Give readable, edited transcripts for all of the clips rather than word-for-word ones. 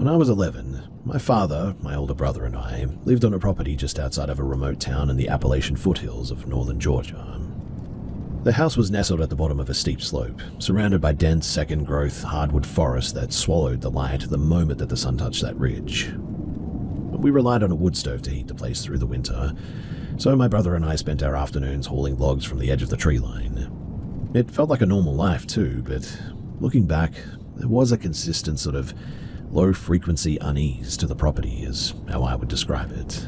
When I was 11, my father, my older brother, and I lived on a property just outside of a remote town in the Appalachian foothills of northern Georgia. The house was nestled at the bottom of a steep slope, surrounded by dense second-growth hardwood forest that swallowed the light the moment that the sun touched that ridge. We relied on a wood stove to heat the place through the winter, so my brother and I spent our afternoons hauling logs from the edge of the tree line. It felt like a normal life too, but looking back, there was a consistent sort of low-frequency unease to the property, is how I would describe it.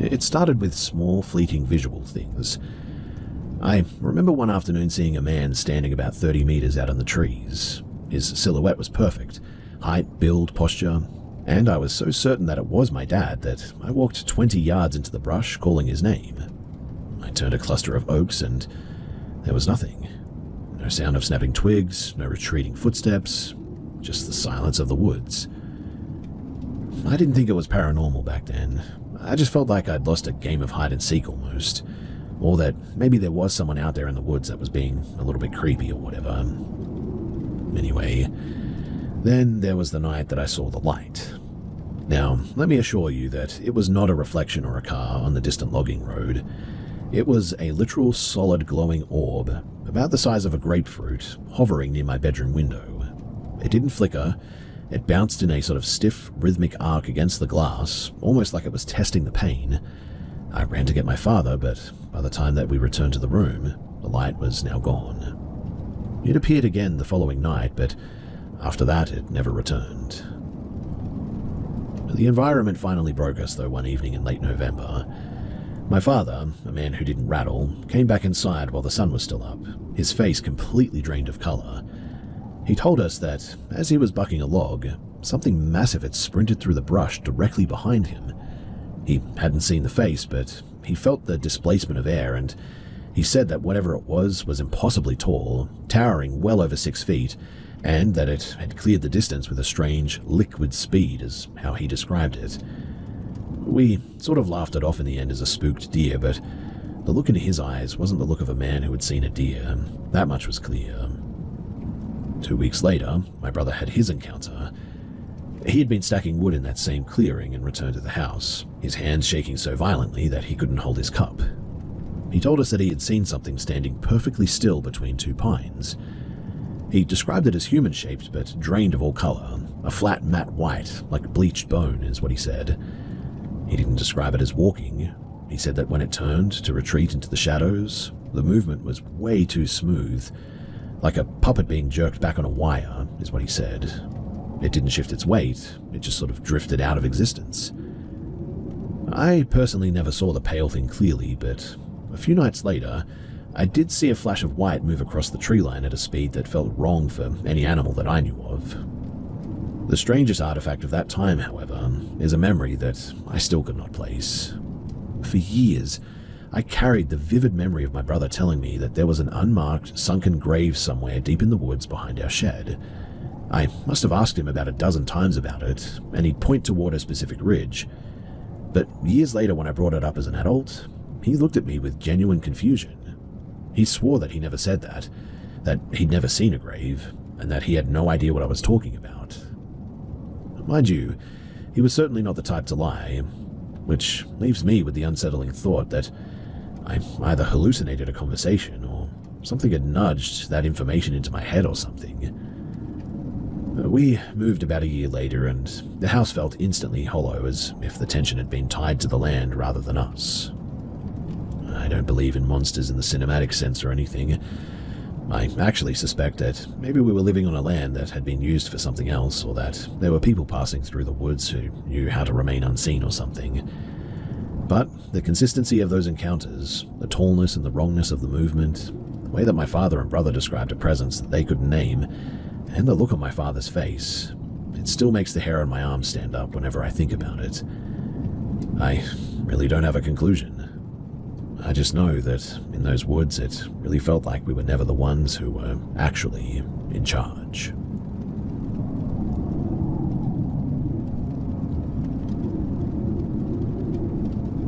It started with small, fleeting visual things. I remember one afternoon seeing a man standing about 30 meters out in the trees. His silhouette was perfect, height, build, posture, and I was so certain that it was my dad that I walked 20 yards into the brush calling his name. I turned a cluster of oaks and there was nothing. No sound of snapping twigs, no retreating footsteps, just the silence of the woods. I didn't think it was paranormal back then. I just felt like I'd lost a game of hide and seek almost. Or that maybe there was someone out there in the woods that was being a little bit creepy or whatever. Anyway, then there was the night that I saw the light. Now, let me assure you that it was not a reflection or a car on the distant logging road. It was a literal solid glowing orb, about the size of a grapefruit, hovering near my bedroom window. It didn't flicker. It bounced in a sort of stiff, rhythmic arc against the glass, almost like it was testing the pain. I ran to get my father, but by the time that we returned to the room, the light was now gone. It appeared again the following night, but after that it never returned. The environment finally broke us, though, one evening in late November. My father, a man who didn't rattle, came back inside while the sun was still up, his face completely drained of color. He told us that, as he was bucking a log, something massive had sprinted through the brush directly behind him. He hadn't seen the face, but he felt the displacement of air, and he said that whatever it was impossibly tall, towering well over 6 feet, and that it had cleared the distance with a strange, liquid speed, is how he described it. We sort of laughed it off in the end as a spooked deer, but the look in his eyes wasn't the look of a man who had seen a deer. That much was clear. 2 weeks later, my brother had his encounter. He had been stacking wood in that same clearing and returned to the house, his hands shaking so violently that he couldn't hold his cup. He told us that he had seen something standing perfectly still between 2 pines. He described it as human-shaped but drained of all color, a flat matte white, like bleached bone is what he said. He didn't describe it as walking. He said that when it turned to retreat into the shadows, the movement was way too smooth, like a puppet being jerked back on a wire, is what he said. It didn't shift its weight, it just sort of drifted out of existence. I personally never saw the pale thing clearly, but a few nights later, I did see a flash of white move across the tree line at a speed that felt wrong for any animal that I knew of. The strangest artifact of that time, however, is a memory that I still could not place. For years, I carried the vivid memory of my brother telling me that there was an unmarked, sunken grave somewhere deep in the woods behind our shed. I must have asked him about a dozen times about it, and he'd point toward a specific ridge. But years later, when I brought it up as an adult, he looked at me with genuine confusion. He swore that he never said that he'd never seen a grave, and that he had no idea what I was talking about. Mind you, he was certainly not the type to lie, which leaves me with the unsettling thought that I either hallucinated a conversation or something had nudged that information into my head or something. We moved about a year later, and the house felt instantly hollow, as if the tension had been tied to the land rather than us. I don't believe in monsters in the cinematic sense or anything. I actually suspect that maybe we were living on a land that had been used for something else, or that there were people passing through the woods who knew how to remain unseen or something. But the consistency of those encounters, the tallness and the wrongness of the movement, the way that my father and brother described a presence that they couldn't name, and the look on my father's face, it still makes the hair on my arm stand up whenever I think about it. I really don't have a conclusion. I just know that in those woods it really felt like we were never the ones who were actually in charge.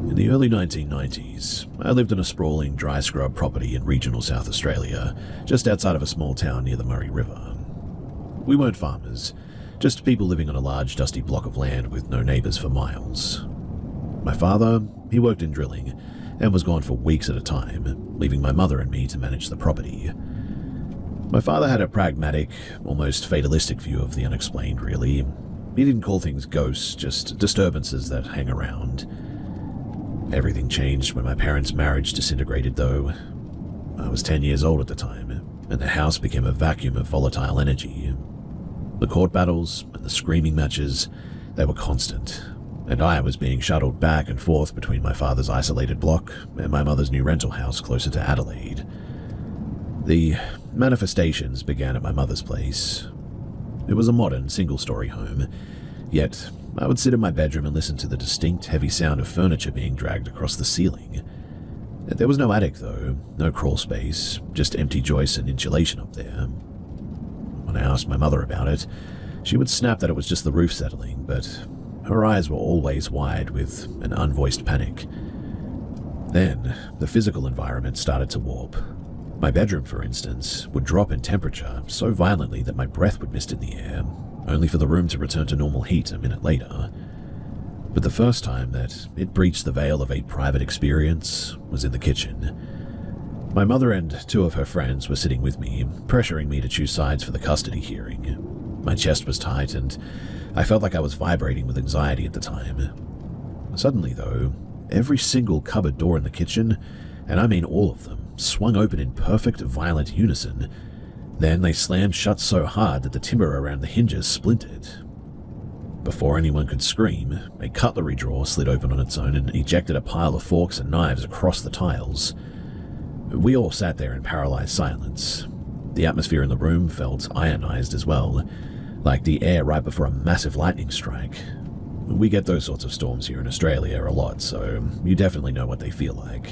In the early 1990s, I lived in a sprawling dry scrub property in regional South Australia, just outside of a small town near the Murray River. We weren't farmers, just people living on a large dusty block of land with no neighbours for miles. My father, he worked in drilling and was gone for weeks at a time, leaving my mother and me to manage the property. My father had a pragmatic, almost fatalistic view of the unexplained, really. He didn't call things ghosts, just disturbances that hang around. Everything changed when my parents' marriage disintegrated, though. I was 10 years old at the time, and the house became a vacuum of volatile energy. The court battles and the screaming matches, they were constant, and I was being shuttled back and forth between my father's isolated block and my mother's new rental house closer to Adelaide. The manifestations began at my mother's place. It was a modern, single-story home, yet I would sit in my bedroom and listen to the distinct, heavy sound of furniture being dragged across the ceiling. There was no attic, though, no crawl space, just empty joists and insulation up there. When I asked my mother about it, she would snap that it was just the roof settling, but her eyes were always wide with an unvoiced panic. Then, the physical environment started to warp. My bedroom, for instance, would drop in temperature so violently that my breath would mist in the air, only for the room to return to normal heat a minute later. But the first time that it breached the veil of a private experience was in the kitchen. My mother and two of her friends were sitting with me, pressuring me to choose sides for the custody hearing. My chest was tight, and I felt like I was vibrating with anxiety at the time. Suddenly, though, every single cupboard door in the kitchen, and I mean all of them, swung open in perfect, violent unison. Then they slammed shut so hard that the timber around the hinges splintered. Before anyone could scream, a cutlery drawer slid open on its own and ejected a pile of forks and knives across the tiles. We all sat there in paralyzed silence. The atmosphere in the room felt ionized as well, like the air right before a massive lightning strike. We get those sorts of storms here in Australia a lot, so you definitely know what they feel like.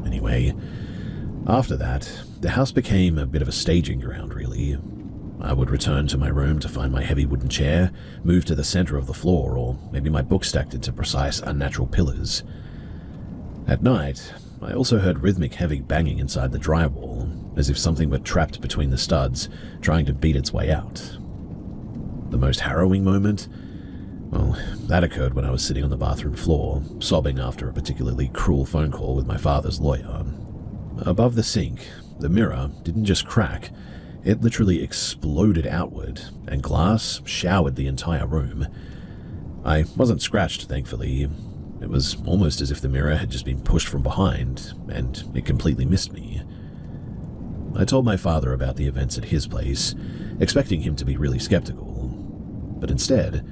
Anyway, after that, the house became a bit of a staging ground, really. I would return to my room to find my heavy wooden chair, move to the center of the floor, or maybe my book stacked into precise, unnatural pillars. At night, I also heard rhythmic heavy banging inside the drywall, as if something were trapped between the studs, trying to beat its way out. The most harrowing moment? Well, that occurred when I was sitting on the bathroom floor, sobbing after a particularly cruel phone call with my father's lawyer. Above the sink, the mirror didn't just crack, it literally exploded outward, and glass showered the entire room. I wasn't scratched, thankfully. It was almost as if the mirror had just been pushed from behind, and it completely missed me. I told my father about the events at his place, expecting him to be really skeptical. But instead,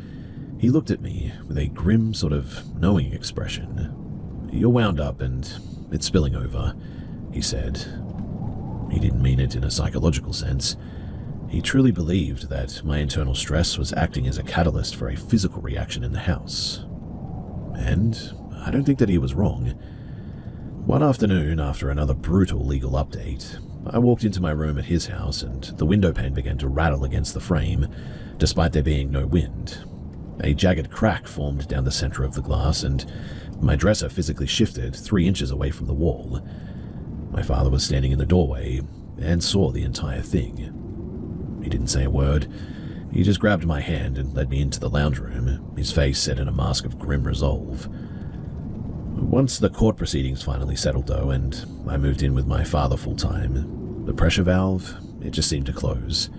he looked at me with a grim, sort of knowing expression. "You're wound up and it's spilling over," he said. He didn't mean it in a psychological sense. He truly believed that my internal stress was acting as a catalyst for a physical reaction in the house. And I don't think that he was wrong. One afternoon, after another brutal legal update, I walked into my room at his house and the window pane began to rattle against the frame, despite there being no wind. A jagged crack formed down the center of the glass, and my dresser physically shifted 3 inches away from the wall. My father was standing in the doorway and saw the entire thing. He didn't say a word. He just grabbed my hand and led me into the lounge room, his face set in a mask of grim resolve. Once the court proceedings finally settled, though, and I moved in with my father full-time, the pressure valve, it just seemed to close.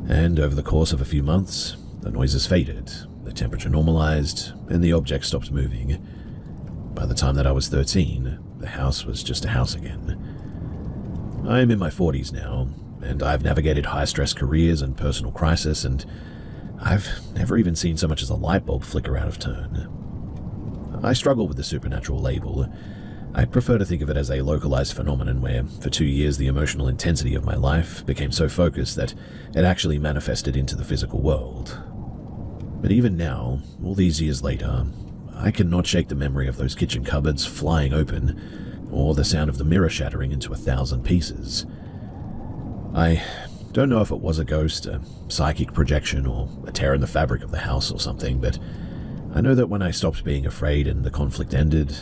And over the course of a few months, the noises faded, the temperature normalized, and the object stopped moving. By the time that I was 13, the house was just a house again. I am in my 40s now, and I've navigated high-stress careers and personal crisis, and I've never even seen so much as a light bulb flicker out of turn. I struggle with the supernatural label. I prefer to think of it as a localized phenomenon where, for 2 years, the emotional intensity of my life became so focused that it actually manifested into the physical world. But even now, all these years later, I cannot shake the memory of those kitchen cupboards flying open, or the sound of the mirror shattering into 1,000 pieces. I don't know if it was a ghost, a psychic projection, or a tear in the fabric of the house or something, but I know that when I stopped being afraid and the conflict ended,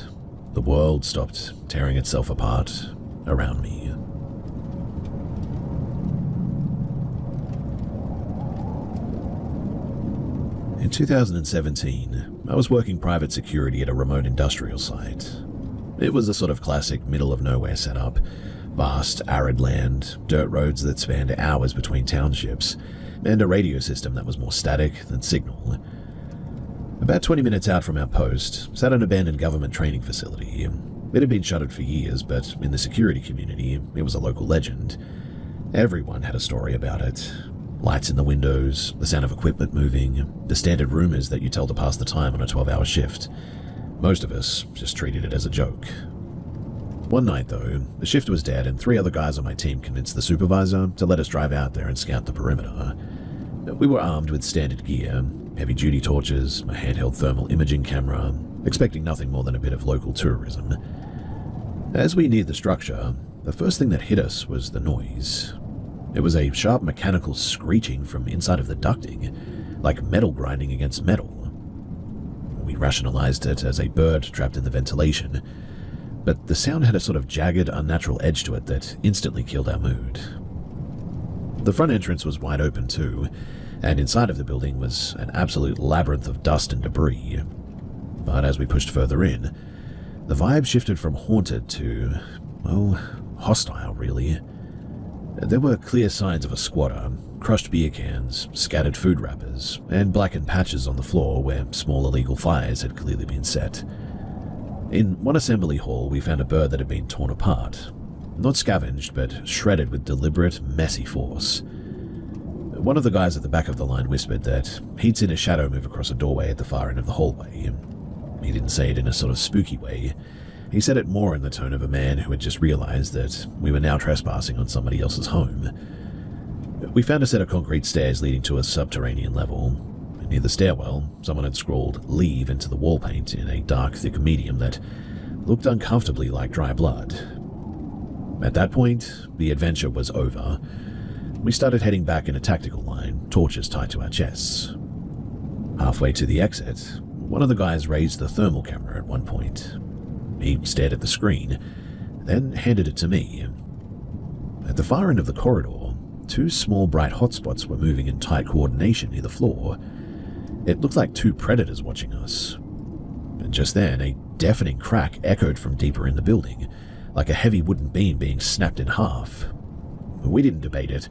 the world stopped tearing itself apart around me. In 2017, I was working private security at a remote industrial site. It was a sort of classic middle-of-nowhere setup. Vast, arid land, dirt roads that spanned hours between townships, and a radio system that was more static than signal. About 20 minutes out from our post sat an abandoned government training facility. It had been shuttered for years, but in the security community, it was a local legend. Everyone had a story about it. Lights in the windows, the sound of equipment moving, the standard rumors that you tell to pass the time on a 12-hour shift. Most of us just treated it as a joke. One night, though, the shift was dead and 3 other guys on my team convinced the supervisor to let us drive out there and scout the perimeter. We were armed with standard gear, heavy-duty torches, a handheld thermal imaging camera, expecting nothing more than a bit of local tourism. As we neared the structure, the first thing that hit us was the noise. It was a sharp mechanical screeching from inside of the ducting, like metal grinding against metal. We rationalized it as a bird trapped in the ventilation, but the sound had a sort of jagged, unnatural edge to it that instantly killed our mood. The front entrance was wide open too, and inside of the building was an absolute labyrinth of dust and debris. But as we pushed further in, the vibe shifted from haunted to, well, hostile, really. There were clear signs of a squatter, crushed beer cans, scattered food wrappers, and blackened patches on the floor where small illegal fires had clearly been set. In one assembly hall, we found a bird that had been torn apart. Not scavenged, but shredded with deliberate, messy force. One of the guys at the back of the line whispered that he'd seen a shadow move across a doorway at the far end of the hallway. He didn't say it in a sort of spooky way. He said it more in the tone of a man who had just realized that we were now trespassing on somebody else's home. We found a set of concrete stairs leading to a subterranean level. Near the stairwell, someone had scrawled "Leave" into the wall paint in a dark, thick medium that looked uncomfortably like dry blood. At that point, the adventure was over. We started heading back in a tactical line, torches tied to our chests. Halfway to the exit, one of the guys raised the thermal camera at one point. He stared at the screen, then handed it to me. At the far end of the corridor, 2 small bright hotspots were moving in tight coordination near the floor. It looked like 2 predators watching us. And just then, a deafening crack echoed from deeper in the building, like a heavy wooden beam being snapped in half. We didn't debate it.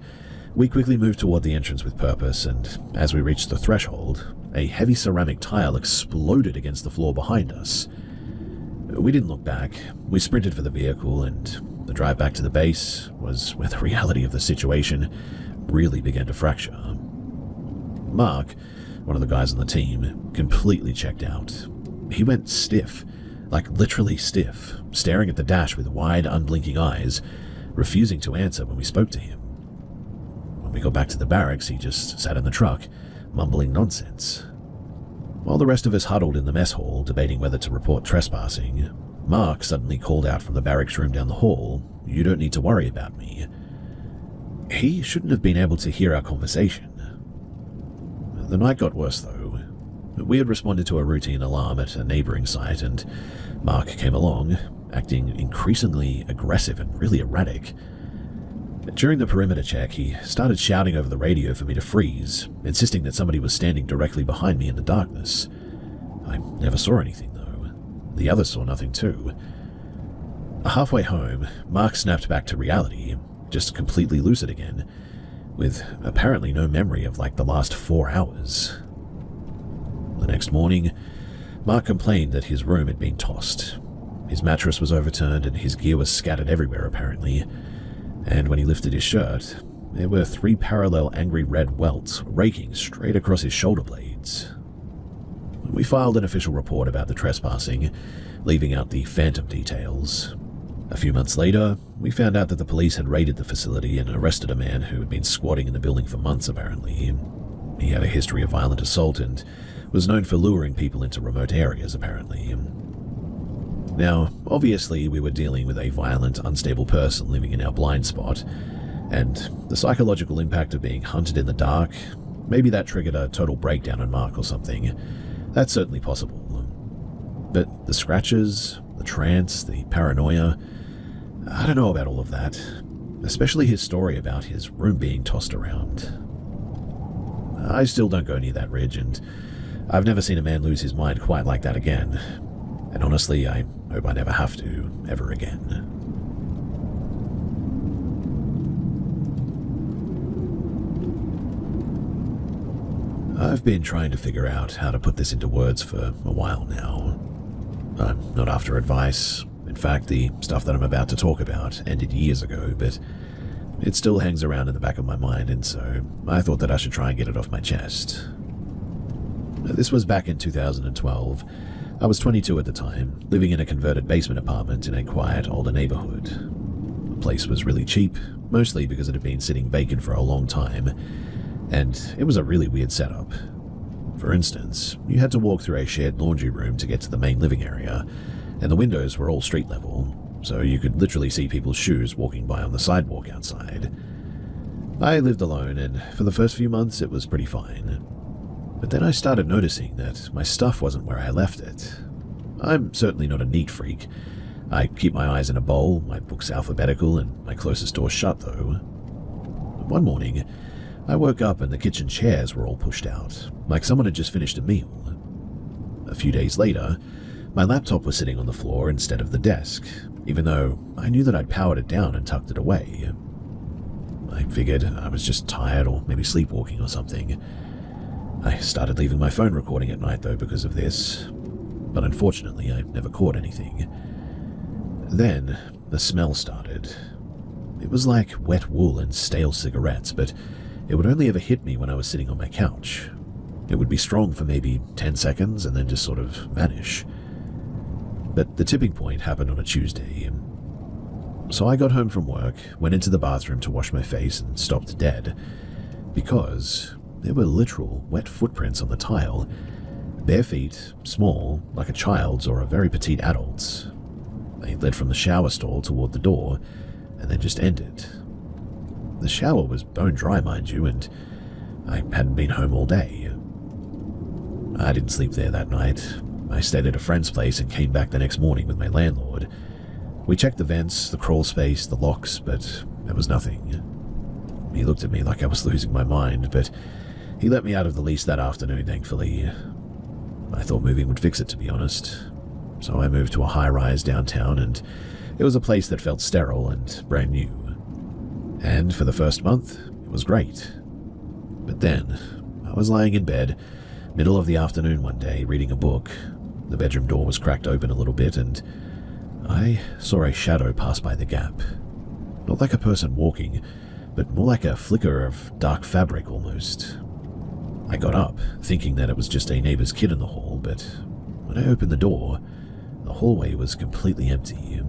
We quickly moved toward the entrance with purpose, and as we reached the threshold, a heavy ceramic tile exploded against the floor behind us. We didn't look back. We sprinted for the vehicle, and the drive back to the base was where the reality of the situation really began to fracture. Mark, one of the guys on the team, completely checked out. He went stiff, like literally stiff, staring at the dash with wide, unblinking eyes, refusing to answer when we spoke to him. When we got back to the barracks, he just sat in the truck, mumbling nonsense. While the rest of us huddled in the mess hall, debating whether to report trespassing, Mark suddenly called out from the barracks room down the hall, "You don't need to worry about me." He shouldn't have been able to hear our conversation. The night got worse, though. We had responded to a routine alarm at a neighboring site, and Mark came along, acting increasingly aggressive and really erratic. During the perimeter check, he started shouting over the radio for me to freeze, insisting that somebody was standing directly behind me in the darkness. I never saw anything, though. The others saw nothing, too. Halfway home, Mark snapped back to reality, just completely lucid again, with apparently no memory of like the last 4 hours. The next morning, Mark complained that his room had been tossed. His mattress was overturned and his gear was scattered everywhere, apparently. And when he lifted his shirt, there were 3 parallel angry red welts raking straight across his shoulder blades. We filed an official report about the trespassing, leaving out the phantom details. A few months later, we found out that the police had raided the facility and arrested a man who had been squatting in the building for months, apparently. He had a history of violent assault and was known for luring people into remote areas, apparently. Now, obviously, we were dealing with a violent, unstable person living in our blind spot, and the psychological impact of being hunted in the dark, maybe that triggered a total breakdown on Mark or something. That's certainly possible. But the scratches, the trance, the paranoia, I don't know about all of that, especially his story about his room being tossed around. I still don't go near that ridge, and I've never seen a man lose his mind quite like that again, and honestly, I hope I never have to, ever again. I've been trying to figure out how to put this into words for a while now. I'm not after advice. In fact, the stuff that I'm about to talk about ended years ago, but it still hangs around in the back of my mind, and so I thought that I should try and get it off my chest. This was back in 2012. I was 22 at the time, living in a converted basement apartment in a quiet, older neighborhood. The place was really cheap, mostly because it had been sitting vacant for a long time, and it was a really weird setup. For instance, you had to walk through a shared laundry room to get to the main living area, and the windows were all street level, so you could literally see people's shoes walking by on the sidewalk outside. I lived alone, and for the first few months it was pretty fine. But then I started noticing that my stuff wasn't where I left it. I'm certainly not a neat freak. I keep my eyes in a bowl, my books alphabetical, and my closest door shut, though. One morning, I woke up and the kitchen chairs were all pushed out, like someone had just finished a meal. A few days later, my laptop was sitting on the floor instead of the desk, even though I knew that I'd powered it down and tucked it away. I figured I was just tired or maybe sleepwalking or something. I started leaving my phone recording at night though because of this, but unfortunately I never caught anything. Then the smell started. It was like wet wool and stale cigarettes, but it would only ever hit me when I was sitting on my couch. It would be strong for maybe 10 seconds and then just sort of vanish. But the tipping point happened on a Tuesday. So I got home from work, went into the bathroom to wash my face, and stopped dead. Because there were literal wet footprints on the tile. Bare feet, small, like a child's or a very petite adult's. They led from the shower stall toward the door, and then just ended. The shower was bone dry, mind you, and I hadn't been home all day. I didn't sleep there that night. I stayed at a friend's place and came back the next morning with my landlord. We checked the vents, the crawl space, the locks, but there was nothing. He looked at me like I was losing my mind, but he let me out of the lease that afternoon, thankfully. I thought moving would fix it, to be honest. So I moved to a high-rise downtown, and it was a place that felt sterile and brand new. And for the first month, it was great. But then, I was lying in bed, middle of the afternoon one day, reading a book. The bedroom door was cracked open a little bit, and I saw a shadow pass by the gap. Not like a person walking, but more like a flicker of dark fabric almost. I got up, thinking that it was just a neighbor's kid in the hall, but when I opened the door, the hallway was completely empty.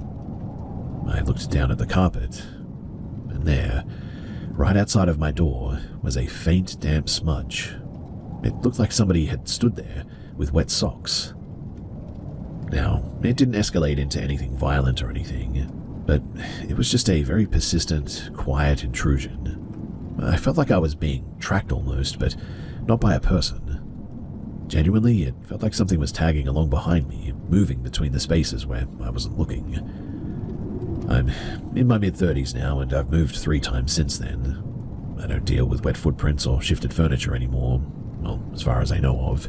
I looked down at the carpet, and there, right outside of my door, was a faint, damp smudge. It looked like somebody had stood there with wet socks. Now, it didn't escalate into anything violent or anything, but it was just a very persistent, quiet intrusion. I felt like I was being tracked almost, but not by a person. Genuinely, it felt like something was tagging along behind me, moving between the spaces where I wasn't looking. I'm in my mid-30s now, and I've moved 3 times since then. I don't deal with wet footprints or shifted furniture anymore, well, as far as I know of.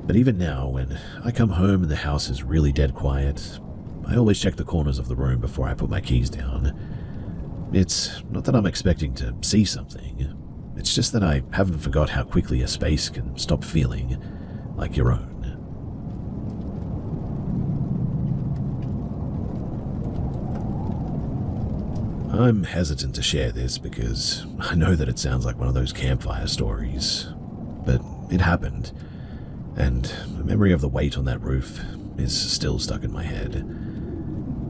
But even now, when I come home and the house is really dead quiet, I always check the corners of the room before I put my keys down. It's not that I'm expecting to see something. It's just that I haven't forgot how quickly a space can stop feeling like your own. I'm hesitant to share this because I know that it sounds like one of those campfire stories, but it happened, and the memory of the weight on that roof is still stuck in my head.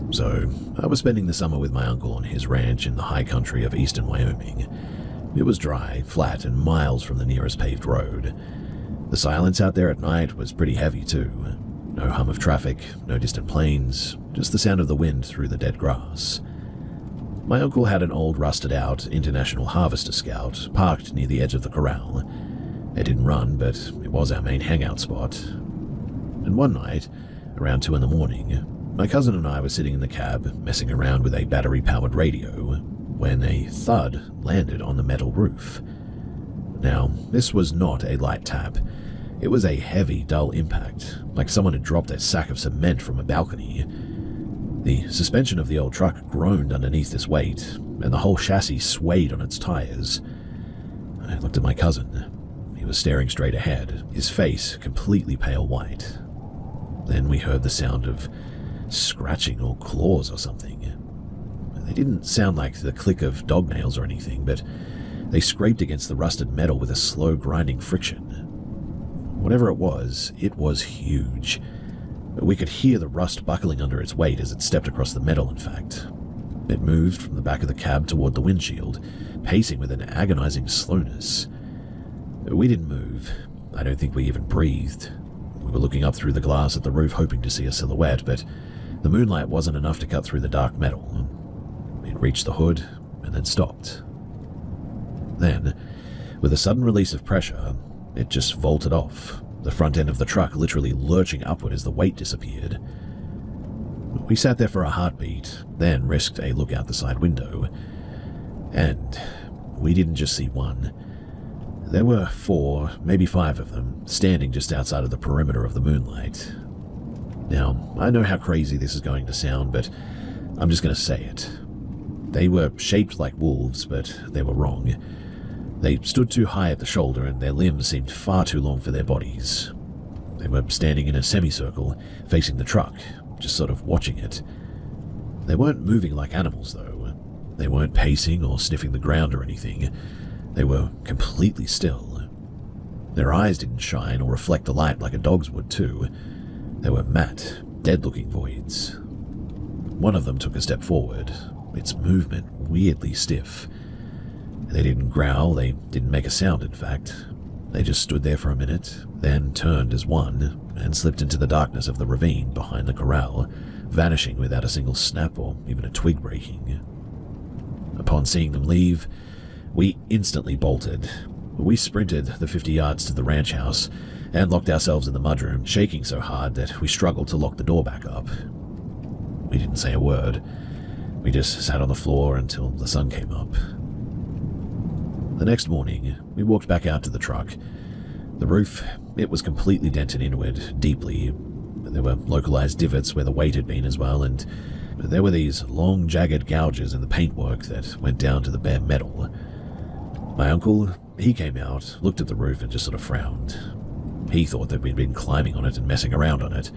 So, I was spending the summer with my uncle on his ranch in the high country of eastern Wyoming. It was dry, flat, and miles from the nearest paved road. The silence out there at night was pretty heavy too. No hum of traffic, no distant planes, just the sound of the wind through the dead grass. My uncle had an old rusted-out International Harvester Scout parked near the edge of the corral. It didn't run, but it was our main hangout spot. And one night, around 2 in the morning, my cousin and I were sitting in the cab, messing around with a battery-powered radio, when a thud landed on the metal roof. Now, this was not a light tap. It was a heavy, dull impact, like someone had dropped a sack of cement from a balcony. The suspension of the old truck groaned underneath this weight, and the whole chassis swayed on its tires. I looked at my cousin. He was staring straight ahead, his face completely pale white. Then we heard the sound of scratching or claws or something. They didn't sound like the click of dog nails or anything, but they scraped against the rusted metal with a slow grinding friction. Whatever it was huge. We could hear the rust buckling under its weight as it stepped across the metal, in fact. It moved from the back of the cab toward the windshield, pacing with an agonizing slowness. We didn't move. I don't think we even breathed. We were looking up through the glass at the roof hoping to see a silhouette, but the moonlight wasn't enough to cut through the dark metal. It reached the hood and then stopped. Then, with a sudden release of pressure, it just vaulted off, the front end of the truck literally lurching upward as the weight disappeared. We sat there for a heartbeat, then risked a look out the side window. And we didn't just see one. There were 4, maybe 5 of them, standing just outside of the perimeter of the moonlight. Now, I know how crazy this is going to sound, but I'm just going to say it. They were shaped like wolves, but they were wrong. They stood too high at the shoulder, and their limbs seemed far too long for their bodies. They were standing in a semicircle, facing the truck, just sort of watching it. They weren't moving like animals, though. They weren't pacing or sniffing the ground or anything. They were completely still. Their eyes didn't shine or reflect the light like a dog's would, too. They were matte, dead-looking voids. One of them took a step forward, its movement weirdly stiff. They didn't growl, they didn't make a sound, in fact. They just stood there for a minute, then turned as one, and slipped into the darkness of the ravine behind the corral, vanishing without a single snap or even a twig breaking. Upon seeing them leave, we instantly bolted. We sprinted the 50 yards to the ranch house, and locked ourselves in the mudroom, shaking so hard that we struggled to lock the door back up. We didn't say a word. We just sat on the floor until the sun came up. The next morning, we walked back out to the truck. The roof, it was completely dented inward, deeply. There were localized divots where the weight had been as well, and there were these long, jagged gouges in the paintwork that went down to the bare metal. My uncle, he came out, looked at the roof, and just sort of frowned. He thought that we'd been climbing on it and messing around on it.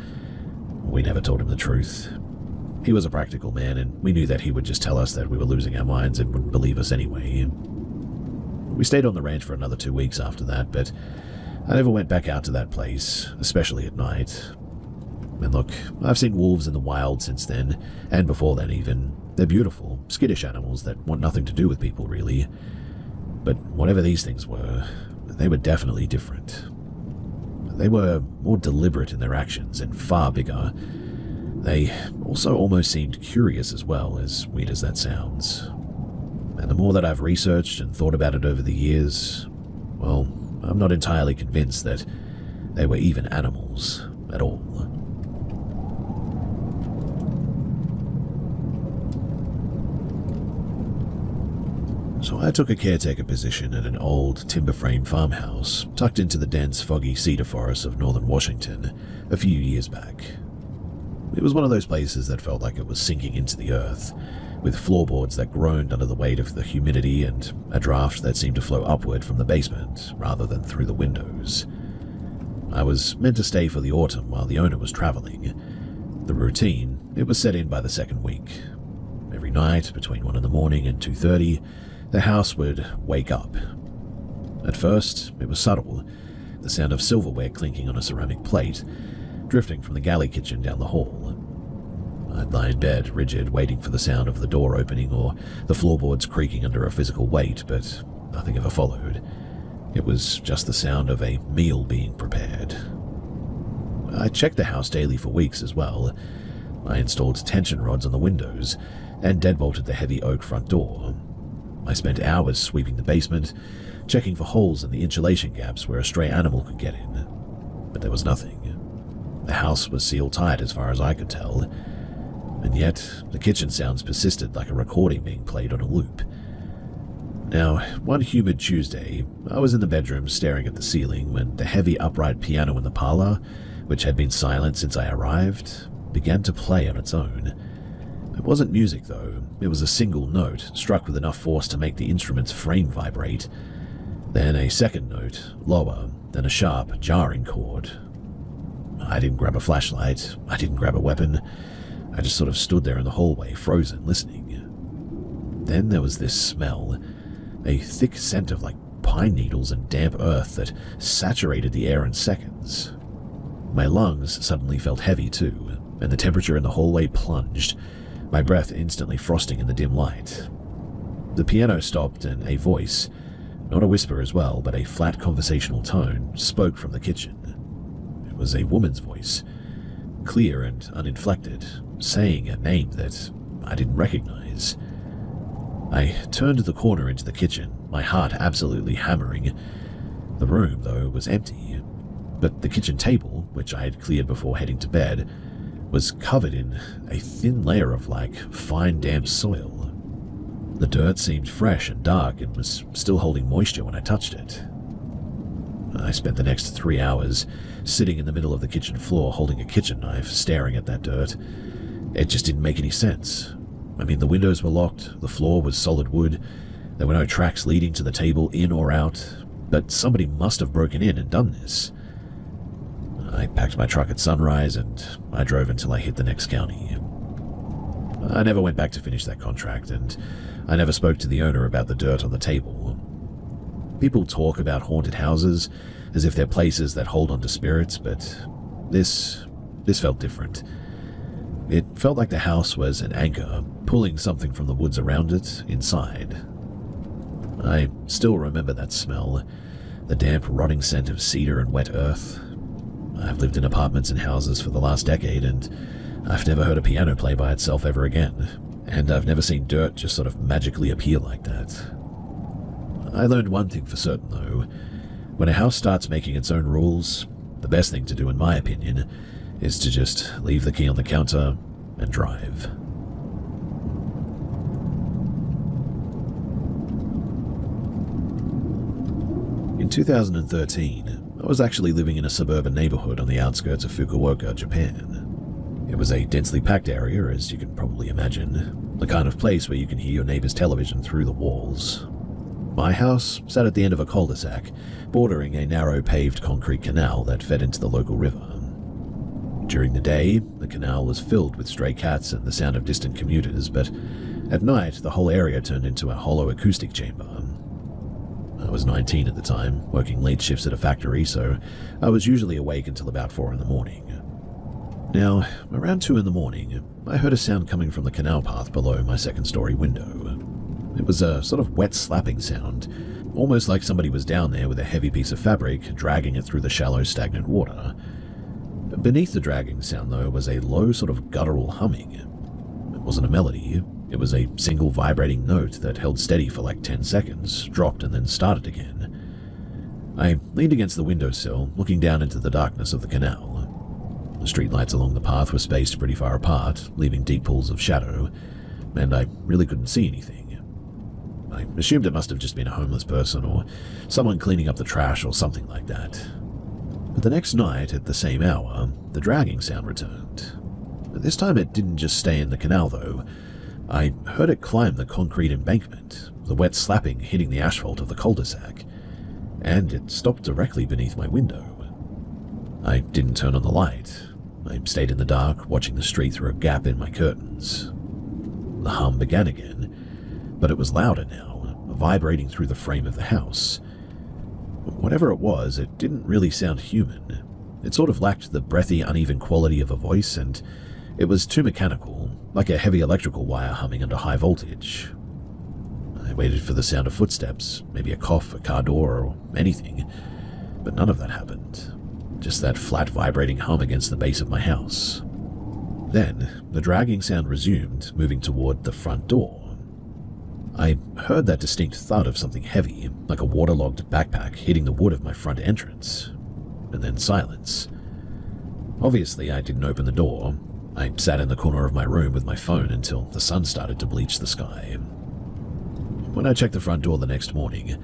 We never told him the truth. He was a practical man, and we knew that he would just tell us that we were losing our minds and wouldn't believe us anyway. We stayed on the ranch for another 2 weeks after that, but I never went back out to that place, especially at night. And look, I've seen wolves in the wild since then, and before then even. They're beautiful, skittish animals that want nothing to do with people, really. But whatever these things were, they were definitely different. They were more deliberate in their actions and far bigger. They also almost seemed curious as well, as weird as that sounds. And the more that I've researched and thought about it over the years, well, I'm not entirely convinced that they were even animals at all. So I took a caretaker position at an old timber-frame farmhouse tucked into the dense, foggy cedar forests of northern Washington a few years back. It was one of those places that felt like it was sinking into the earth, with floorboards that groaned under the weight of the humidity and a draft that seemed to flow upward from the basement rather than through the windows. I was meant to stay for the autumn while the owner was traveling. The routine, it was set in by the second week. Every night, between 1 in the morning and 2:30, the house would wake up. At first, it was subtle, the sound of silverware clinking on a ceramic plate, drifting from the galley kitchen down the hall. I'd lie in bed, rigid, waiting for the sound of the door opening or the floorboards creaking under a physical weight, but nothing ever followed. It was just the sound of a meal being prepared. I checked the house daily for weeks as well. I installed tension rods on the windows and deadbolted the heavy oak front door. I spent hours sweeping the basement, checking for holes in the insulation gaps where a stray animal could get in. But there was nothing. The house was sealed tight as far as I could tell. And yet, the kitchen sounds persisted like a recording being played on a loop. Now, one humid Tuesday, I was in the bedroom staring at the ceiling when the heavy upright piano in the parlor, which had been silent since I arrived, began to play on its own. It wasn't music, though. It was a single note, struck with enough force to make the instrument's frame vibrate. Then a second note, lower, then a sharp, jarring chord. I didn't grab a flashlight. I didn't grab a weapon. I just sort of stood there in the hallway, frozen, listening. Then there was this smell, a thick scent of like pine needles and damp earth that saturated the air in seconds. My lungs suddenly felt heavy too, and the temperature in the hallway plunged, my breath instantly frosting in the dim light. The piano stopped and a voice, not a whisper as well, but a flat conversational tone, spoke from the kitchen. It was a woman's voice, clear and uninflected, saying a name that I didn't recognize. I turned the corner into the kitchen, my heart absolutely hammering. The room, though, was empty, but the kitchen table, which I had cleared before heading to bed, was covered in a thin layer of, fine damp soil. The dirt seemed fresh and dark and was still holding moisture when I touched it. I spent the next 3 hours sitting in the middle of the kitchen floor holding a kitchen knife, staring at that dirt. It just didn't make any sense. I mean, the windows were locked, the floor was solid wood, there were no tracks leading to the table in or out, but somebody must have broken in and done this. I packed my truck at sunrise and I drove until I hit the next county. I never went back to finish that contract, and I never spoke to the owner about the dirt on the table. People talk about haunted houses as if they're places that hold on to spirits, but this felt different. It felt like the house was an anchor, pulling something from the woods around it inside. I still remember that smell, the damp, rotting scent of cedar and wet earth. I've lived in apartments and houses for the last decade, and I've never heard a piano play by itself ever again, and I've never seen dirt just sort of magically appear like that. I learned one thing for certain, though. When a house starts making its own rules, the best thing to do, in my opinion, is to just leave the key on the counter and drive. In 2013, I was actually living in a suburban neighborhood on the outskirts of Fukuoka, Japan. It was a densely packed area, as you can probably imagine, the kind of place where you can hear your neighbor's television through the walls. My house sat at the end of a cul-de-sac, bordering a narrow paved concrete canal that fed into the local river. During the day, the canal was filled with stray cats and the sound of distant commuters, but at night the whole area turned into a hollow acoustic chamber. I was 19 at the time, working late shifts at a factory, so I was usually awake until about 4 in the morning. Now, around 2 in the morning, I heard a sound coming from the canal path below my second-story window. It was a sort of wet slapping sound, almost like somebody was down there with a heavy piece of fabric, dragging it through the shallow, stagnant water. Beneath the dragging sound, though, was a low sort of guttural humming. It wasn't a melody, it was a single vibrating note that held steady for like 10 seconds, dropped and then started again. I leaned against the windowsill, looking down into the darkness of the canal. The streetlights along the path were spaced pretty far apart, leaving deep pools of shadow, and I really couldn't see anything. I assumed it must have just been a homeless person or someone cleaning up the trash or something like that. But the next night, at the same hour, the dragging sound returned. This time it didn't just stay in the canal, though. I heard it climb the concrete embankment, the wet slapping hitting the asphalt of the cul-de-sac, and it stopped directly beneath my window. I didn't turn on the light. I stayed in the dark, watching the street through a gap in my curtains. The hum began again, but it was louder now, vibrating through the frame of the house. Whatever it was, it didn't really sound human. It sort of lacked the breathy, uneven quality of a voice, and it was too mechanical, like a heavy electrical wire humming under high voltage. I waited for the sound of footsteps, maybe a cough, a car door, or anything, but none of that happened. Just that flat, vibrating hum against the base of my house. Then, the dragging sound resumed, moving toward the front door. I heard that distinct thud of something heavy, like a waterlogged backpack hitting the wood of my front entrance, and then silence. Obviously, I didn't open the door. I sat in the corner of my room with my phone until the sun started to bleach the sky. When I checked the front door the next morning,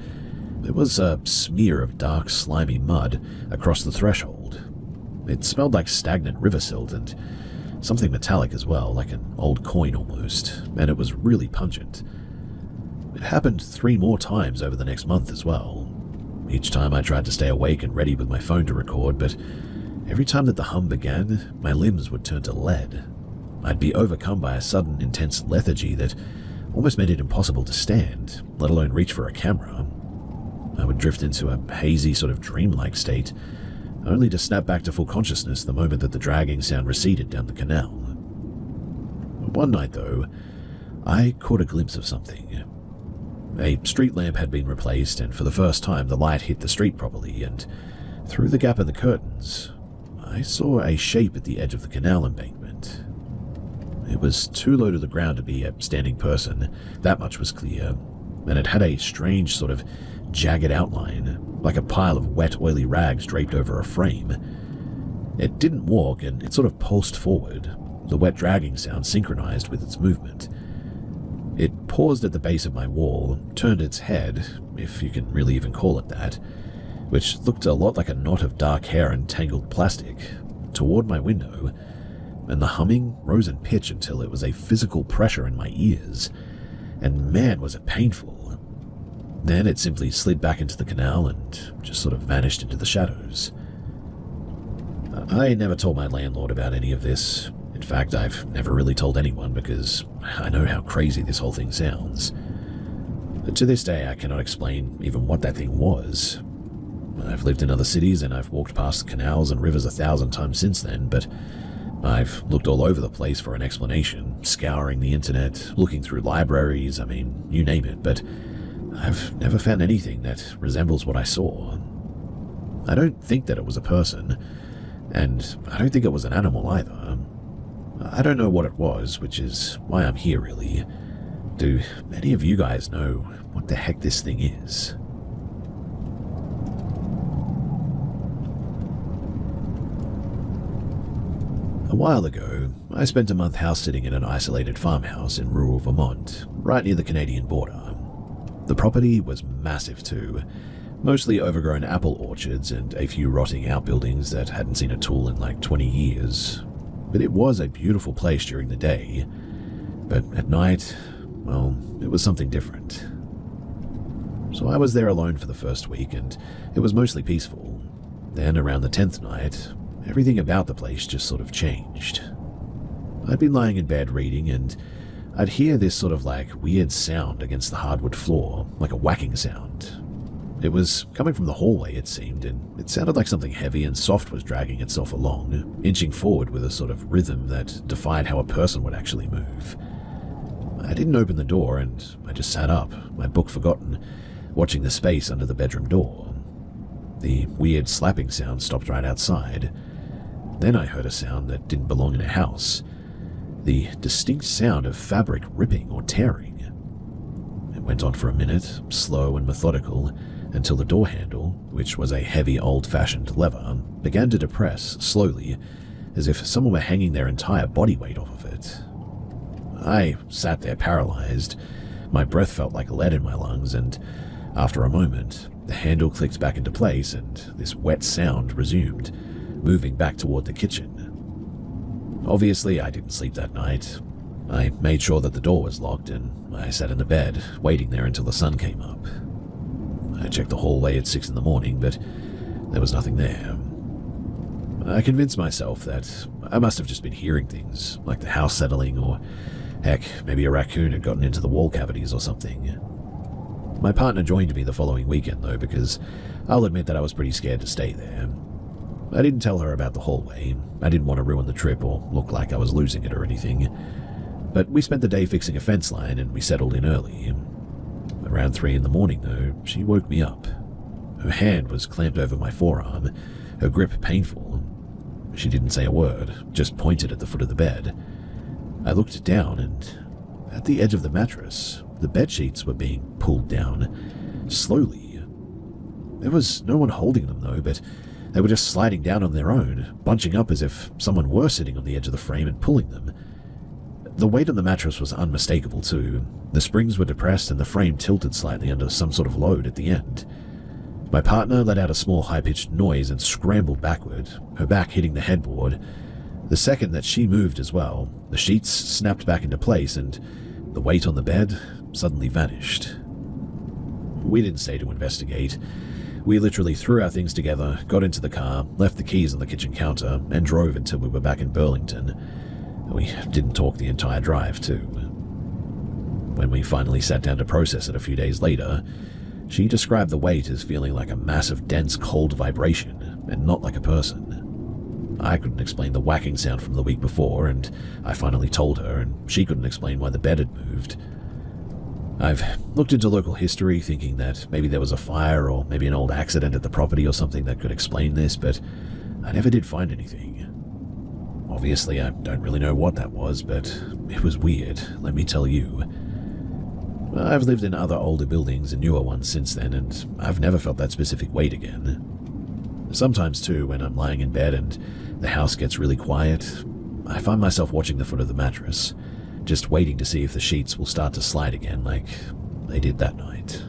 there was a smear of dark, slimy mud across the threshold. It smelled like stagnant river silt and something metallic as well, like an old coin almost, and it was really pungent. It happened 3 more times over the next month as well. Each time I tried to stay awake and ready with my phone to record, but every time that the hum began, my limbs would turn to lead. I'd be overcome by a sudden intense lethargy that almost made it impossible to stand, let alone reach for a camera. I would drift into a hazy sort of dreamlike state, only to snap back to full consciousness the moment that the dragging sound receded down the canal. One night, though, I caught a glimpse of something. A street lamp had been replaced, and for the first time the light hit the street properly, and through the gap in the curtains, I saw a shape at the edge of the canal embankment. It was too low to the ground to be a standing person, that much was clear, and it had a strange sort of jagged outline, like a pile of wet, oily rags draped over a frame. It didn't walk, and it sort of pulsed forward, the wet dragging sound synchronized with its movement. It paused at the base of my wall, turned its head, if you can really even call it that, which looked a lot like a knot of dark hair and tangled plastic, toward my window, and the humming rose in pitch until it was a physical pressure in my ears, and man was it painful. Then it simply slid back into the canal and just sort of vanished into the shadows. I never told my landlord about any of this. In fact, I've never really told anyone because I know how crazy this whole thing sounds. To this day, I cannot explain even what that thing was. I've lived in other cities and I've walked past canals and rivers 1,000 times since then, but I've looked all over the place for an explanation, scouring the internet, looking through libraries, I mean, you name it, but I've never found anything that resembles what I saw. I don't think that it was a person, and I don't think it was an animal either. I don't know what it was, which is why I'm here, really. Do any of you guys know what the heck this thing is? A while ago, I spent a month house-sitting in an isolated farmhouse in rural Vermont, right near the Canadian border. The property was massive too, mostly overgrown apple orchards and a few rotting outbuildings that hadn't seen a tool in like 20 years. But it was a beautiful place during the day. But at night, well, it was something different. So I was there alone for the first week, and it was mostly peaceful. Then around the 10th night, everything about the place just sort of changed. I'd been lying in bed reading, and I'd hear this sort of like weird sound against the hardwood floor, like a whacking sound. It was coming from the hallway, it seemed, and it sounded like something heavy and soft was dragging itself along, inching forward with a sort of rhythm that defied how a person would actually move. I didn't open the door, and I just sat up, my book forgotten, watching the space under the bedroom door. The weird slapping sound stopped right outside. Then I heard a sound that didn't belong in a house. The distinct sound of fabric ripping or tearing. It went on for a minute, slow and methodical, until the door handle, which was a heavy old-fashioned lever, began to depress slowly, as if someone were hanging their entire body weight off of it. I sat there paralyzed. My breath felt like lead in my lungs, and after a moment, the handle clicked back into place and this wet sound resumed, moving back toward the kitchen. Obviously, I didn't sleep that night. I made sure that the door was locked, and I sat in the bed, waiting there until the sun came up. I checked the hallway at 6 in the morning, but there was nothing there. I convinced myself that I must have just been hearing things, like the house settling, or heck, maybe a raccoon had gotten into the wall cavities or something. My partner joined me the following weekend, though, because I'll admit that I was pretty scared to stay there. I didn't tell her about the hallway. I didn't want to ruin the trip or look like I was losing it or anything. But we spent the day fixing a fence line, and we settled in early. Around 3 in the morning, though, she woke me up. Her hand was clamped over my forearm, her grip painful. She didn't say a word, just pointed at the foot of the bed. I looked down, and at the edge of the mattress, the bedsheets were being pulled down, slowly. There was no one holding them, though, but they were just sliding down on their own, bunching up as if someone were sitting on the edge of the frame and pulling them. The weight on the mattress was unmistakable too. The springs were depressed and the frame tilted slightly under some sort of load at the end. My partner let out a small high-pitched noise and scrambled backward, her back hitting the headboard. The second that she moved as well, the sheets snapped back into place and the weight on the bed suddenly vanished. We didn't stay to investigate. We literally threw our things together, got into the car, left the keys on the kitchen counter, and drove until we were back in Burlington. We didn't talk the entire drive, too. When we finally sat down to process it a few days later, she described the weight as feeling like a massive, dense, cold vibration, and not like a person. I couldn't explain the whacking sound from the week before, and I finally told her, and she couldn't explain why the bed had moved. I've looked into local history, thinking that maybe there was a fire or maybe an old accident at the property or something that could explain this, but I never did find anything. Obviously, I don't really know what that was, but it was weird, let me tell you. I've lived in other older buildings and newer ones since then, and I've never felt that specific weight again. Sometimes, too, when I'm lying in bed and the house gets really quiet, I find myself watching the foot of the mattress, just waiting to see if the sheets will start to slide again like they did that night.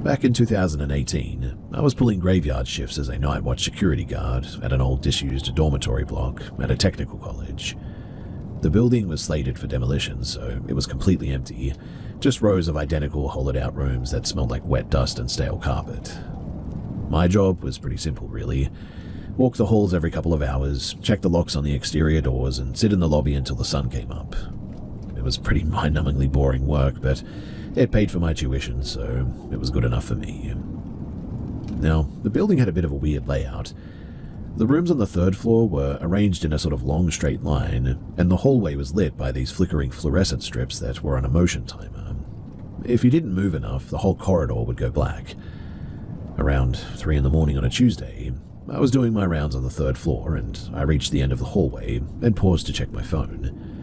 Back in 2018, I was pulling graveyard shifts as a night watch security guard at an old disused dormitory block at a technical college. The building was slated for demolition, so it was completely empty, just rows of identical hollowed-out rooms that smelled like wet dust and stale carpet. My job was pretty simple, really. Walk the halls every couple of hours, check the locks on the exterior doors, and sit in the lobby until the sun came up. It was pretty mind-numbingly boring work, but it paid for my tuition, so it was good enough for me. Now, the building had a bit of a weird layout. The rooms on the third floor were arranged in a sort of long straight line, and the hallway was lit by these flickering fluorescent strips that were on a motion timer. If you didn't move enough, the whole corridor would go black. Around 3 in the morning on a Tuesday, I was doing my rounds on the third floor, and I reached the end of the hallway and paused to check my phone.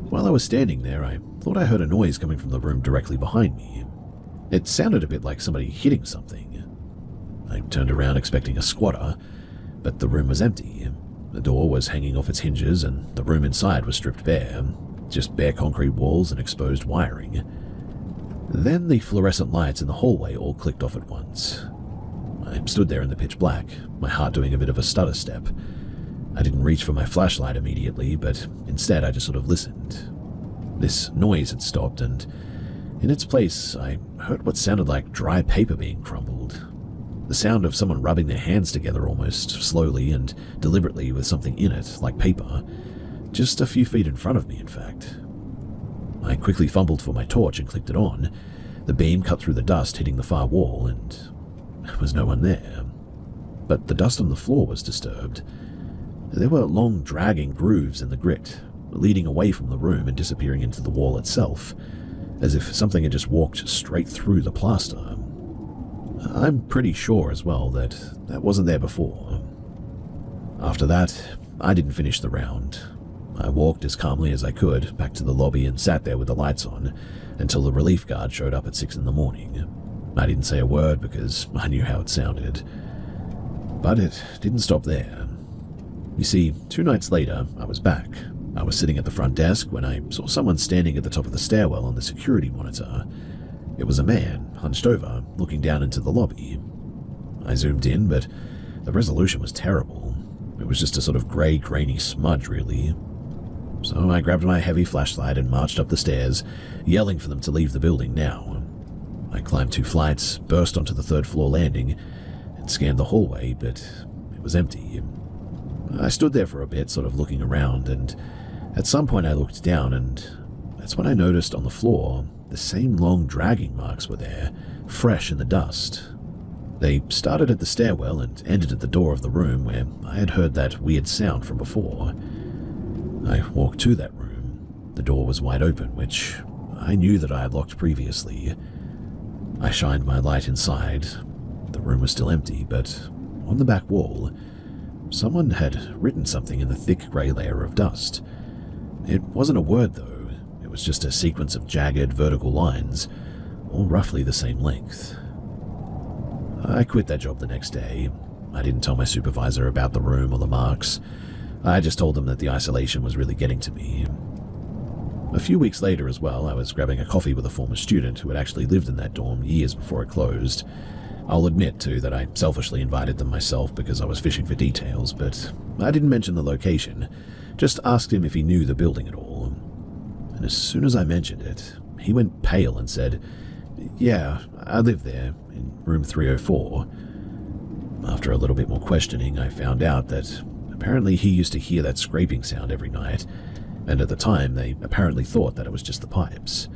While I was standing there, I thought I heard a noise coming from the room directly behind me. It sounded a bit like somebody hitting something. I turned around expecting a squatter, but the room was empty. The door was hanging off its hinges, and the room inside was stripped bare, just bare concrete walls and exposed wiring. Then the fluorescent lights in the hallway all clicked off at once. I stood there in the pitch black, my heart doing a bit of a stutter step. I didn't reach for my flashlight immediately, but instead I just sort of listened. This noise had stopped, and in its place I heard what sounded like dry paper being crumbled. The sound of someone rubbing their hands together almost slowly and deliberately with something in it, like paper, just a few feet in front of me, in fact. I quickly fumbled for my torch and clicked it on. The beam cut through the dust, hitting the far wall, and there was no one there. But the dust on the floor was disturbed. There were long, dragging grooves in the grit, leading away from the room and disappearing into the wall itself, as if something had just walked straight through the plaster. I'm pretty sure as well that wasn't there before. After that, I didn't finish the round. I walked as calmly as I could back to the lobby and sat there with the lights on until the relief guard showed up at 6 in the morning. I didn't say a word because I knew how it sounded. But it didn't stop there. You see, 2 nights later, I was back. I was sitting at the front desk when I saw someone standing at the top of the stairwell on the security monitor. It was a man, hunched over, looking down into the lobby. I zoomed in, but the resolution was terrible. It was just a sort of grey, grainy smudge, really. So I grabbed my heavy flashlight and marched up the stairs, yelling for them to leave the building now. I climbed 2 flights, burst onto the 3rd floor landing, and scanned the hallway, but it was empty. I stood there for a bit, sort of looking around, and at some point I looked down, and that's when I noticed on the floor the same long dragging marks were there, fresh in the dust. They started at the stairwell and ended at the door of the room where I had heard that weird sound from before. I walked to that room. The door was wide open, which I knew that I had locked previously. I shined my light inside. The room was still empty, but on the back wall, someone had written something in the thick grey layer of dust. It wasn't a word, though. It was just a sequence of jagged, vertical lines, all roughly the same length. I quit that job the next day. I didn't tell my supervisor about the room or the marks. I just told them that the isolation was really getting to me. A few weeks later as well, I was grabbing a coffee with a former student who had actually lived in that dorm years before it closed. I'll admit, too, that I selfishly invited them myself because I was fishing for details, but I didn't mention the location, just asked him if he knew the building at all. And as soon as I mentioned it, he went pale and said, "Yeah, I live there, in room 304. After a little bit more questioning, I found out that apparently he used to hear that scraping sound every night, and at the time they apparently thought that it was just the pipes.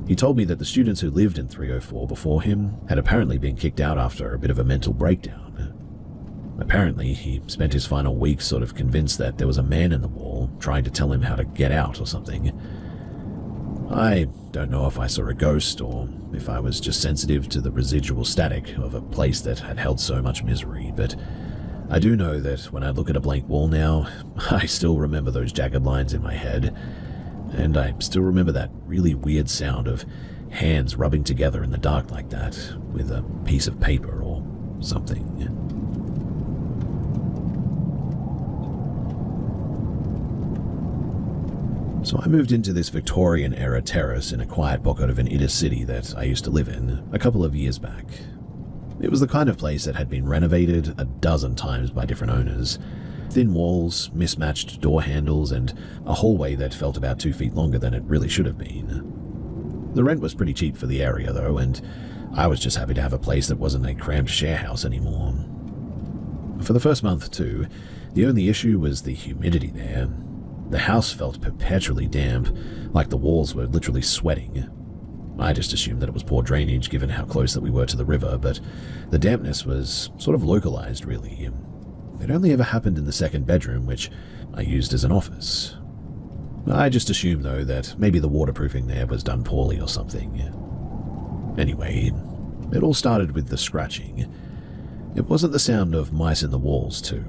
He told me that the students who lived in 304 before him had apparently been kicked out after a bit of a mental breakdown. Apparently, he spent his final weeks sort of convinced that there was a man in the wall trying to tell him how to get out or something. I don't know if I saw a ghost or if I was just sensitive to the residual static of a place that had held so much misery, but I do know that when I look at a blank wall now, I still remember those jagged lines in my head, and I still remember that really weird sound of hands rubbing together in the dark like that with a piece of paper or something. So I moved into this Victorian-era terrace in a quiet pocket of an inner city that I used to live in a couple of years back. It was the kind of place that had been renovated a dozen times by different owners. Thin walls, mismatched door handles, and a hallway that felt about 2 feet longer than it really should have been. The rent was pretty cheap for the area, though, and I was just happy to have a place that wasn't a cramped share house anymore. For the first month, too, the only issue was the humidity there. The house felt perpetually damp, like the walls were literally sweating. I just assumed that it was poor drainage given how close that we were to the river, but the dampness was sort of localized, really. It only ever happened in the second bedroom, which I used as an office. I just assumed, though, that maybe the waterproofing there was done poorly or something. Anyway, it all started with the scratching. It wasn't the sound of mice in the walls, too.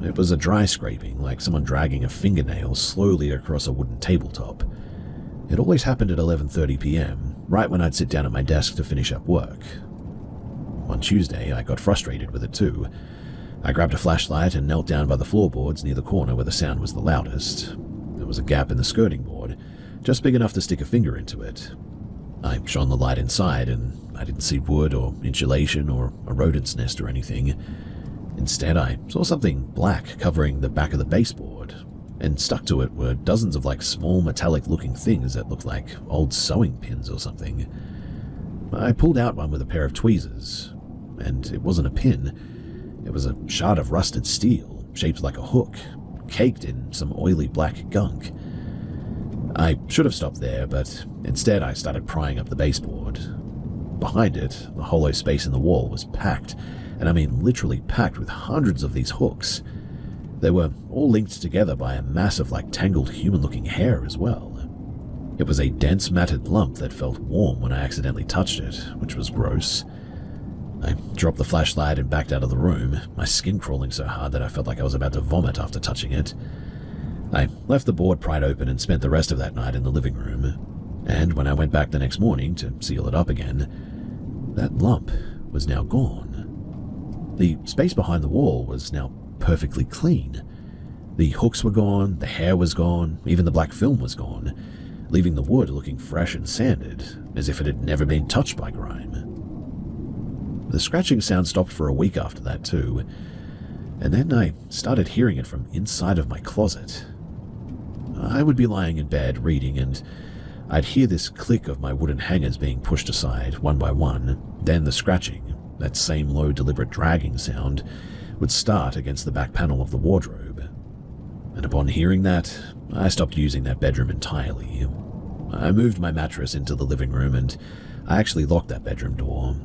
It was a dry scraping, like someone dragging a fingernail slowly across a wooden tabletop. It always happened at 11:30 p.m., right when I'd sit down at my desk to finish up work. One Tuesday, I got frustrated with it, too. I grabbed a flashlight and knelt down by the floorboards near the corner where the sound was the loudest. There was a gap in the skirting board, just big enough to stick a finger into it. I shone the light inside, and I didn't see wood or insulation or a rodent's nest or anything. Instead, I saw something black covering the back of the baseboard, and stuck to it were dozens of small metallic-looking things that looked like old sewing pins or something. I pulled out one with a pair of tweezers, and it wasn't a pin. It was a shard of rusted steel, shaped like a hook, caked in some oily black gunk. I should have stopped there, but instead I started prying up the baseboard. Behind it, the hollow space in the wall was packed, and I mean literally packed with hundreds of these hooks. They were all linked together by a mass of tangled human-looking hair as well. It was a dense matted lump that felt warm when I accidentally touched it, which was gross. I dropped the flashlight and backed out of the room, my skin crawling so hard that I felt like I was about to vomit after touching it. I left the board pried open and spent the rest of that night in the living room, and when I went back the next morning to seal it up again, that lump was now gone. The space behind the wall was now perfectly clean. The hooks were gone, the hair was gone, even the black film was gone, leaving the wood looking fresh and sanded, as if it had never been touched by grime. The scratching sound stopped for a week after that too, and then I started hearing it from inside of my closet. I would be lying in bed reading, and I'd hear this click of my wooden hangers being pushed aside one by one. Then the scratching, that same low deliberate dragging sound, would start against the back panel of the wardrobe. And upon hearing that, I stopped using that bedroom entirely. I moved my mattress into the living room, and I actually locked that bedroom door.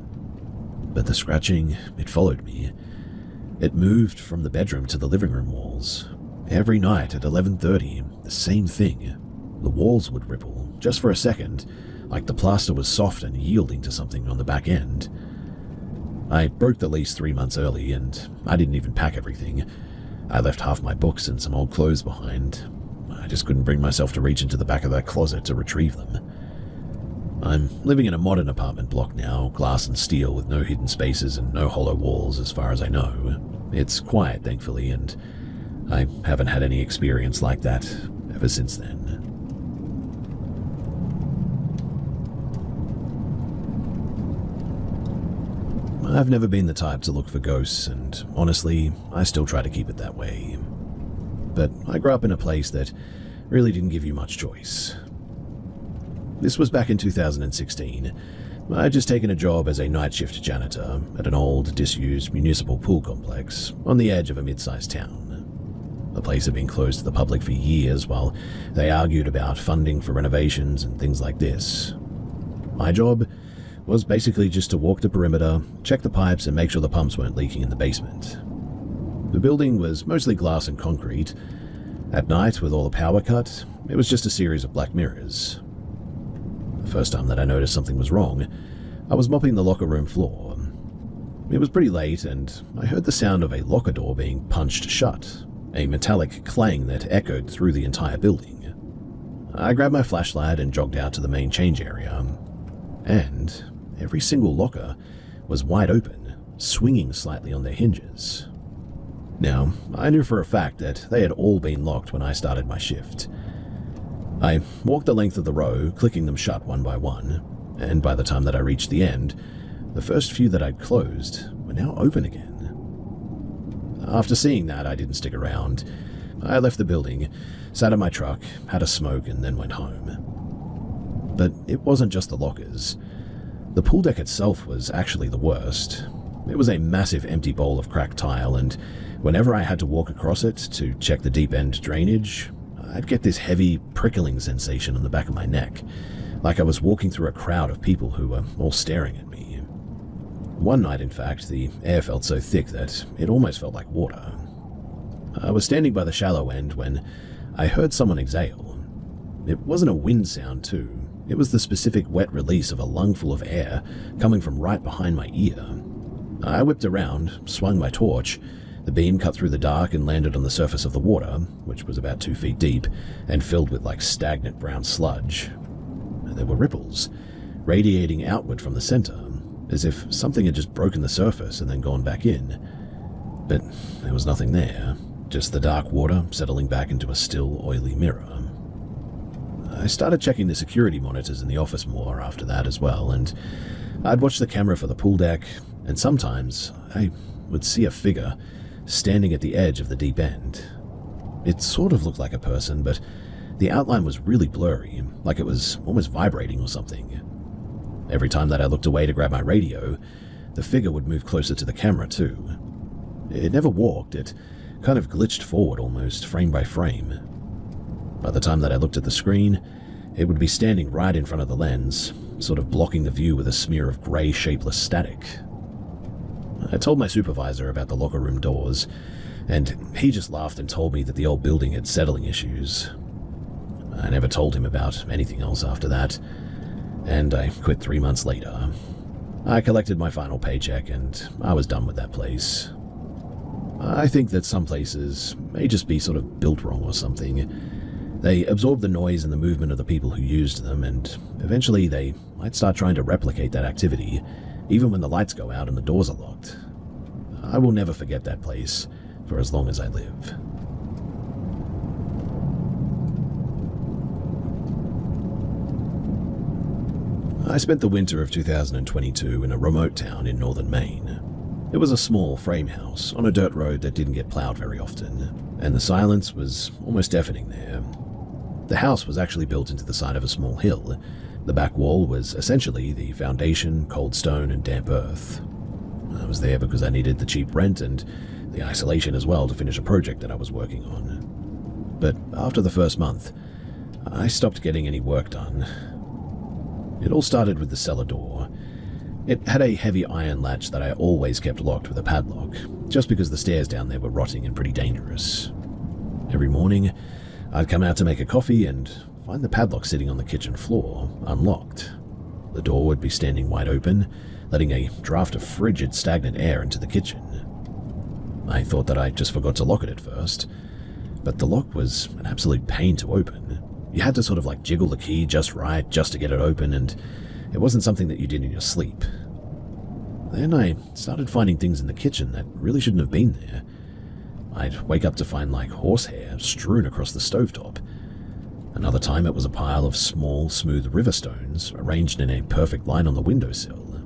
But the scratching, it followed me. It moved from the bedroom to the living room walls. Every night at 11:30, the same thing. The walls would ripple, just for a second, like the plaster was soft and yielding to something on the back end. I broke the lease 3 months early, and I didn't even pack everything. I left half my books and some old clothes behind. I just couldn't bring myself to reach into the back of that closet to retrieve them. I'm living in a modern apartment block now, glass and steel with no hidden spaces and no hollow walls as far as I know. It's quiet, thankfully, and I haven't had any experience like that ever since then. I've never been the type to look for ghosts, and honestly, I still try to keep it that way. But I grew up in a place that really didn't give you much choice. This was back in 2016. I'd just taken a job as a night shift janitor at an old, disused municipal pool complex on the edge of a mid-sized town. The place had been closed to the public for years while they argued about funding for renovations and things like this. My job was basically just to walk the perimeter, check the pipes, and make sure the pumps weren't leaking in the basement. The building was mostly glass and concrete. At night, with all the power cut, it was just a series of black mirrors. The first time that I noticed something was wrong, I was mopping the locker room floor. It was pretty late, and I heard the sound of a locker door being punched shut, a metallic clang that echoed through the entire building. I grabbed my flashlight and jogged out to the main change area, and every single locker was wide open, swinging slightly on their hinges. Now, I knew for a fact that they had all been locked when I started my shift. I walked the length of the row, clicking them shut one by one, and by the time that I reached the end, the first few that I'd closed were now open again. After seeing that, I didn't stick around. I left the building, sat in my truck, had a smoke, and then went home. But it wasn't just the lockers. The pool deck itself was actually the worst. It was a massive empty bowl of cracked tile, and whenever I had to walk across it to check the deep end drainage, I'd get this heavy, prickling sensation on the back of my neck, like I was walking through a crowd of people who were all staring at me. One night, in fact, the air felt so thick that it almost felt like water. I was standing by the shallow end when I heard someone exhale. It wasn't a wind sound, too. It was the specific wet release of a lungful of air coming from right behind my ear. I whipped around, swung my torch. The beam cut through the dark and landed on the surface of the water, which was about 2 feet deep and filled with like stagnant brown sludge. There were ripples, radiating outward from the center, as if something had just broken the surface and then gone back in. But there was nothing there, just the dark water settling back into a still, oily mirror. I started checking the security monitors in the office more after that as well, and I'd watch the camera for the pool deck, and sometimes I would see a figure standing at the edge of the deep end. It sort of looked like a person, but the outline was really blurry, like it was almost vibrating or something. Every time that I looked away to grab my radio, the figure would move closer to the camera too. It never walked, it kind of glitched forward almost, frame by frame. By the time that I looked at the screen, it would be standing right in front of the lens, sort of blocking the view with a smear of grey, shapeless static. I told my supervisor about the locker room doors, and he just laughed and told me that the old building had settling issues. I never told him about anything else after that, and I quit 3 months later. I collected my final paycheck, and I was done with that place. I think that some places may just be sort of built wrong or something. They absorb the noise and the movement of the people who used them, and eventually they might start trying to replicate that activity, even when the lights go out and the doors are locked. I will never forget that place for as long as I live. I spent the winter of 2022 in a remote town in northern Maine. It was a small frame house on a dirt road that didn't get plowed very often, and the silence was almost deafening there. The house was actually built into the side of a small hill. The back wall was essentially the foundation, cold stone, and damp earth. I was there because I needed the cheap rent and the isolation as well to finish a project that I was working on. But after the first month, I stopped getting any work done. It all started with the cellar door. It had a heavy iron latch that I always kept locked with a padlock, just because the stairs down there were rotting and pretty dangerous. Every morning, I'd come out to make a coffee and find the padlock sitting on the kitchen floor, unlocked. The door would be standing wide open, letting a draft of frigid, stagnant air into the kitchen. I thought that I just forgot to lock it at first, but the lock was an absolute pain to open. You had to sort of like jiggle the key just right just to get it open, and It wasn't something that you did in your sleep. Then I started finding things in the kitchen that really shouldn't have been there. I'd wake up to find like horsehair strewn across the stovetop. Another time it was a pile of small, smooth river stones arranged in a perfect line on the windowsill.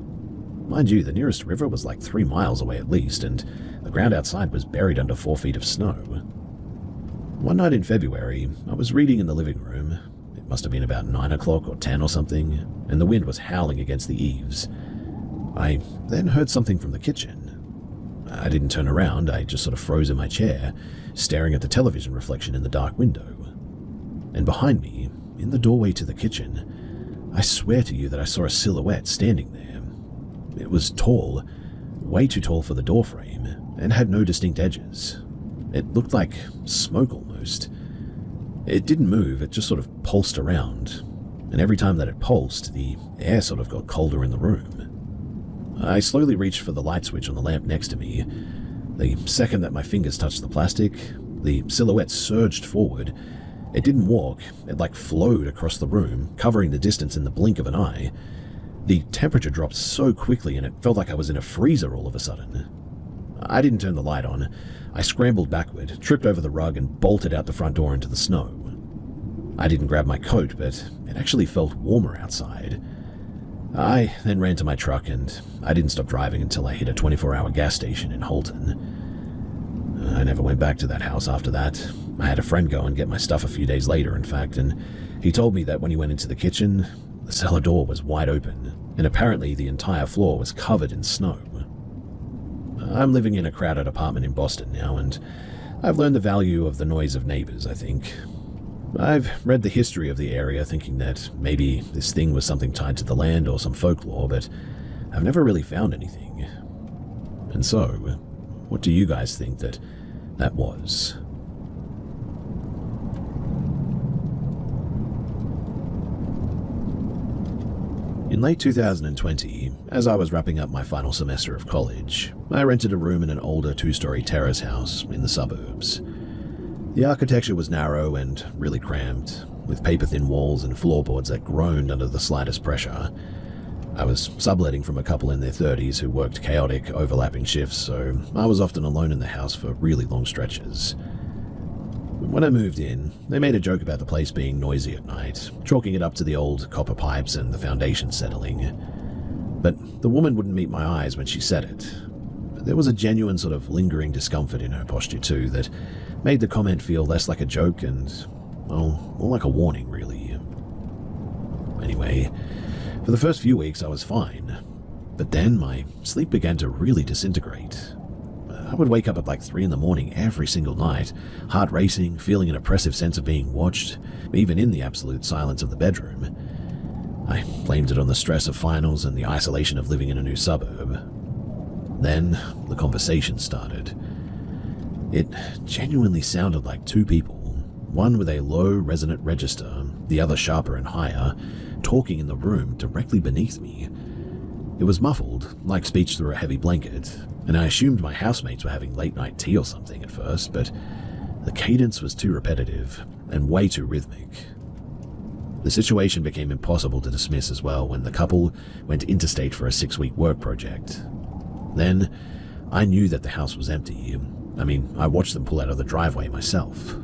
Mind you, the nearest river was like 3 miles away at least, and the ground outside was buried under 4 feet of snow. One night in February, I was reading in the living room. It must have been about 9 o'clock or 10 or something, and the wind was howling against the eaves. I then heard something from the kitchen. I didn't turn around, I just sort of froze in my chair, staring at the television reflection in the dark window. And behind me, in the doorway to the kitchen, I swear to you that I saw a silhouette standing there. It was tall, way too tall for the doorframe, and had no distinct edges. It looked like smoke almost. It didn't move, it just sort of pulsed around, and every time that it pulsed, the air sort of got colder in the room. I slowly reached for the light switch on the lamp next to me. The second that my fingers touched the plastic, the silhouette surged forward. It didn't walk, it like flowed across the room, covering the distance in the blink of an eye. The temperature dropped so quickly and it felt like I was in a freezer all of a sudden. I didn't turn the light on. I scrambled backward, tripped over the rug and bolted out the front door into the snow. I didn't grab my coat, but it actually felt warmer outside. I then ran to my truck and I didn't stop driving until I hit a 24-hour gas station in Holton. I never went back to that house after that. I had a friend go and get my stuff a few days later, in fact, and he told me that when he went into the kitchen, the cellar door was wide open, and apparently the entire floor was covered in snow. I'm living in a crowded apartment in Boston now, and I've learned the value of the noise of neighbors, I think. I've read the history of the area thinking that maybe this thing was something tied to the land or some folklore, but I've never really found anything. And so, what do you guys think that was? In late 2020, as I was wrapping up my final semester of college, I rented a room in an older 2-story terrace house in the suburbs. The architecture was narrow and really cramped, with paper-thin walls and floorboards that groaned under the slightest pressure. I was subletting from a couple in their 30s who worked chaotic, overlapping shifts, so I was often alone in the house for really long stretches. When I moved in, they made a joke about the place being noisy at night, chalking it up to the old copper pipes and the foundation settling. But the woman wouldn't meet my eyes when she said it. There was a genuine sort of lingering discomfort in her posture too that made the comment feel less like a joke and, well, more like a warning, really. Anyway, for the first few weeks I was fine, but then my sleep began to really disintegrate. I would wake up at like 3 in the morning every single night, heart racing, feeling an oppressive sense of being watched, even in the absolute silence of the bedroom. I blamed it on the stress of finals and the isolation of living in a new suburb. Then the conversation started. It genuinely sounded like 2 people, one with a low resonant register, the other sharper and higher, talking in the room directly beneath me. It was muffled, like speech through a heavy blanket, and I assumed my housemates were having late-night tea or something at first, but the cadence was too repetitive and way too rhythmic. The situation became impossible to dismiss as well when the couple went interstate for a 6-week work project. Then, I knew that the house was empty. I mean, I watched them pull out of the driveway myself.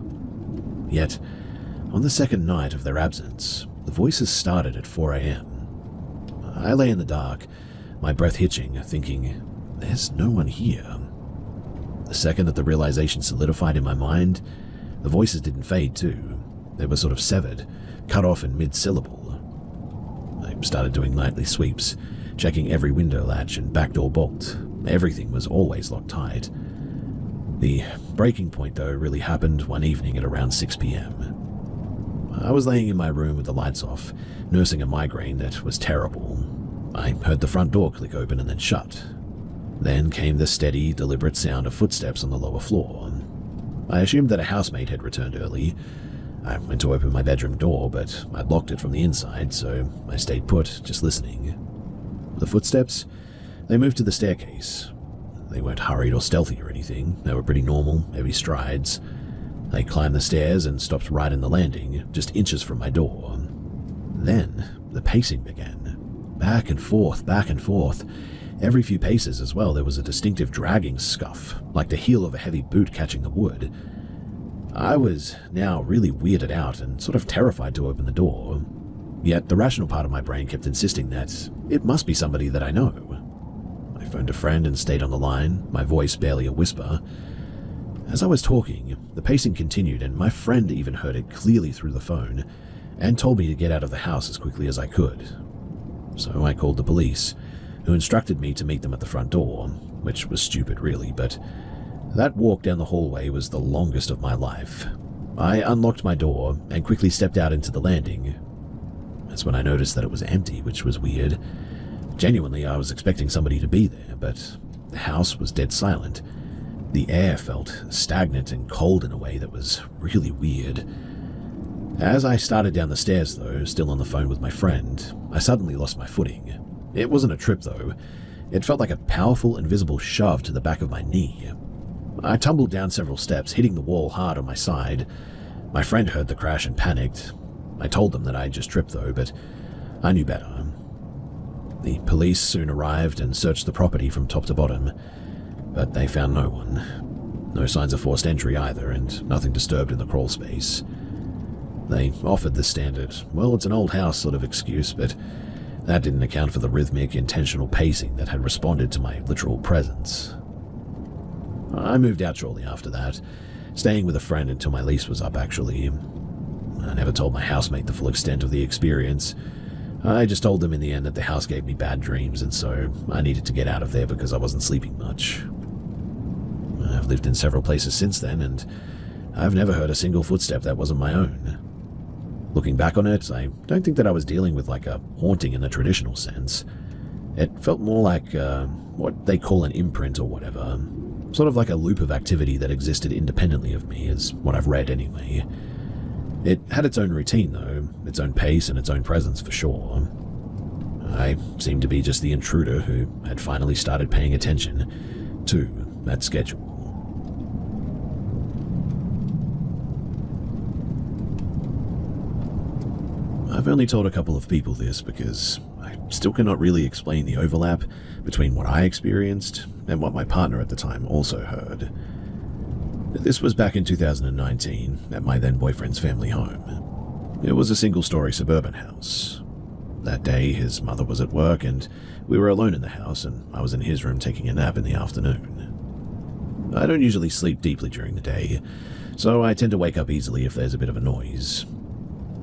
Yet, on the second night of their absence, the voices started at 4 a.m. I lay in the dark, my breath hitching, thinking, there's no one here. The second that the realization solidified in my mind, the voices didn't fade too. They were sort of severed, cut off in mid-syllable. I started doing nightly sweeps, checking every window latch and back door bolt. Everything was always locked tight. The breaking point, though, really happened one evening at around 6 p.m. I was laying in my room with the lights off, nursing a migraine that was terrible. I heard the front door click open and then shut. Then came the steady, deliberate sound of footsteps on the lower floor. I assumed that a housemate had returned early. I went to open my bedroom door, but I'd locked it from the inside, so I stayed put, just listening. The footsteps? They moved to the staircase. They weren't hurried or stealthy or anything. They were pretty normal, heavy strides. They climbed the stairs and stopped right in the landing, just inches from my door. Then, the pacing began. back and forth, back and forth. Every few paces as well, there was a distinctive dragging scuff, like the heel of a heavy boot catching the wood. I was now really weirded out and sort of terrified to open the door. Yet the rational part of my brain kept insisting that it must be somebody that I know. I phoned a friend and stayed on the line, my voice barely a whisper. As I was talking, the pacing continued, and my friend even heard it clearly through the phone and told me to get out of the house as quickly as I could. So I called the police, who instructed me to meet them at the front door, which was stupid really, but that walk down the hallway was the longest of my life. I unlocked my door and quickly stepped out into the landing. That's when I noticed that it was empty, which was weird. Genuinely, I was expecting somebody to be there, but the house was dead silent. The air felt stagnant and cold in a way that was really weird. As I started down the stairs, though, still on the phone with my friend, I suddenly lost my footing. It wasn't a trip, though. It felt like a powerful, invisible shove to the back of my knee. I tumbled down several steps, hitting the wall hard on my side. My friend heard the crash and panicked. I told them that I had just tripped, though, but I knew better. The police soon arrived and searched the property from top to bottom, but they found no one. No signs of forced entry either, and nothing disturbed in the crawl space. They offered the standard, well, it's an old house sort of excuse, but that didn't account for the rhythmic, intentional pacing that had responded to my literal presence. I moved out shortly after that, staying with a friend until my lease was up, actually. I never told my housemate the full extent of the experience. I just told them in the end that the house gave me bad dreams, and so I needed to get out of there because I wasn't sleeping much. I've lived in several places since then, and I've never heard a single footstep that wasn't my own. Looking back on it, I don't think that I was dealing with like a haunting in the traditional sense. It felt more like what they call an imprint or whatever. Sort of like a loop of activity that existed independently of me, is what I've read anyway. It had its own routine, though, its own pace and its own presence for sure. I seemed to be just the intruder who had finally started paying attention to that schedule. I've only told a couple of people this because I still cannot really explain the overlap between what I experienced and what my partner at the time also heard. This was back in 2019 at my then boyfriend's family home. It was a single-story suburban house. That day, his mother was at work and we were alone in the house, and I was in his room taking a nap in the afternoon. I don't usually sleep deeply during the day, so I tend to wake up easily if there's a bit of a noise.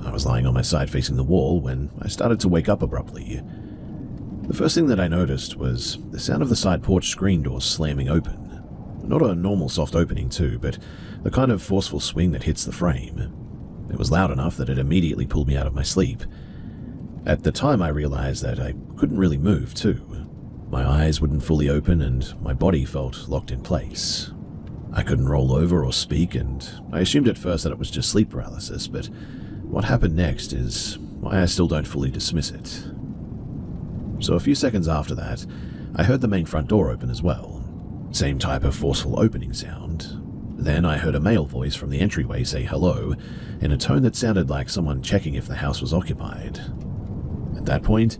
I was lying on my side facing the wall when I started to wake up abruptly. The first thing that I noticed was the sound of the side porch screen door slamming open. Not a normal soft opening too, but the kind of forceful swing that hits the frame. It was loud enough that it immediately pulled me out of my sleep. At the time I realized that I couldn't really move too. My eyes wouldn't fully open and my body felt locked in place. I couldn't roll over or speak, and I assumed at first that it was just sleep paralysis, but what happened next is why I still don't fully dismiss it. So a few seconds after that, I heard the main front door open as well. Same type of forceful opening sound. Then I heard a male voice from the entryway say hello, in a tone that sounded like someone checking if the house was occupied. At that point,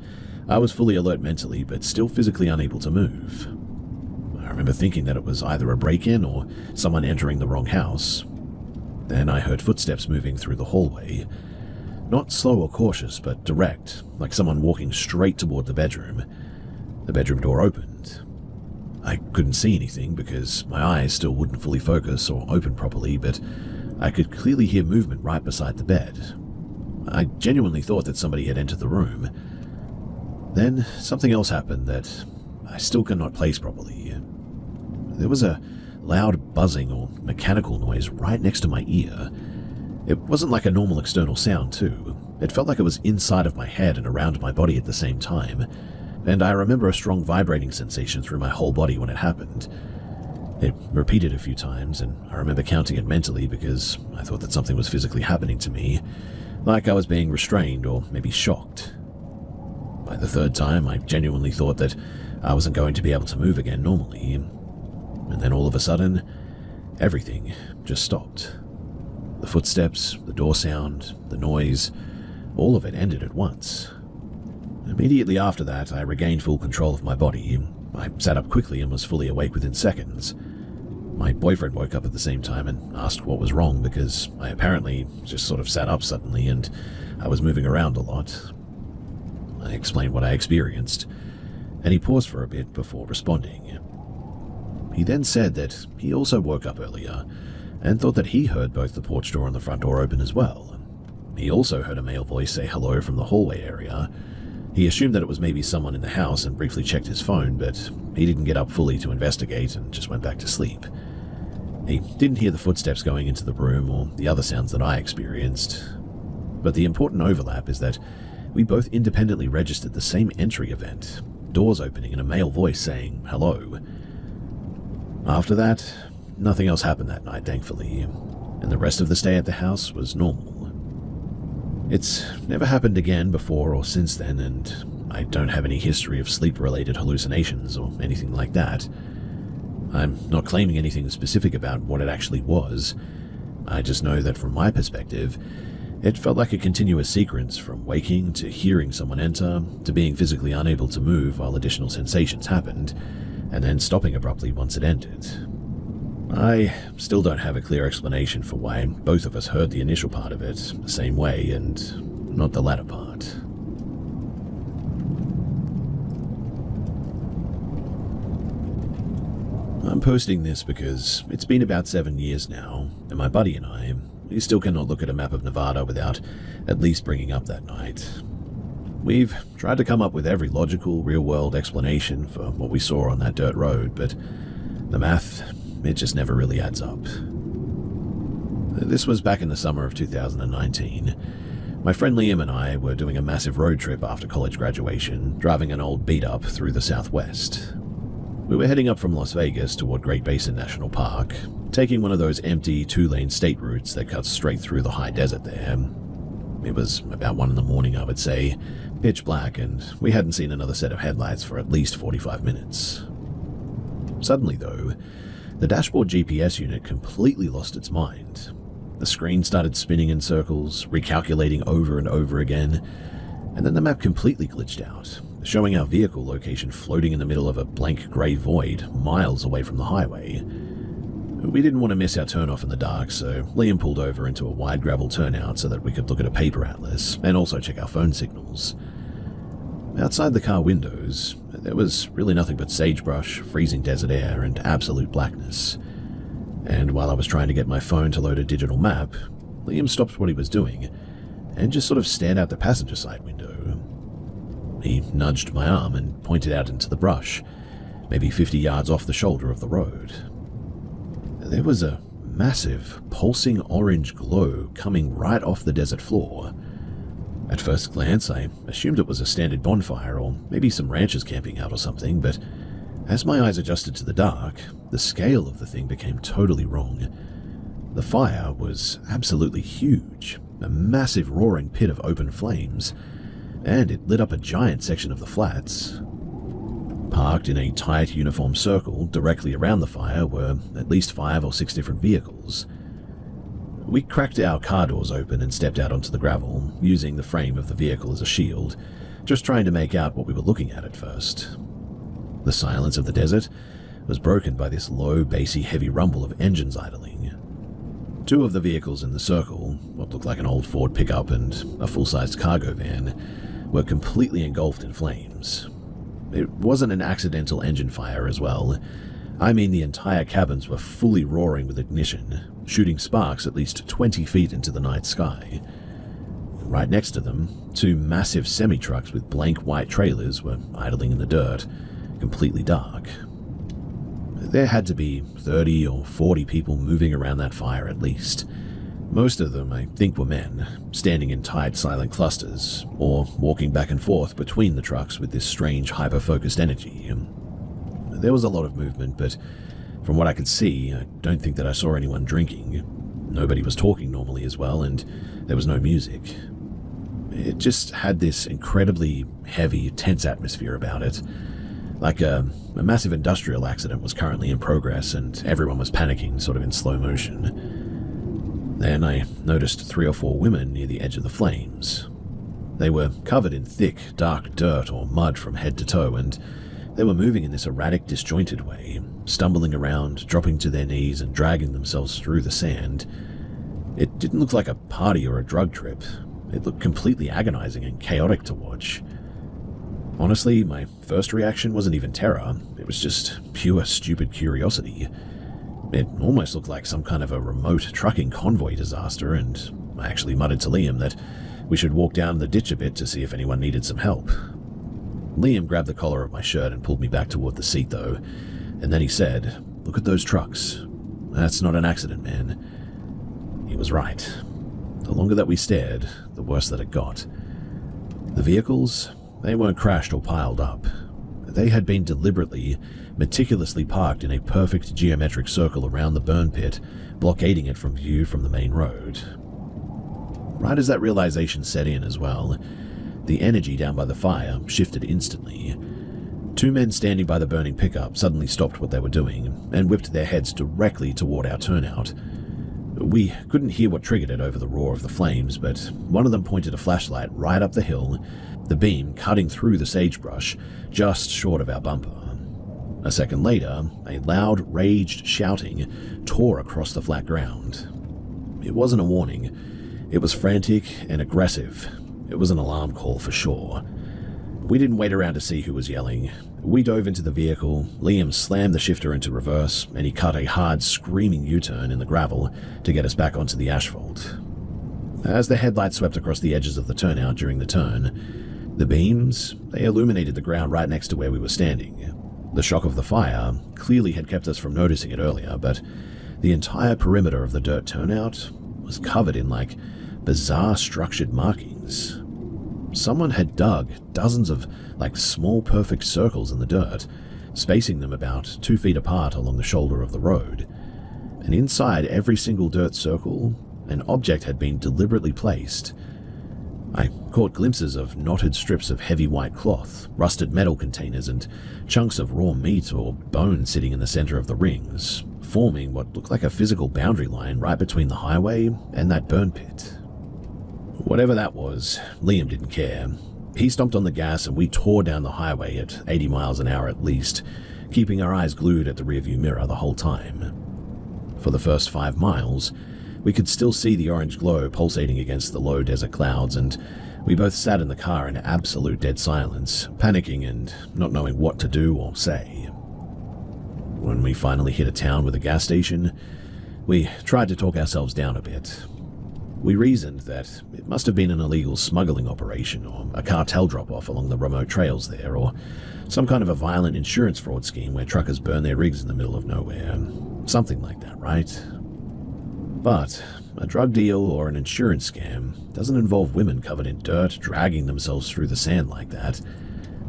I was fully alert mentally, but still physically unable to move. I remember thinking that it was either a break-in or someone entering the wrong house. Then I heard footsteps moving through the hallway. Not slow or cautious, but direct, like someone walking straight toward the bedroom. The bedroom door opened. I couldn't see anything because my eyes still wouldn't fully focus or open properly, but I could clearly hear movement right beside the bed. I genuinely thought that somebody had entered the room. Then something else happened that I still cannot place properly. There was a loud buzzing or mechanical noise right next to my ear. It wasn't like a normal external sound too. It felt like it was inside of my head and around my body at the same time, and I remember a strong vibrating sensation through my whole body when it happened. It repeated a few times, and I remember counting it mentally because I thought that something was physically happening to me, like I was being restrained or maybe shocked. By the third time, I genuinely thought that I wasn't going to be able to move again normally. And then all of a sudden, everything just stopped. The footsteps, the door sound, the noise, all of it ended at once. Immediately after that, I regained full control of my body. I sat up quickly and was fully awake within seconds. My boyfriend woke up at the same time and asked what was wrong because I apparently just sort of sat up suddenly and I was moving around a lot. I explained what I experienced, and he paused for a bit before responding. He then said that he also woke up earlier and thought that he heard both the porch door and the front door open as well. He also heard a male voice say hello from the hallway area. He assumed that it was maybe someone in the house and briefly checked his phone, but he didn't get up fully to investigate and just went back to sleep. He didn't hear the footsteps going into the room or the other sounds that I experienced. But the important overlap is that we both independently registered the same entry event, doors opening and a male voice saying hello. After that, nothing else happened that night, thankfully, and the rest of the stay at the house was normal. It's never happened again before or since then, and I don't have any history of sleep-related hallucinations or anything like that. I'm not claiming anything specific about what it actually was. I just know that from my perspective, it felt like a continuous sequence from waking to hearing someone enter to being physically unable to move while additional sensations happened, and then stopping abruptly once it ended. I still don't have a clear explanation for why both of us heard the initial part of it the same way and not the latter part. I'm posting this because it's been about 7 years now, and my buddy and I, we still cannot look at a map of Nevada without at least bringing up that night. We've tried to come up with every logical, real-world explanation for what we saw on that dirt road, but the math, it just never really adds up. This was back in the summer of 2019. My friend Liam and I were doing a massive road trip after college graduation, driving an old beat-up through the southwest. We were heading up from Las Vegas toward Great Basin National Park, taking one of those empty 2-lane state routes that cuts straight through the high desert there. It was about 1 a.m, I would say, pitch black, and we hadn't seen another set of headlights for at least 45 minutes. Suddenly, though, the dashboard GPS unit completely lost its mind. The screen started spinning in circles, recalculating over and over again, and then the map completely glitched out, showing our vehicle location floating in the middle of a blank grey void miles away from the highway. We didn't want to miss our turnoff in the dark, so Liam pulled over into a wide gravel turnout so that we could look at a paper atlas and also check our phone signals. Outside the car windows, there was really nothing but sagebrush, freezing desert air, and absolute blackness. And while I was trying to get my phone to load a digital map, Liam stopped what he was doing and just sort of stared out the passenger side window. He nudged my arm and pointed out into the brush, maybe 50 yards off the shoulder of the road. There was a massive, pulsing orange glow coming right off the desert floor. At first glance, I assumed it was a standard bonfire or maybe some ranchers camping out or something, but as my eyes adjusted to the dark, the scale of the thing became totally wrong. The fire was absolutely huge, a massive roaring pit of open flames, and it lit up a giant section of the flats. Parked in a tight, uniform circle directly around the fire were at least 5 or 6 different vehicles. We cracked our car doors open and stepped out onto the gravel, using the frame of the vehicle as a shield, just trying to make out what we were looking at first. The silence of the desert was broken by this low, bassy, heavy rumble of engines idling. 2 of the vehicles in the circle, what looked like an old Ford pickup and a full-sized cargo van, were completely engulfed in flames. It wasn't an accidental engine fire as well. I mean, the entire cabins were fully roaring with ignition, shooting sparks at least 20 feet into the night sky. Right next to them, 2 massive semi-trucks with blank white trailers were idling in the dirt, completely dark. There had to be 30 or 40 people moving around that fire at least. Most of them, I think, were men, standing in tight, silent clusters, or walking back and forth between the trucks with this strange, hyper-focused energy. There was a lot of movement, but from what I could see, I don't think that I saw anyone drinking. Nobody was talking normally as well, and there was no music. It just had this incredibly heavy, tense atmosphere about it. Like a massive industrial accident was currently in progress, and everyone was panicking, sort of in slow motion. Then I noticed 3 or 4 women near the edge of the flames. They were covered in thick, dark dirt or mud from head to toe, and they were moving in this erratic, disjointed way, stumbling around, dropping to their knees and dragging themselves through the sand. It didn't look like a party or a drug trip. It looked completely agonizing and chaotic to watch. Honestly, my first reaction wasn't even terror. It was just pure stupid curiosity. It almost looked like some kind of a remote trucking convoy disaster, and I actually muttered to Liam that we should walk down the ditch a bit to see if anyone needed some help. Liam grabbed the collar of my shirt and pulled me back toward the seat, though, and then he said, "Look at those trucks. That's not an accident, man." He was right. The longer that we stared, the worse that it got. The vehicles, they weren't crashed or piled up. They had been deliberately, meticulously parked in a perfect geometric circle around the burn pit, blockading it from view from the main road. Right as that realization set in as well, the energy down by the fire shifted instantly. Two men standing by the burning pickup suddenly stopped what they were doing and whipped their heads directly toward our turnout. We couldn't hear what triggered it over the roar of the flames, but one of them pointed a flashlight right up the hill, the beam cutting through the sagebrush just short of our bumper. A second later, a loud, raged shouting tore across the flat ground. It wasn't a warning. It was frantic and aggressive. It was an alarm call for sure. We didn't wait around to see who was yelling. We dove into the vehicle, Liam slammed the shifter into reverse, and he cut a hard, screaming U-turn in the gravel to get us back onto the asphalt. As the headlights swept across the edges of the turnout during the turn, the beams, they illuminated the ground right next to where we were standing. The shock of the fire clearly had kept us from noticing it earlier, but the entire perimeter of the dirt turnout was covered in, bizarre structured markings. Someone had dug dozens of, small perfect circles in the dirt, spacing them about 2 feet apart along the shoulder of the road. And inside every single dirt circle, an object had been deliberately placed. I caught glimpses of knotted strips of heavy white cloth, rusted metal containers, and chunks of raw meat or bone sitting in the center of the rings, forming what looked like a physical boundary line right between the highway and that burn pit. Whatever that was, Liam didn't care. He stomped on the gas and we tore down the highway at 80 miles an hour at least, keeping our eyes glued at the rearview mirror the whole time. For the first 5 miles, we could still see the orange glow pulsating against the low desert clouds, and we both sat in the car in absolute dead silence, panicking and not knowing what to do or say. When we finally hit a town with a gas station, we tried to talk ourselves down a bit. We reasoned that it must have been an illegal smuggling operation or a cartel drop-off along the remote trails there, or some kind of a violent insurance fraud scheme where truckers burn their rigs in the middle of nowhere. Something like that, right? But a drug deal or an insurance scam doesn't involve women covered in dirt dragging themselves through the sand like that,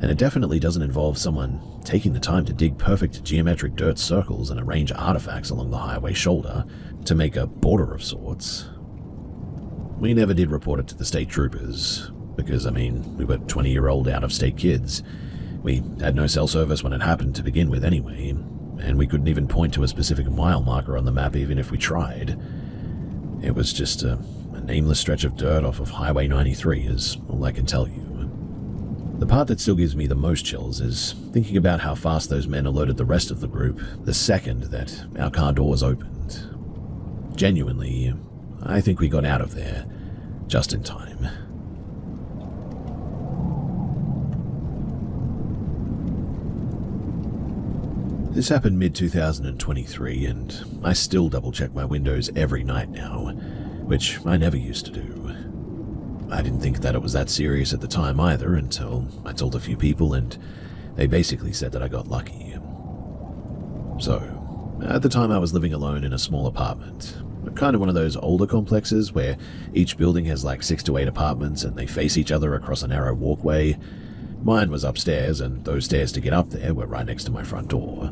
and it definitely doesn't involve someone taking the time to dig perfect geometric dirt circles and arrange artifacts along the highway shoulder to make a border of sorts. We never did report it to the state troopers, because, we were 20-year-old out-of-state kids. We had no cell service when it happened to begin with anyway, and we couldn't even point to a specific mile marker on the map even if we tried. It was just a nameless stretch of dirt off of Highway 93 is all I can tell you. The part that still gives me the most chills is thinking about how fast those men alerted the rest of the group the second that our car doors opened. Genuinely, I think we got out of there just in time. This happened mid-2023, and I still double-check my windows every night now, which I never used to do. I didn't think that it was that serious at the time either until I told a few people, and they basically said that I got lucky. So, at the time I was living alone in a small apartment, kind of one of those older complexes where each building has 6 to 8 apartments and they face each other across a narrow walkway. Mine was upstairs, and those stairs to get up there were right next to my front door.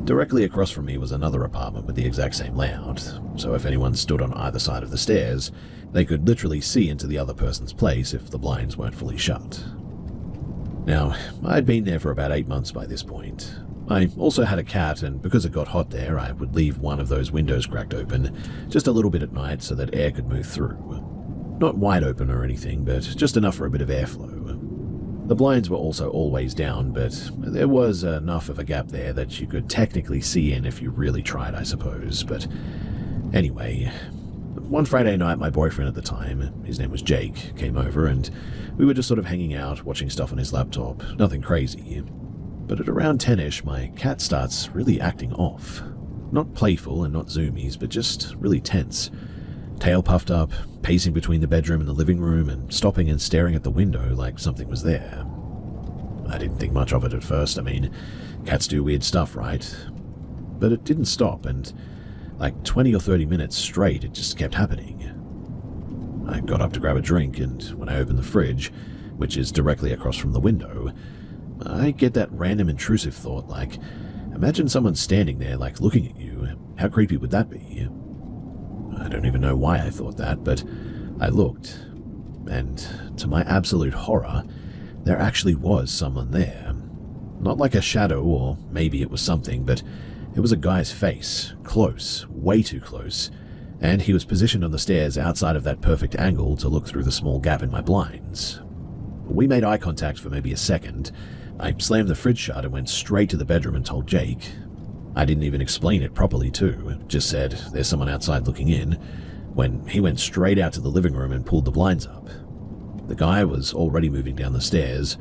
Directly across from me was another apartment with the exact same layout, so if anyone stood on either side of the stairs, they could literally see into the other person's place if the blinds weren't fully shut. Now, I'd been there for about 8 months by this point. I also had a cat, and because it got hot there, I would leave one of those windows cracked open just a little bit at night so that air could move through. Not wide open or anything, but just enough for a bit of airflow. The blinds were also always down, but there was enough of a gap there that you could technically see in if you really tried, I suppose. But anyway, one Friday night, my boyfriend at the time, his name was Jake, came over and we were just sort of hanging out, watching stuff on his laptop. Nothing crazy. But at around 10ish, my cat starts really acting off. Not playful and not zoomies, but just really tense. Tail puffed up, pacing between the bedroom and the living room, and stopping and staring at the window like something was there. I didn't think much of it at first. I mean, cats do weird stuff, right? But it didn't stop, and like 20 or 30 minutes straight, it just kept happening. I got up to grab a drink, and when I opened the fridge, which is directly across from the window, I get that random intrusive thought like, imagine someone standing there like looking at you. How creepy would that be? I don't even know why I thought that, but I looked, and to my absolute horror, there actually was someone there. Not like a shadow, or maybe it was something, but it was a guy's face, close, way too close, and he was positioned on the stairs outside of that perfect angle to look through the small gap in my blinds. We made eye contact for maybe a second. I slammed the fridge shut and went straight to the bedroom and told Jake. I didn't even explain it properly too, just said, there's someone outside looking in, when he went straight out to the living room and pulled the blinds up. The guy was already moving down the stairs.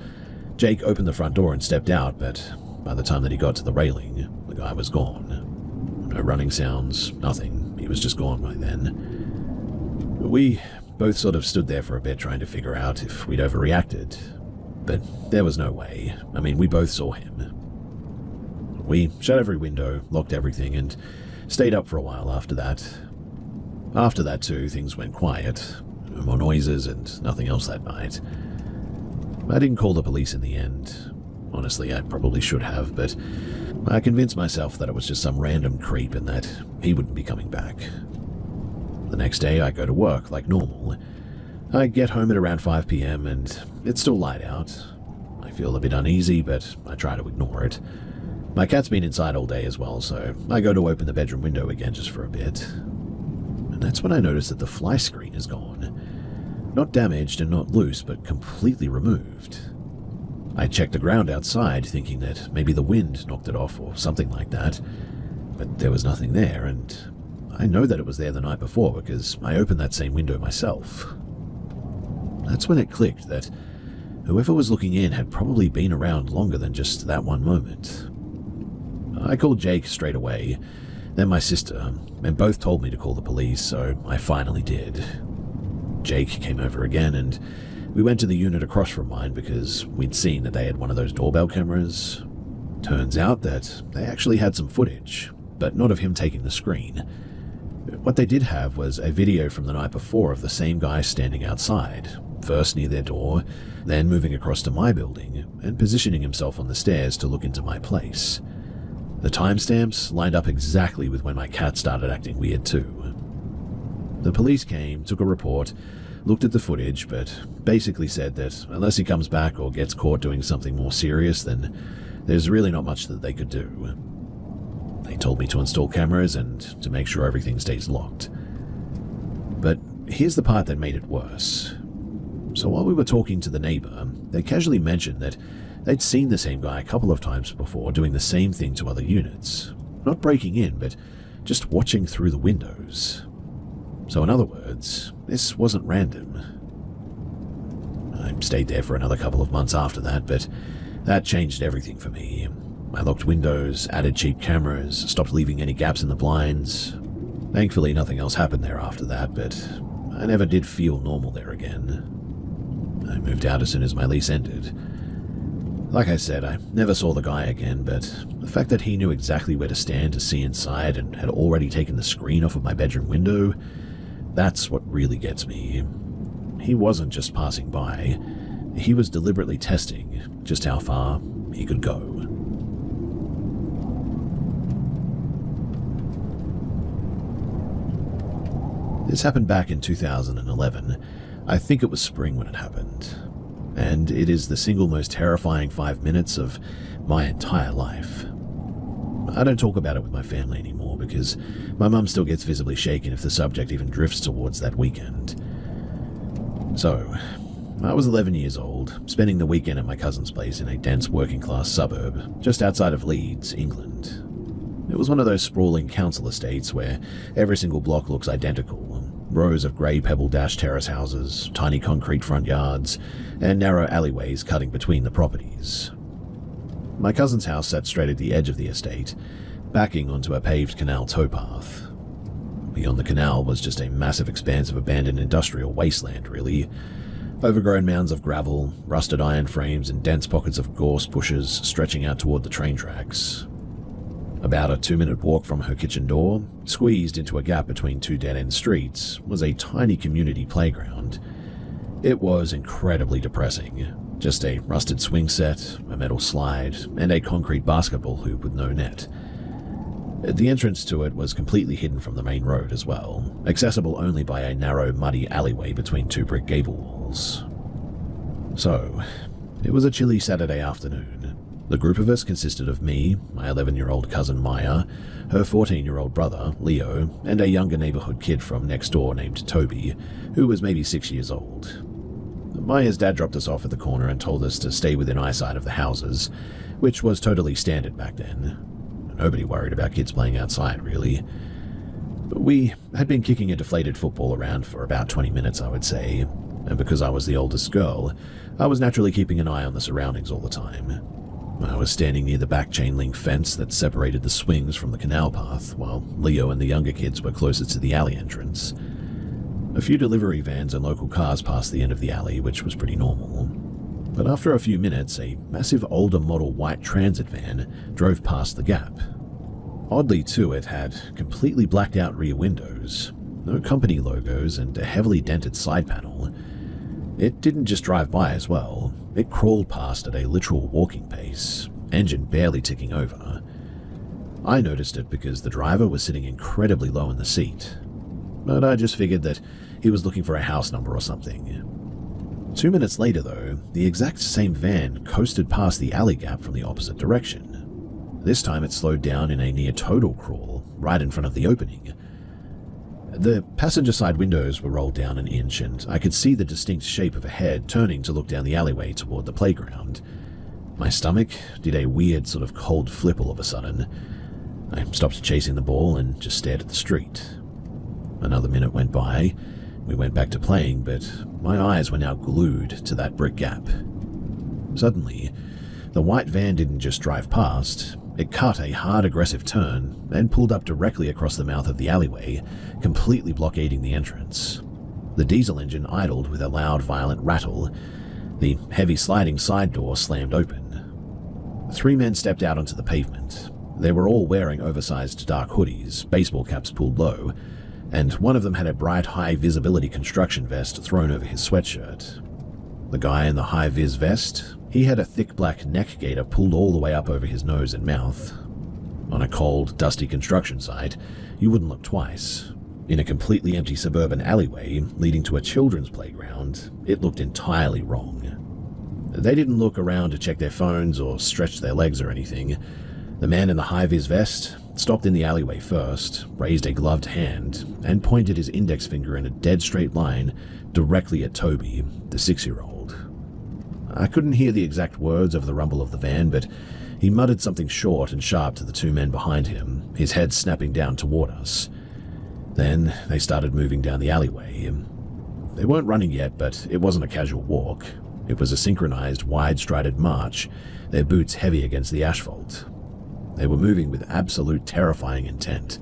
Jake opened the front door and stepped out, but by the time that he got to the railing, the guy was gone. No running sounds, nothing. He was just gone by then. We both sort of stood there for a bit trying to figure out if we'd overreacted, but there was no way. I mean, we both saw him. We shut every window, locked everything, and stayed up for a while after that. After that, too, things went quiet. No more noises and nothing else that night. I didn't call the police in the end. Honestly, I probably should have, but I convinced myself that it was just some random creep and that he wouldn't be coming back. The next day, I go to work like normal. I get home at around 5 p.m. and it's still light out. I feel a bit uneasy, but I try to ignore it. My cat's been inside all day as well, so I go to open the bedroom window again just for a bit. And that's when I notice that the fly screen is gone. Not damaged and not loose, but completely removed. I checked the ground outside, thinking that maybe the wind knocked it off or something like that, but there was nothing there, and I know that it was there the night before because I opened that same window myself. That's when it clicked that whoever was looking in had probably been around longer than just that one moment. I called Jake straight away, then my sister, and both told me to call the police, so I finally did. Jake came over again, and we went to the unit across from mine because we'd seen that they had one of those doorbell cameras. Turns out that they actually had some footage, but not of him taking the screen. What they did have was a video from the night before of the same guy standing outside, first near their door, then moving across to my building, and positioning himself on the stairs to look into my place. The timestamps lined up exactly with when my cat started acting weird too. The police came, took a report, looked at the footage, but basically said that unless he comes back or gets caught doing something more serious, then there's really not much that they could do. They told me to install cameras and to make sure everything stays locked. But here's the part that made it worse. So while we were talking to the neighbor, they casually mentioned that they'd seen the same guy a couple of times before doing the same thing to other units. Not breaking in, but just watching through the windows. So in other words, this wasn't random. I stayed there for another couple of months after that, but that changed everything for me. I locked windows, added cheap cameras, stopped leaving any gaps in the blinds. Thankfully, nothing else happened there after that, but I never did feel normal there again. I moved out as soon as my lease ended. Like I said, I never saw the guy again, but the fact that he knew exactly where to stand to see inside and had already taken the screen off of my bedroom window, that's what really gets me. He wasn't just passing by. He was deliberately testing just how far he could go. This happened back in 2011. I think it was spring when it happened. And it is the single most terrifying 5 minutes of my entire life. I don't talk about it with my family anymore because my mum still gets visibly shaken if the subject even drifts towards that weekend. So, I was 11 years old, spending the weekend at my cousin's place in a dense working-class suburb just outside of Leeds, England. It was one of those sprawling council estates where every single block looks identical. Rows of grey pebble-dashed terrace houses, tiny concrete front yards, and narrow alleyways cutting between the properties. My cousin's house sat straight at the edge of the estate, backing onto a paved canal towpath. Beyond the canal was just a massive expanse of abandoned industrial wasteland, really. Overgrown mounds of gravel, rusted iron frames, and dense pockets of gorse bushes stretching out toward the train tracks. About a 2-minute walk from her kitchen door, squeezed into a gap between two dead-end streets, was a tiny community playground. It was incredibly depressing. Just a rusted swing set, a metal slide, and a concrete basketball hoop with no net. The entrance to it was completely hidden from the main road as well, accessible only by a narrow, muddy alleyway between two brick gable walls. So, it was a chilly Saturday afternoon. The group of us consisted of me, my 11-year-old cousin Maya, her 14-year-old brother, Leo, and a younger neighborhood kid from next door named Toby, who was maybe 6 years old. Maya's dad dropped us off at the corner and told us to stay within eyesight of the houses, which was totally standard back then. Nobody worried about kids playing outside, really. We had been kicking a deflated football around for about 20 minutes, I would say, and because I was the oldest girl, I was naturally keeping an eye on the surroundings all the time. I was standing near the back chain-link fence that separated the swings from the canal path, while Leo and the younger kids were closer to the alley entrance. A few delivery vans and local cars passed the end of the alley, which was pretty normal. But after a few minutes, a massive older model white transit van drove past the gap. Oddly too, it had completely blacked out rear windows, no company logos, and a heavily dented side panel. It didn't just drive by as well, it crawled past at a literal walking pace, engine barely ticking over. I noticed it because the driver was sitting incredibly low in the seat, but I just figured that he was looking for a house number or something. 2 minutes later, though, the exact same van coasted past the alley gap from the opposite direction. This time it slowed down in a near total crawl, right in front of the opening. The passenger side windows were rolled down an inch, and I could see the distinct shape of a head turning to look down the alleyway toward the playground. My stomach did a weird sort of cold flip all of a sudden. I stopped chasing the ball and just stared at the street. Another minute went by. We went back to playing, but my eyes were now glued to that brick gap. Suddenly, the white van didn't just drive past, it cut a hard, aggressive turn and pulled up directly across the mouth of the alleyway, completely blockading the entrance. The diesel engine idled with a loud, violent rattle. The heavy sliding side door slammed open. 3 men stepped out onto the pavement. They were all wearing oversized dark hoodies, baseball caps pulled low, and one of them had a bright high-visibility construction vest thrown over his sweatshirt. The guy in the high-vis vest, he had a thick black neck gaiter pulled all the way up over his nose and mouth. On a cold, dusty construction site, you wouldn't look twice. In a completely empty suburban alleyway leading to a children's playground, it looked entirely wrong. They didn't look around to check their phones or stretch their legs or anything. The man in the high-vis vest stopped in the alleyway first, raised a gloved hand, and pointed his index finger in a dead straight line directly at Toby, the 6-year-old. I couldn't hear the exact words over the rumble of the van, but he muttered something short and sharp to the 2 men behind him, his head snapping down toward us. Then they started moving down the alleyway. They weren't running yet, but it wasn't a casual walk. It was a synchronized, wide-strided march, their boots heavy against the asphalt. They were moving with absolute terrifying intent.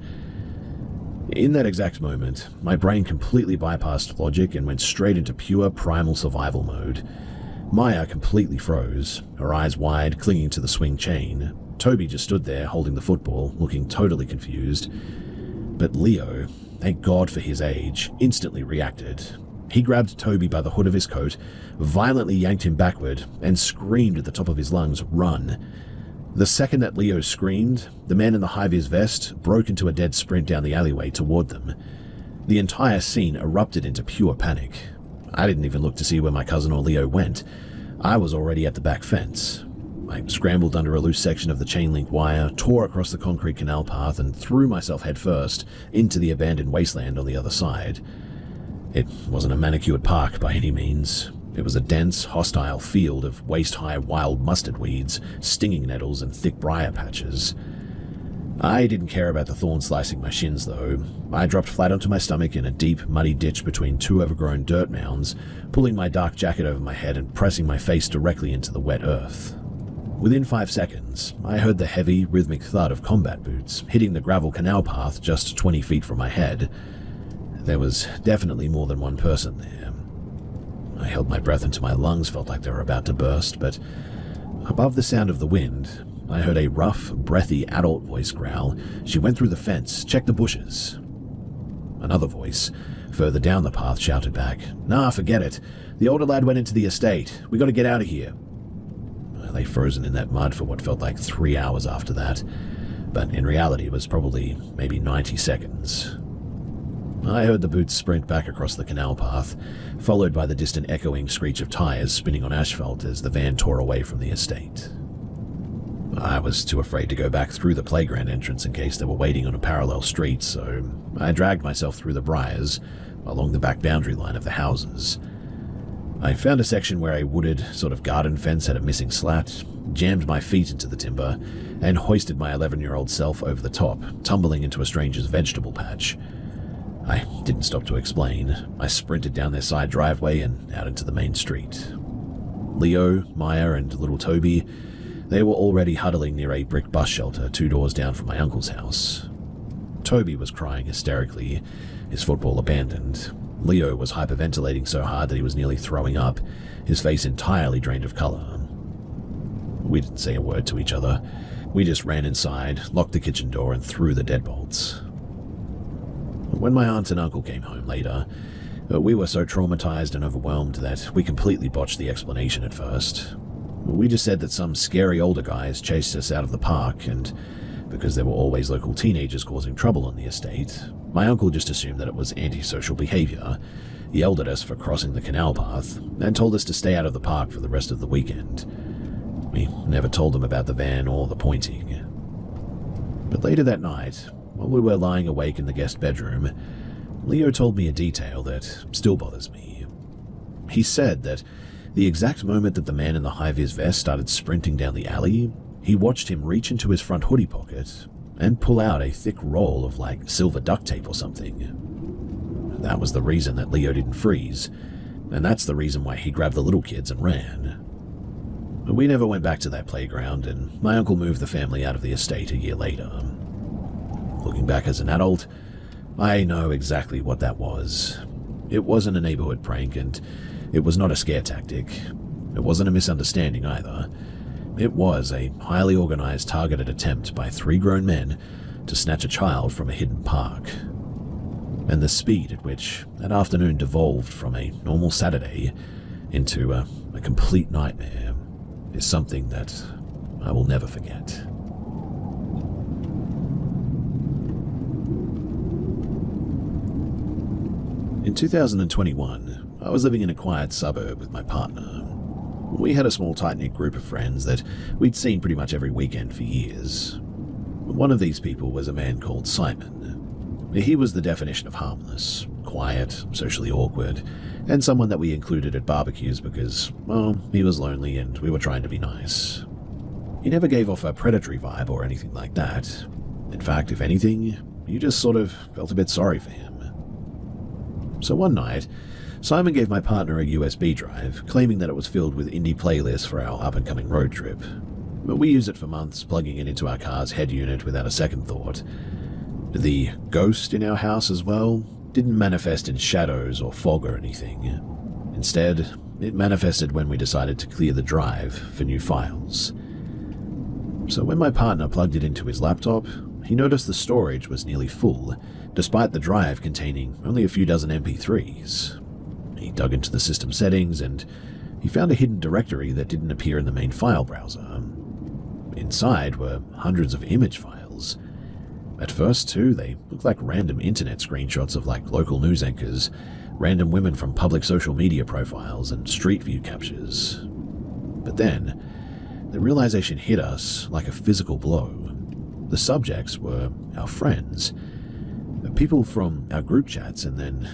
In that exact moment, my brain completely bypassed logic and went straight into pure primal survival mode. Maya completely froze, her eyes wide, clinging to the swing chain. Toby just stood there, holding the football, looking totally confused. But Leo, thank God for his age, instantly reacted. He grabbed Toby by the hood of his coat, violently yanked him backward, and screamed at the top of his lungs, "Run!" The second that Leo screamed, the man in the high-vis vest broke into a dead sprint down the alleyway toward them. The entire scene erupted into pure panic. I didn't even look to see where my cousin or Leo went. I was already at the back fence. I scrambled under a loose section of the chain-link wire, tore across the concrete canal path, and threw myself headfirst into the abandoned wasteland on the other side. It wasn't a manicured park by any means. It was a dense, hostile field of waist-high wild mustard weeds, stinging nettles, and thick briar patches. I didn't care about the thorns slicing my shins, though. I dropped flat onto my stomach in a deep, muddy ditch between two overgrown dirt mounds, pulling my dark jacket over my head and pressing my face directly into the wet earth. Within 5 seconds, I heard the heavy, rhythmic thud of combat boots hitting the gravel canal path just 20 feet from my head. There was definitely more than one person there. I held my breath until my lungs felt like they were about to burst, but above the sound of the wind, I heard a rough, breathy adult voice growl. She went through the fence, checked the bushes. Another voice, further down the path, shouted back, "Nah, forget it. The older lad went into the estate. We gotta get out of here." I lay frozen in that mud for what felt like 3 hours after that, but in reality it was probably maybe 90 seconds. I heard the boots sprint back across the canal path, followed by the distant echoing screech of tires spinning on asphalt as the van tore away from the estate. I was too afraid to go back through the playground entrance in case they were waiting on a parallel street, so I dragged myself through the briars along the back boundary line of the houses. I found a section where a wooded, sort of garden fence had a missing slat, jammed my feet into the timber, and hoisted my 11-year-old self over the top, tumbling into a stranger's vegetable patch. I didn't stop to explain. I sprinted down their side driveway and out into the main street. Leo, Maya, and little Toby, they were already huddling near a brick bus shelter 2 doors down from my uncle's house. Toby was crying hysterically, his football abandoned. Leo was hyperventilating so hard that he was nearly throwing up, his face entirely drained of color. We didn't say a word to each other. We just ran inside, locked the kitchen door, and threw the deadbolts. When my aunt and uncle came home later, we were so traumatized and overwhelmed that we completely botched the explanation at first. We just said that some scary older guys chased us out of the park, and because there were always local teenagers causing trouble on the estate, my uncle just assumed that it was antisocial behavior, yelled at us for crossing the canal path, and told us to stay out of the park for the rest of the weekend. We never told them about the van or the pointing. But later that night, while we were lying awake in the guest bedroom, Leo told me a detail that still bothers me. He said that the exact moment that the man in the high-vis vest started sprinting down the alley, he watched him reach into his front hoodie pocket and pull out a thick roll of like silver duct tape or something. That was the reason that Leo didn't freeze, and that's the reason why he grabbed the little kids and ran. We never went back to that playground, and my uncle moved the family out of the estate a year later. Looking back as an adult, I know exactly what that was. It wasn't a neighborhood prank, and it was not a scare tactic. It wasn't a misunderstanding either. It was a highly organized, targeted attempt by 3 grown men to snatch a child from a hidden park. And the speed at which that afternoon devolved from a normal Saturday into a complete nightmare is something that I will never forget. In 2021, I was living in a quiet suburb with my partner. We had a small tight-knit group of friends that we'd seen pretty much every weekend for years. One of these people was a man called Simon. He was the definition of harmless, quiet, socially awkward, and someone that we included at barbecues because, well, he was lonely and we were trying to be nice. He never gave off a predatory vibe or anything like that. In fact, if anything, you just sort of felt a bit sorry for him. So one night, Simon gave my partner a USB drive, claiming that it was filled with indie playlists for our up-and-coming road trip. But we used it for months, plugging it into our car's head unit without a second thought. The ghost in our house as well didn't manifest in shadows or fog or anything. Instead, it manifested when we decided to clear the drive for new files. So when my partner plugged it into his laptop, he noticed the storage was nearly full, despite the drive containing only a few dozen MP3s. He dug into the system settings and he found a hidden directory that didn't appear in the main file browser. Inside were hundreds of image files. At first, too, they looked like random internet screenshots of like local news anchors, random women from public social media profiles, and street view captures. But then, the realization hit us like a physical blow. The subjects were our friends, people from our group chats, and then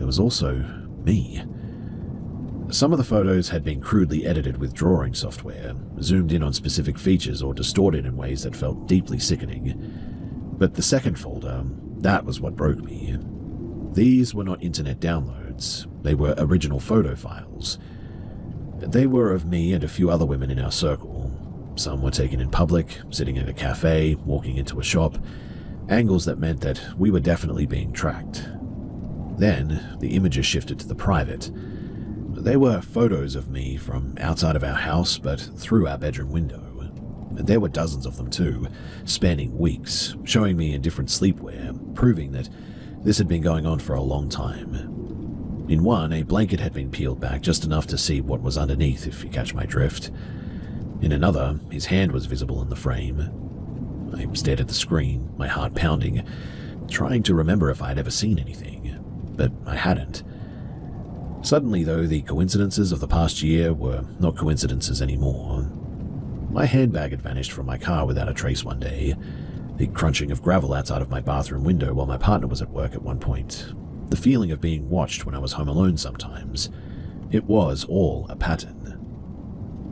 there was also me. Some of the photos had been crudely edited with drawing software, zoomed in on specific features or distorted in ways that felt deeply sickening. But the second folder, that was what broke me. These were not internet downloads, they were original photo files. They were of me and a few other women in our circle. Some were taken in public, sitting in a cafe, walking into a shop, angles that meant that we were definitely being tracked. Then, the images shifted to the private. They were photos of me from outside of our house, but through our bedroom window. There were dozens of them too, spanning weeks, showing me in different sleepwear, proving that this had been going on for a long time. In one, a blanket had been peeled back just enough to see what was underneath, if you catch my drift. In another, his hand was visible in the frame. I stared at the screen, my heart pounding, trying to remember if I had ever seen anything, but I hadn't. Suddenly, though, the coincidences of the past year were not coincidences anymore. My handbag had vanished from my car without a trace one day, the crunching of gravel outside of my bathroom window while my partner was at work at one point, the feeling of being watched when I was home alone sometimes. It was all a pattern.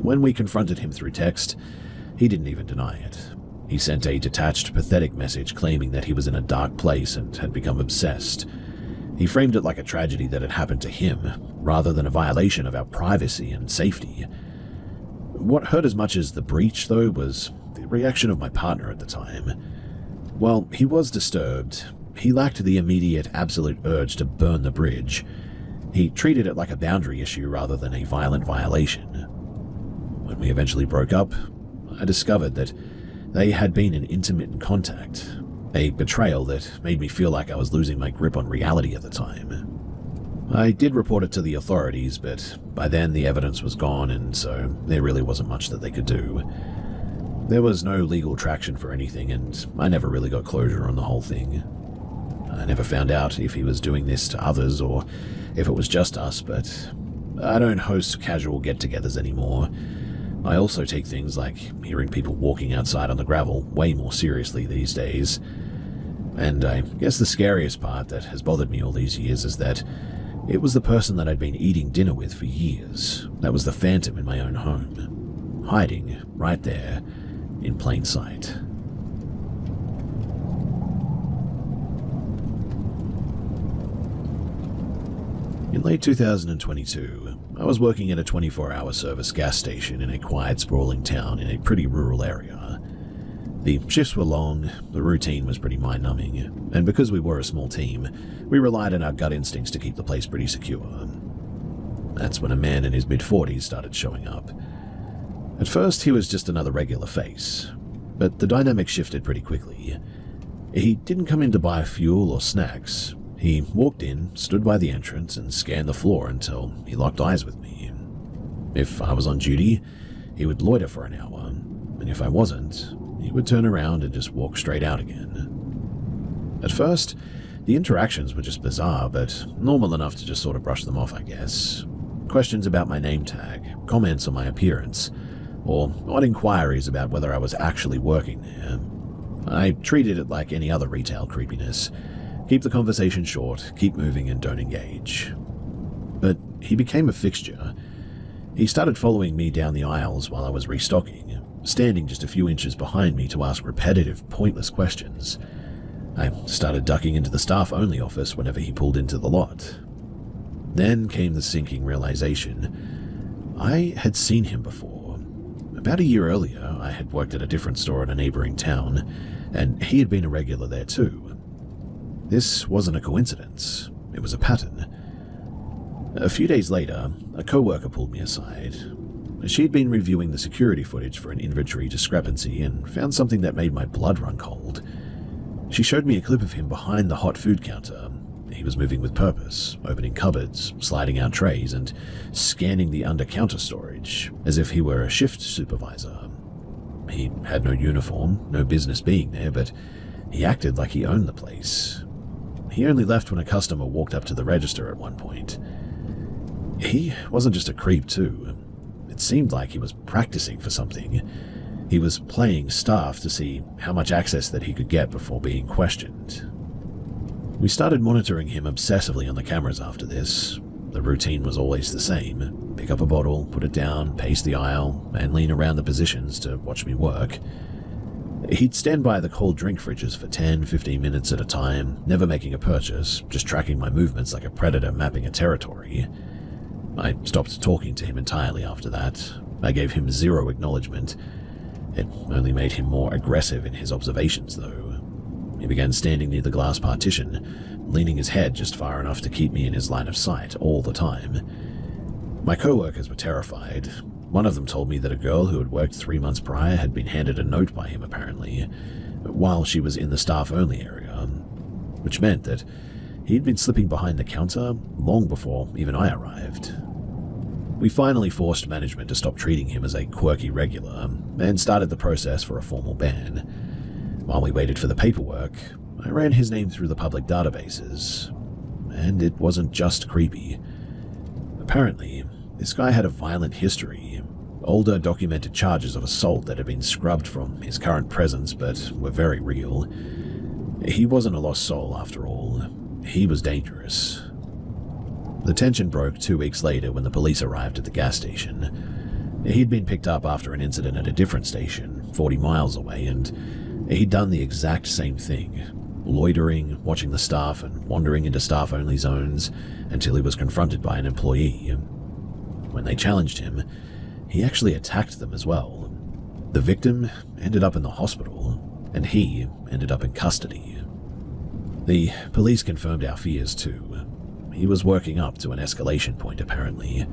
When we confronted him through text, he didn't even deny it. He sent a detached, pathetic message claiming that he was in a dark place and had become obsessed. He framed it like a tragedy that had happened to him, rather than a violation of our privacy and safety. What hurt as much as the breach, though, was the reaction of my partner at the time. While he was disturbed, he lacked the immediate, absolute urge to burn the bridge. He treated it like a boundary issue rather than a violent violation. When we eventually broke up, I discovered that they had been in intermittent contact, a betrayal that made me feel like I was losing my grip on reality at the time. I did report it to the authorities, but by then the evidence was gone, and so there really wasn't much that they could do. There was no legal traction for anything, and I never really got closure on the whole thing. I never found out if he was doing this to others or if it was just us, but I don't host casual get-togethers anymore. I also take things like hearing people walking outside on the gravel way more seriously these days. And I guess the scariest part that has bothered me all these years is that it was the person that I'd been eating dinner with for years that was the phantom in my own home, hiding right there in plain sight. In late 2022, I was working at a 24-hour service gas station in a quiet, sprawling town in a pretty rural area. The shifts were long, the routine was pretty mind-numbing, and because we were a small team, we relied on our gut instincts to keep the place pretty secure. That's when a man in his mid-40s started showing up. At first, he was just another regular face, but the dynamic shifted pretty quickly. He didn't come in to buy fuel or snacks. He walked in, stood by the entrance, and scanned the floor until he locked eyes with me. If I was on duty, he would loiter for an hour, and if I wasn't, he would turn around and just walk straight out again. At first, the interactions were just bizarre, but normal enough to just sort of brush them off, I guess. Questions about my name tag, comments on my appearance, or odd inquiries about whether I was actually working there. I treated it like any other retail creepiness. Keep the conversation short, keep moving, and don't engage. But he became a fixture. He started following me down the aisles while I was restocking, standing just a few inches behind me to ask repetitive, pointless questions. I started ducking into the staff-only office whenever he pulled into the lot. Then came the sinking realization. I had seen him before. About a year earlier, I had worked at a different store in a neighboring town, and he had been a regular there too. This wasn't a coincidence, it was a pattern. A few days later, a co-worker pulled me aside. She'd been reviewing the security footage for an inventory discrepancy and found something that made my blood run cold. She showed me a clip of him behind the hot food counter. He was moving with purpose, opening cupboards, sliding out trays, and scanning the under-counter storage, as if he were a shift supervisor. He had no uniform, no business being there, but he acted like he owned the place. He only left when a customer walked up to the register at one point. He wasn't just a creep, too. It seemed like he was practicing for something. He was playing staff to see how much access that he could get before being questioned. We started monitoring him obsessively on the cameras after this. The routine was always the same. Pick up a bottle, put it down, pace the aisle, and lean around the positions to watch me work. He'd stand by the cold drink fridges for 10-15 minutes at a time, never making a purchase, just tracking my movements like a predator mapping a territory. I stopped talking to him entirely after that. I gave him zero acknowledgement. It only made him more aggressive in his observations, though. He began standing near the glass partition, leaning his head just far enough to keep me in his line of sight all the time. My co-workers were terrified. One of them told me that a girl who had worked 3 months prior had been handed a note by him, apparently, while she was in the staff-only area, which meant that he'd been slipping behind the counter long before even I arrived. We finally forced management to stop treating him as a quirky regular and started the process for a formal ban. While we waited for the paperwork, I ran his name through the public databases, and it wasn't just creepy. Apparently, this guy had a violent history, older documented charges of assault that had been scrubbed from his current presence but were very real. He wasn't a lost soul after all. He was dangerous. The tension broke 2 weeks later when the police arrived at the gas station. He'd been picked up after an incident at a different station, 40 miles away, and he'd done the exact same thing, loitering, watching the staff, and wandering into staff-only zones until he was confronted by an employee. When they challenged him, he actually attacked them as well. The victim ended up in the hospital, and he ended up in custody. The police confirmed our fears too. He was working up to an escalation point, apparently.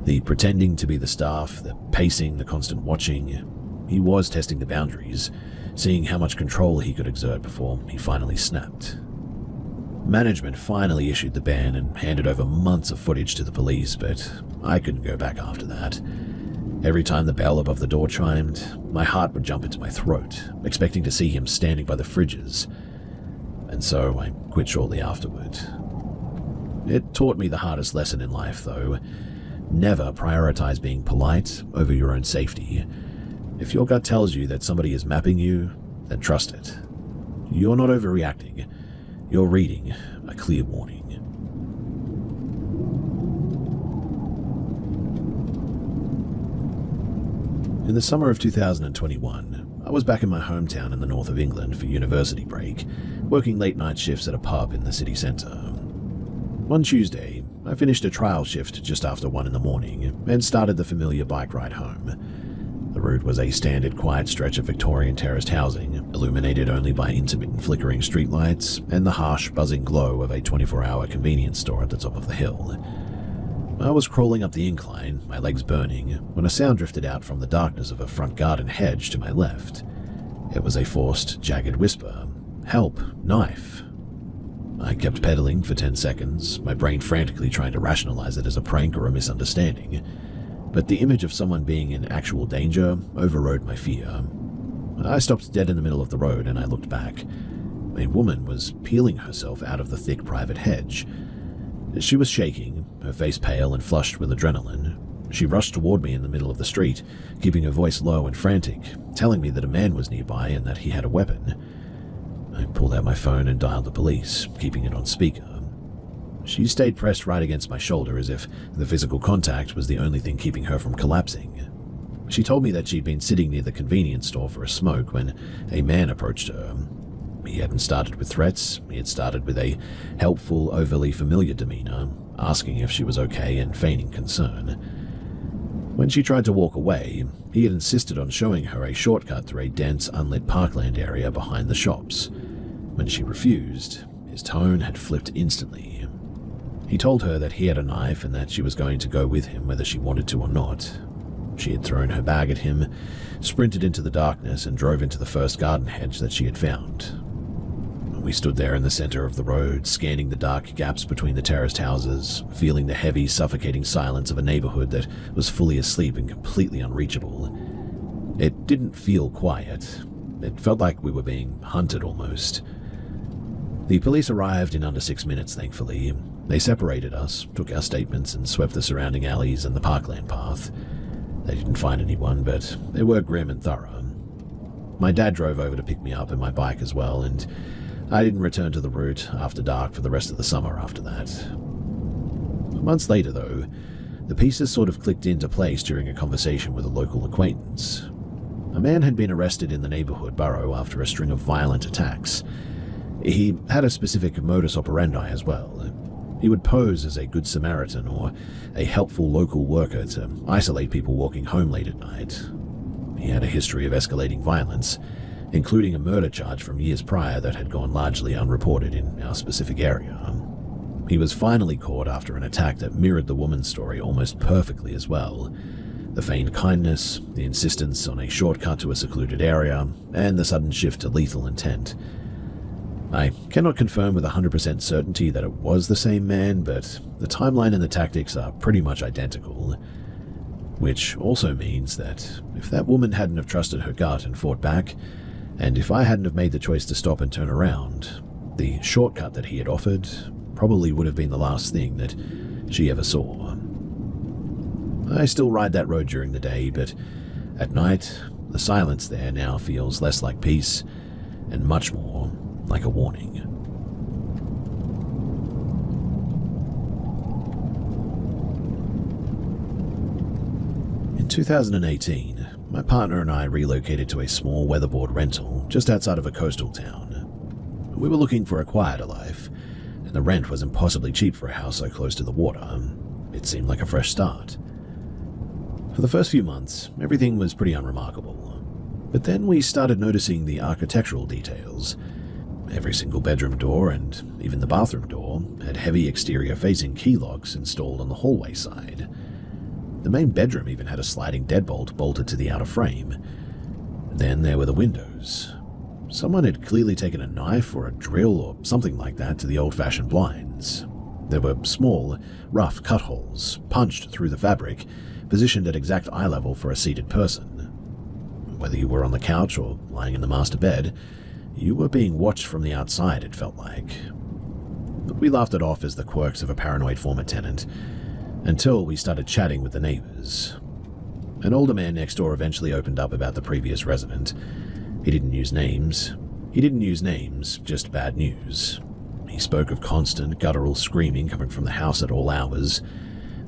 The pretending to be the staff, the pacing, the constant watching. He was testing the boundaries, seeing how much control he could exert before he finally snapped. Management finally issued the ban and handed over months of footage to the police, but I couldn't go back after that. Every time the bell above the door chimed, my heart would jump into my throat, expecting to see him standing by the fridges. And so I quit shortly afterward. It taught me the hardest lesson in life, though. Never prioritize being polite over your own safety. If your gut tells you that somebody is mapping you, then trust it. You're not overreacting. You're reading a clear warning. In the summer of 2021, I was back in my hometown in the north of England for university break, working late night shifts at a pub in the city centre. One Tuesday, I finished a trial shift just after 1 in the morning and started the familiar bike ride home. The route was a standard quiet stretch of Victorian terraced housing, illuminated only by intermittent flickering streetlights and the harsh buzzing glow of a 24-hour convenience store at the top of the hill. I was crawling up the incline, my legs burning, when a sound drifted out from the darkness of a front garden hedge to my left. It was a forced, jagged whisper. "Help! Knife!" I kept pedaling for 10 seconds, my brain frantically trying to rationalize it as a prank or a misunderstanding. But the image of someone being in actual danger overrode my fear. I stopped dead in the middle of the road and I looked back. A woman was peeling herself out of the thick private hedge. She was shaking, her face pale and flushed with adrenaline. She rushed toward me in the middle of the street, keeping her voice low and frantic, telling me that a man was nearby and that he had a weapon. I pulled out my phone and dialed the police, keeping it on speaker. She stayed pressed right against my shoulder as if the physical contact was the only thing keeping her from collapsing. She told me that she'd been sitting near the convenience store for a smoke when a man approached her. He hadn't started with threats, he had started with a helpful, overly familiar demeanor, asking if she was okay and feigning concern. When she tried to walk away, he had insisted on showing her a shortcut through a dense, unlit parkland area behind the shops. When she refused, his tone had flipped instantly. He told her that he had a knife and that she was going to go with him whether she wanted to or not. She had thrown her bag at him, sprinted into the darkness, and drove into the first garden hedge that she had found. We stood there in the center of the road, scanning the dark gaps between the terraced houses, feeling the heavy, suffocating silence of a neighborhood that was fully asleep and completely unreachable. It didn't feel quiet. It felt like we were being hunted almost. The police arrived in under 6 minutes, thankfully. They separated us, took our statements, and swept the surrounding alleys and the parkland path. They didn't find anyone, but they were grim and thorough. My dad drove over to pick me up in my bike as well, and I didn't return to the route after dark for the rest of the summer after that. Months later, though, the pieces sort of clicked into place during a conversation with a local acquaintance. A man had been arrested in the neighborhood borough after a string of violent attacks. He had a specific modus operandi as well. He would pose as a good Samaritan or a helpful local worker to isolate people walking home late at night. He had a history of escalating violence, including a murder charge from years prior that had gone largely unreported in our specific area. He was finally caught after an attack that mirrored the woman's story almost perfectly as well. The feigned kindness, the insistence on a shortcut to a secluded area, and the sudden shift to lethal intent. I cannot confirm with 100% certainty that it was the same man, but the timeline and the tactics are pretty much identical. Which also means that if that woman hadn't have trusted her gut and fought back, and if I hadn't have made the choice to stop and turn around, the shortcut that he had offered probably would have been the last thing that she ever saw. I still ride that road during the day, but at night, the silence there now feels less like peace and much more like a warning. In 2018, my partner and I relocated to a small weatherboard rental just outside of a coastal town. We were looking for a quieter life, and the rent was impossibly cheap for a house so close to the water. It seemed like a fresh start. For the first few months, everything was pretty unremarkable. But then we started noticing the architectural details. Every single bedroom door and even the bathroom door had heavy exterior-facing key locks installed on the hallway side. The main bedroom even had a sliding deadbolt bolted to the outer frame. Then there were the windows. Someone had clearly taken a knife or a drill or something like that to the old-fashioned blinds. There were small, rough cut holes punched through the fabric, positioned at exact eye level for a seated person. Whether you were on the couch or lying in the master bed, you were being watched from the outside, it felt like. But we laughed it off as the quirks of a paranoid former tenant, until we started chatting with the neighbors. An older man next door eventually opened up about the previous resident. He didn't use names, just bad news. He spoke of constant, guttural screaming coming from the house at all hours,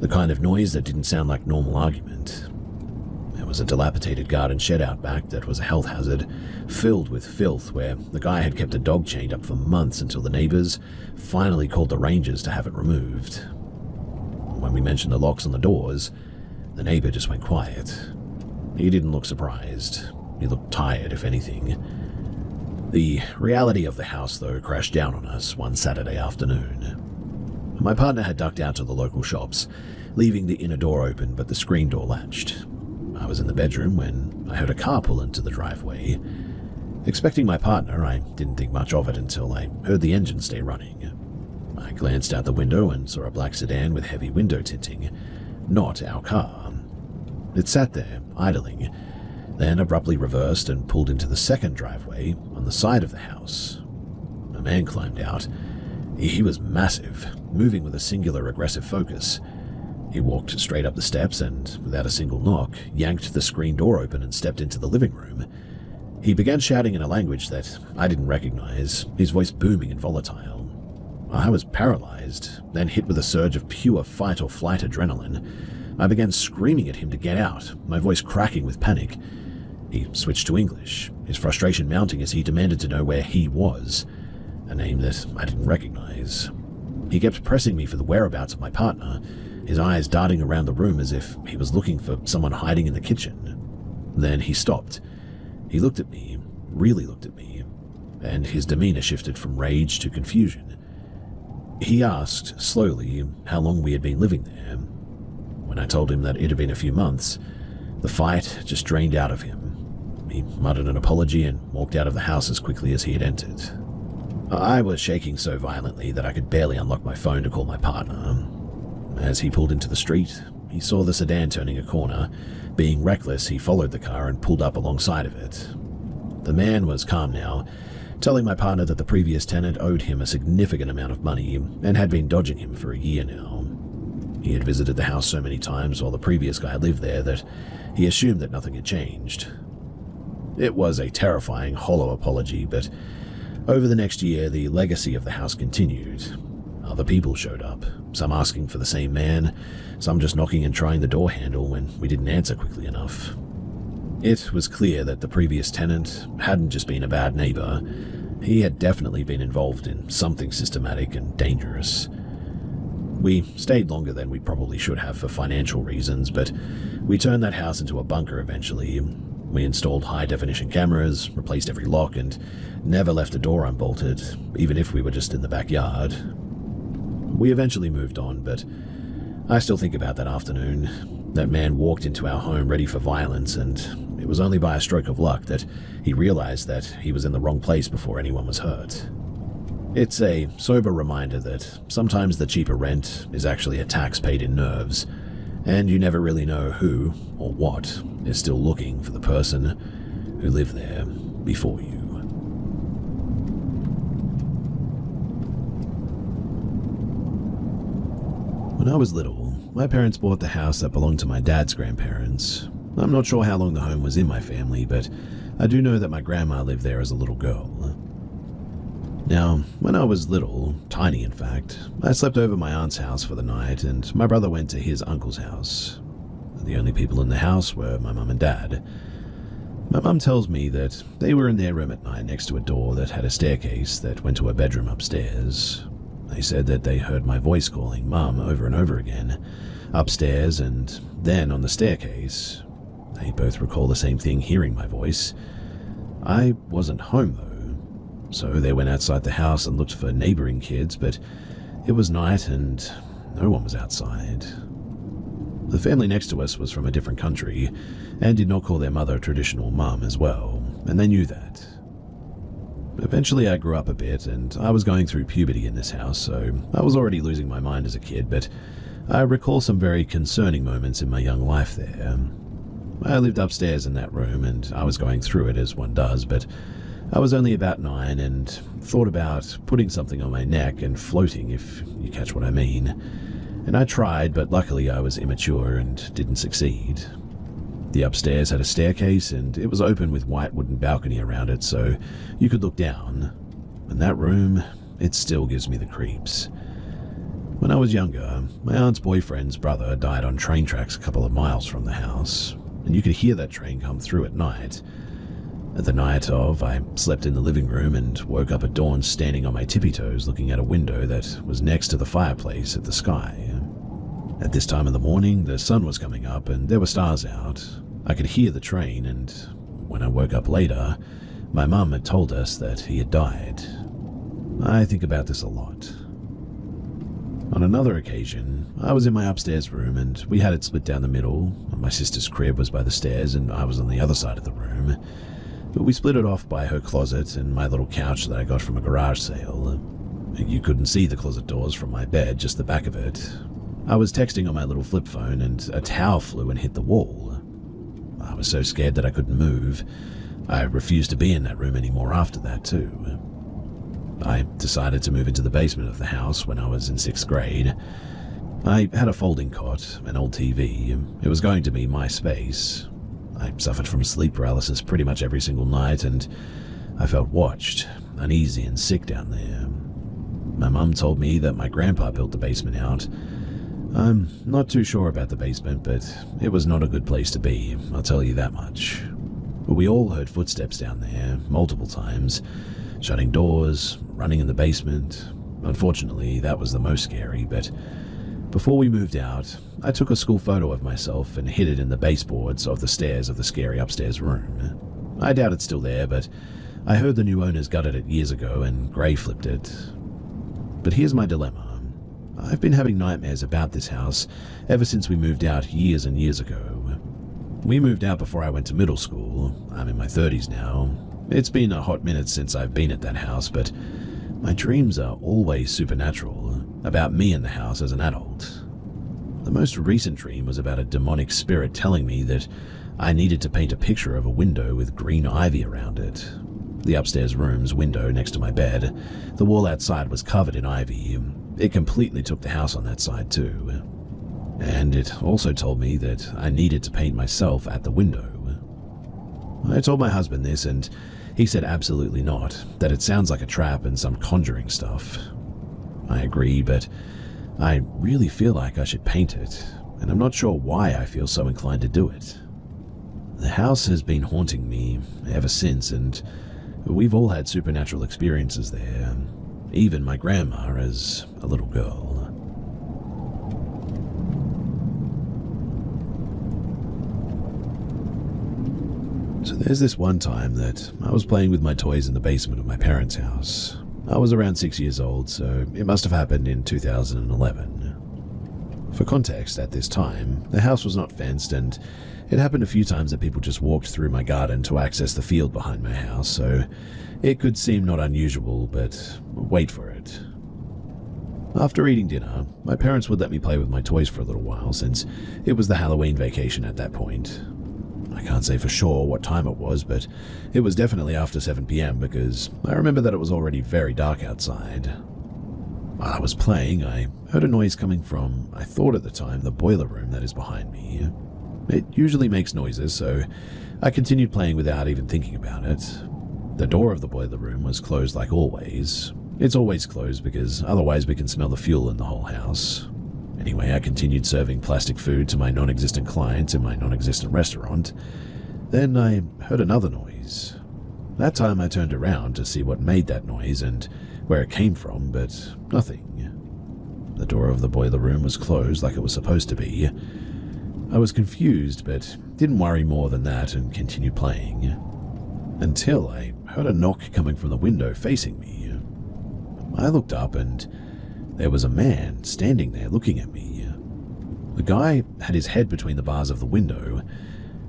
the kind of noise that didn't sound like normal argument. There was a dilapidated garden shed out back that was a health hazard, filled with filth where the guy had kept a dog chained up for months until the neighbors finally called the rangers to have it removed. When we mentioned the locks on the doors, the neighbor just went quiet. He didn't look surprised. He looked tired, if anything. The reality of the house, though, crashed down on us one Saturday afternoon. My partner had ducked out to the local shops, leaving the inner door open but the screen door latched. I was in the bedroom when I heard a car pull into the driveway. Expecting my partner, I didn't think much of it until I heard the engine stay running. I glanced out the window and saw a black sedan with heavy window tinting. Not our car. It sat there, idling, then abruptly reversed and pulled into the second driveway on the side of the house. A man climbed out. He was massive, moving with a singular aggressive focus. He walked straight up the steps and, without a single knock, yanked the screen door open and stepped into the living room. He began shouting in a language that I didn't recognize, his voice booming and volatile. I was paralyzed, then hit with a surge of pure fight-or-flight adrenaline. I began screaming at him to get out, my voice cracking with panic. He switched to English, his frustration mounting as he demanded to know where he was, a name that I didn't recognize. He kept pressing me for the whereabouts of my partner, his eyes darting around the room as if he was looking for someone hiding in the kitchen. Then he stopped. He looked at me, really looked at me, and his demeanor shifted from rage to confusion. He asked, slowly, how long we had been living there. When I told him that it had been a few months, the fight just drained out of him. He muttered an apology and walked out of the house as quickly as he had entered. I was shaking so violently that I could barely unlock my phone to call my partner. As he pulled into the street, he saw the sedan turning a corner. Being reckless, he followed the car and pulled up alongside of it. The man was calm now, telling my partner that the previous tenant owed him a significant amount of money and had been dodging him for a year now. He had visited the house so many times while the previous guy lived there that he assumed that nothing had changed. It was a terrifying, hollow apology, but Over the next year, the legacy of the house continued. Other people showed up, some asking for the same man, some just knocking and trying the door handle when we didn't answer quickly enough. It was clear that the previous tenant hadn't just been a bad neighbor, he had definitely been involved in something systematic and dangerous. We stayed longer than we probably should have for financial reasons, but we turned that house into a bunker eventually. We installed high-definition cameras, replaced every lock, and never left a door unbolted, even if we were just in the backyard. We eventually moved on, but I still think about that afternoon. That man walked into our home ready for violence, and it was only by a stroke of luck that he realized that he was in the wrong place before anyone was hurt. It's a sober reminder that sometimes the cheaper rent is actually a tax paid in nerves, and you never really know who or what is still looking for the person who lived there before you. When I was little, my parents bought the house that belonged to my dad's grandparents. I'm not sure how long the home was in my family, but I do know that my grandma lived there as a little girl. Now, when I was little, tiny in fact, I slept over my aunt's house for the night, and my brother went to his uncle's house. The only people in the house were my mum and dad. My mum tells me that they were in their room at night next to a door that had a staircase that went to a bedroom upstairs. They said that they heard my voice calling Mum over and over again, upstairs and then on the staircase. They both recall the same thing, hearing my voice. I wasn't home though, so they went outside the house and looked for neighboring kids, but it was night and no one was outside. The family next to us was from a different country and did not call their mother traditional mum as well, and they knew that. Eventually I grew up a bit, and I was going through puberty in this house, so I was already losing my mind as a kid, but I recall some very concerning moments in my young life there. I lived upstairs in that room, and I was going through it as one does, but I was only about 9 and thought about putting something on my neck and floating, if you catch what I mean. And I tried, but luckily I was immature and didn't succeed. The upstairs had a staircase, and it was open with white wooden balcony around it, so you could look down. And that room, it still gives me the creeps. When I was younger, my aunt's boyfriend's brother died on train tracks a couple of miles from the house, and you could hear that train come through at night. At the night of, I slept in the living room and woke up at dawn standing on my tippy toes looking at a window that was next to the fireplace at the sky. At this time of the morning, the sun was coming up and there were stars out. I could hear the train, and when I woke up later, my mum had told us that he had died. I think about this a lot. On another occasion, I was in my upstairs room and we had it split down the middle. My sister's crib was by the stairs and I was on the other side of the room. But we split it off by her closet and my little couch that I got from a garage sale. You couldn't see the closet doors from my bed, just the back of it. I was texting on my little flip phone and a towel flew and hit the wall. I was so scared that I couldn't move. I refused to be in that room anymore after that too. I decided to move into the basement of the house when I was in 6th grade. I had a folding cot, an old TV. It was going to be my space. I suffered from sleep paralysis pretty much every single night, and I felt watched, uneasy and sick down there. My mum told me that my grandpa built the basement out. I'm not too sure about the basement, but it was not a good place to be, I'll tell you that much. We all heard footsteps down there, multiple times, shutting doors, running in the basement. Unfortunately, that was the most scary, but before we moved out, I took a school photo of myself and hid it in the baseboards of the stairs of the scary upstairs room. I doubt it's still there, but I heard the new owners gutted it years ago and Gray flipped it. But here's my dilemma. I've been having nightmares about this house ever since we moved out years and years ago. We moved out before I went to middle school. I'm in my 30s now. It's been a hot minute since I've been at that house, but my dreams are always supernatural, about me in the house as an adult. The most recent dream was about a demonic spirit telling me that I needed to paint a picture of a window with green ivy around it. The upstairs room's window next to my bed, the wall outside was covered in ivy. It completely took the house on that side too. And it also told me that I needed to paint myself at the window. I told my husband this, and he said absolutely not, that it sounds like a trap and some conjuring stuff. I agree, but I really feel like I should paint it, and I'm not sure why I feel so inclined to do it. The house has been haunting me ever since, and we've all had supernatural experiences there, even my grandma as a little girl. So there's this one time that I was playing with my toys in the basement of my parents' house. I was around 6 years old, so it must have happened in 2011. For context, at this time, the house was not fenced, and it happened a few times that people just walked through my garden to access the field behind my house, so it could seem not unusual, but wait for it. After eating dinner, my parents would let me play with my toys for a little while, since it was the Halloween vacation at that point. I can't say for sure what time it was, but it was definitely after 7 p.m. because I remember that it was already very dark outside. While I was playing, I heard a noise coming from, I thought at the time, the boiler room that is behind me. It usually makes noises, so I continued playing without even thinking about it. The door of the boiler room was closed like always. It's always closed because otherwise we can smell the fuel in the whole house. Anyway, I continued serving plastic food to my non-existent clients in my non-existent restaurant. Then I heard another noise. That time I turned around to see what made that noise and where it came from, but nothing. The door of the boiler room was closed like it was supposed to be. I was confused, but didn't worry more than that and continued playing. Until I heard a knock coming from the window facing me. I looked up and there was a man standing there looking at me. The guy had his head between the bars of the window,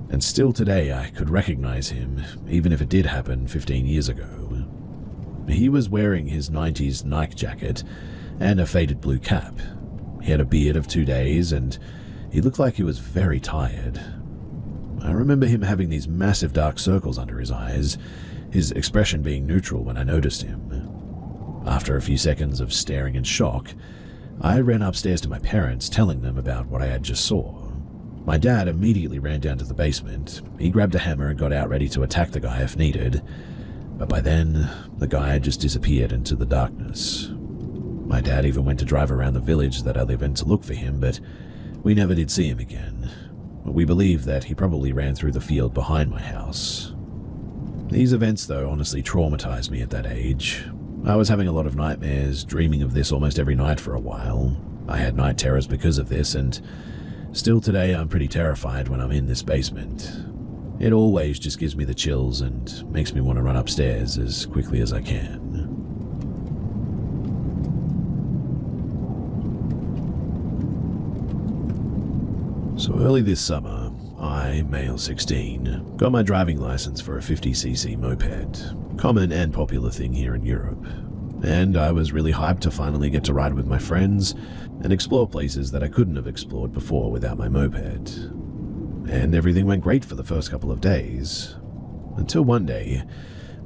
and still today I could recognize him, even if it did happen 15 years ago. He was wearing his 90s Nike jacket and a faded blue cap. He had a beard of 2 days, and he looked like he was very tired. I remember him having these massive dark circles under his eyes, his expression being neutral when I noticed him. After a few seconds of staring in shock, I ran upstairs to my parents, telling them about what I had just saw. My dad immediately ran down to the basement. He grabbed a hammer and got out ready to attack the guy if needed. But by then, the guy had just disappeared into the darkness. My dad even went to drive around the village that I live in to look for him, but we never did see him again. We believe that he probably ran through the field behind my house. These events, though, honestly traumatized me at that age. I was having a lot of nightmares, dreaming of this almost every night for a while. I had night terrors because of this, and still today I'm pretty terrified when I'm in this basement. It always just gives me the chills and makes me want to run upstairs as quickly as I can. So early this summer, I, male 16, got my driving license for a 50cc moped, common and popular thing here in Europe, and I was really hyped to finally get to ride with my friends and explore places that I couldn't have explored before without my moped. And everything went great for the first couple of days, until one day,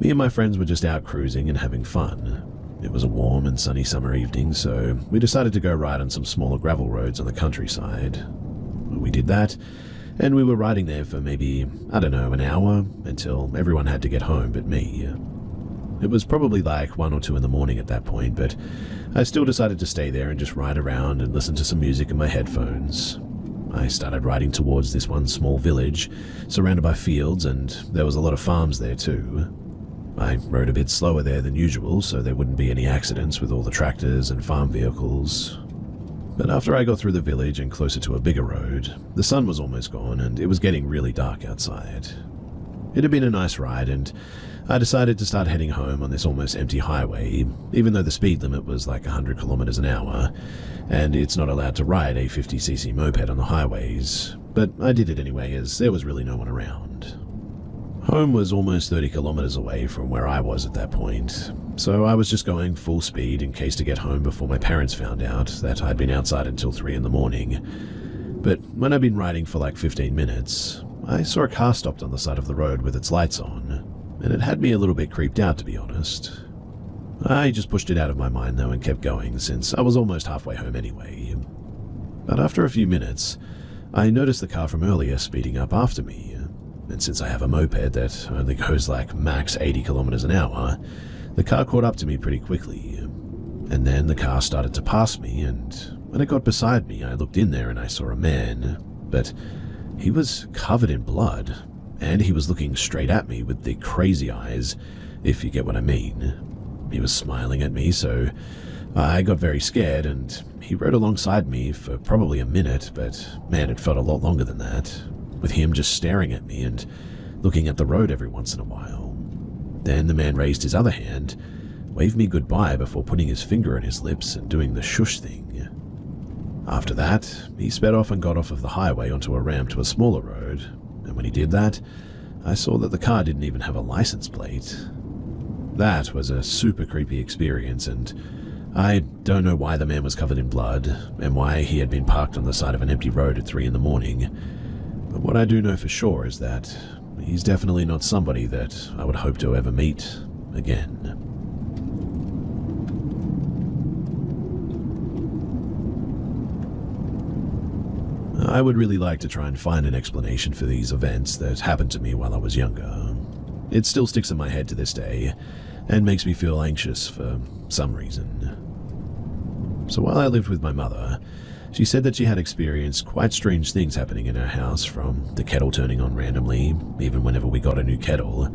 me and my friends were just out cruising and having fun. It was a warm and sunny summer evening, so we decided to go ride on some smaller gravel roads on the countryside. We did that, and we were riding there for maybe, I don't know, an hour, until everyone had to get home but me. It was probably like 1 or 2 in the morning at that point, but I still decided to stay there and just ride around and listen to some music in my headphones. I started riding towards this one small village, surrounded by fields, and there was a lot of farms there too. I rode a bit slower there than usual, so there wouldn't be any accidents with all the tractors and farm vehicles. But after I got through the village and closer to a bigger road, the sun was almost gone and it was getting really dark outside. It had been a nice ride, and I decided to start heading home on this almost empty highway, even though the speed limit was like 100 kilometers an hour, and it's not allowed to ride a 50cc moped on the highways, but I did it anyway as there was really no one around. Home was almost 30 kilometers away from where I was at that point, so I was just going full speed in case to get home before my parents found out that I'd been outside until 3 in the morning. But when I'd been riding for like 15 minutes, I saw a car stopped on the side of the road with its lights on, and it had me a little bit creeped out, to be honest. I just pushed it out of my mind though and kept going since I was almost halfway home anyway. But after a few minutes, I noticed the car from earlier speeding up after me. and since I have a moped that only goes like max 80 kilometers an hour, the car caught up to me pretty quickly. And then the car started to pass me, and when it got beside me, I looked in there and I saw a man, but he was covered in blood, and he was looking straight at me with the crazy eyes, if you get what I mean. He was smiling at me, so I got very scared, and he rode alongside me for probably a minute, but man, it felt a lot longer than that, with him just staring at me and looking at the road every once in a while. Then the man raised his other hand, waved me goodbye before putting his finger on his lips and doing the shush thing. After that, he sped off and got off of the highway onto a ramp to a smaller road, and when he did that, I saw that the car didn't even have a license plate. That was a super creepy experience, and I don't know why the man was covered in blood, and why he had been parked on the side of an empty road at 3 a.m, but what I do know for sure is that he's definitely not somebody that I would hope to ever meet again. I would really like to try and find an explanation for these events that happened to me while I was younger. It still sticks in my head to this day, and makes me feel anxious for some reason. So while I lived with my mother, she said that she had experienced quite strange things happening in her house, from the kettle turning on randomly, even whenever we got a new kettle,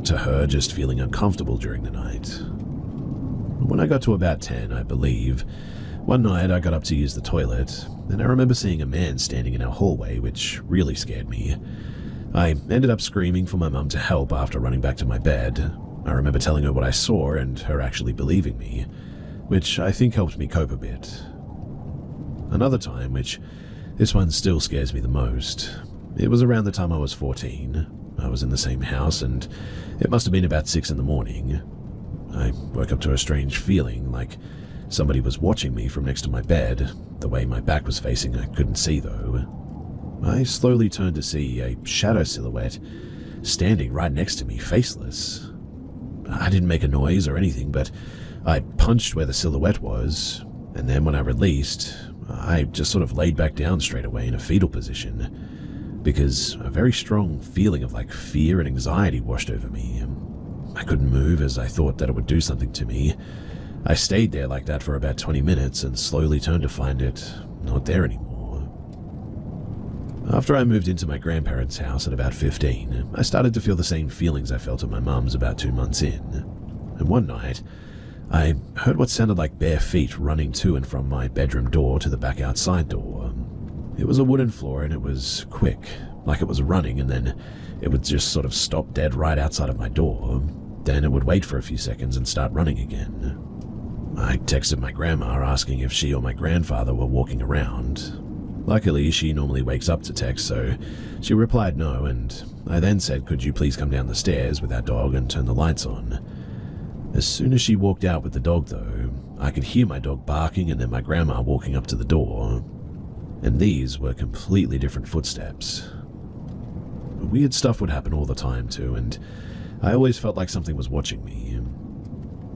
to her just feeling uncomfortable during the night. When I got to about 10, I believe, one night I got up to use the toilet, and I remember seeing a man standing in our hallway, which really scared me. I ended up screaming for my mum to help after running back to my bed. I remember telling her what I saw and her actually believing me, which I think helped me cope a bit. Another time, which this one still scares me the most, it was around the time I was 14. I was in the same house, and it must have been about 6 a.m. I woke up to a strange feeling, like somebody was watching me from next to my bed. The way my back was facing, I couldn't see though. I slowly turned to see a shadow silhouette standing right next to me, faceless. I didn't make a noise or anything, but I punched where the silhouette was, and then when I released, I just sort of laid back down straight away in a fetal position, because a very strong feeling of like fear and anxiety washed over me. I couldn't move, as I thought that it would do something to me. I stayed there like that for about 20 minutes and slowly turned to find it not there anymore. After I moved into my grandparents' house at about 15, I started to feel the same feelings I felt at my mum's about 2 months in. And one night, I heard what sounded like bare feet running to and from my bedroom door to the back outside door. It was a wooden floor and it was quick, like it was running, and then it would just sort of stop dead right outside of my door. Then it would wait for a few seconds and start running again. I texted my grandma asking if she or my grandfather were walking around. Luckily, she normally wakes up to text, so she replied no, and I then said, could you please come down the stairs with our dog and turn the lights on? As soon as she walked out with the dog though, I could hear my dog barking and then my grandma walking up to the door. And these were completely different footsteps. Weird stuff would happen all the time too, and I always felt like something was watching me.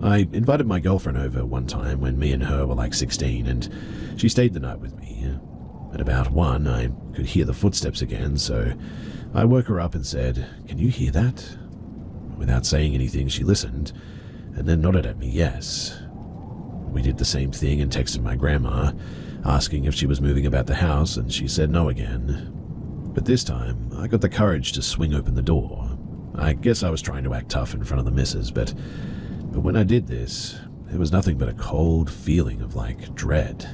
I invited my girlfriend over one time when me and her were like 16, and she stayed the night with me. At about 1, I could hear the footsteps again, so I woke her up and said, "Can you hear that?" Without saying anything, she listened, and then nodded at me yes. We did the same thing and texted my grandma, asking if she was moving about the house, and she said no again. But this time, I got the courage to swing open the door. I guess I was trying to act tough in front of the missus, but when I did this, it was nothing but a cold feeling of like dread.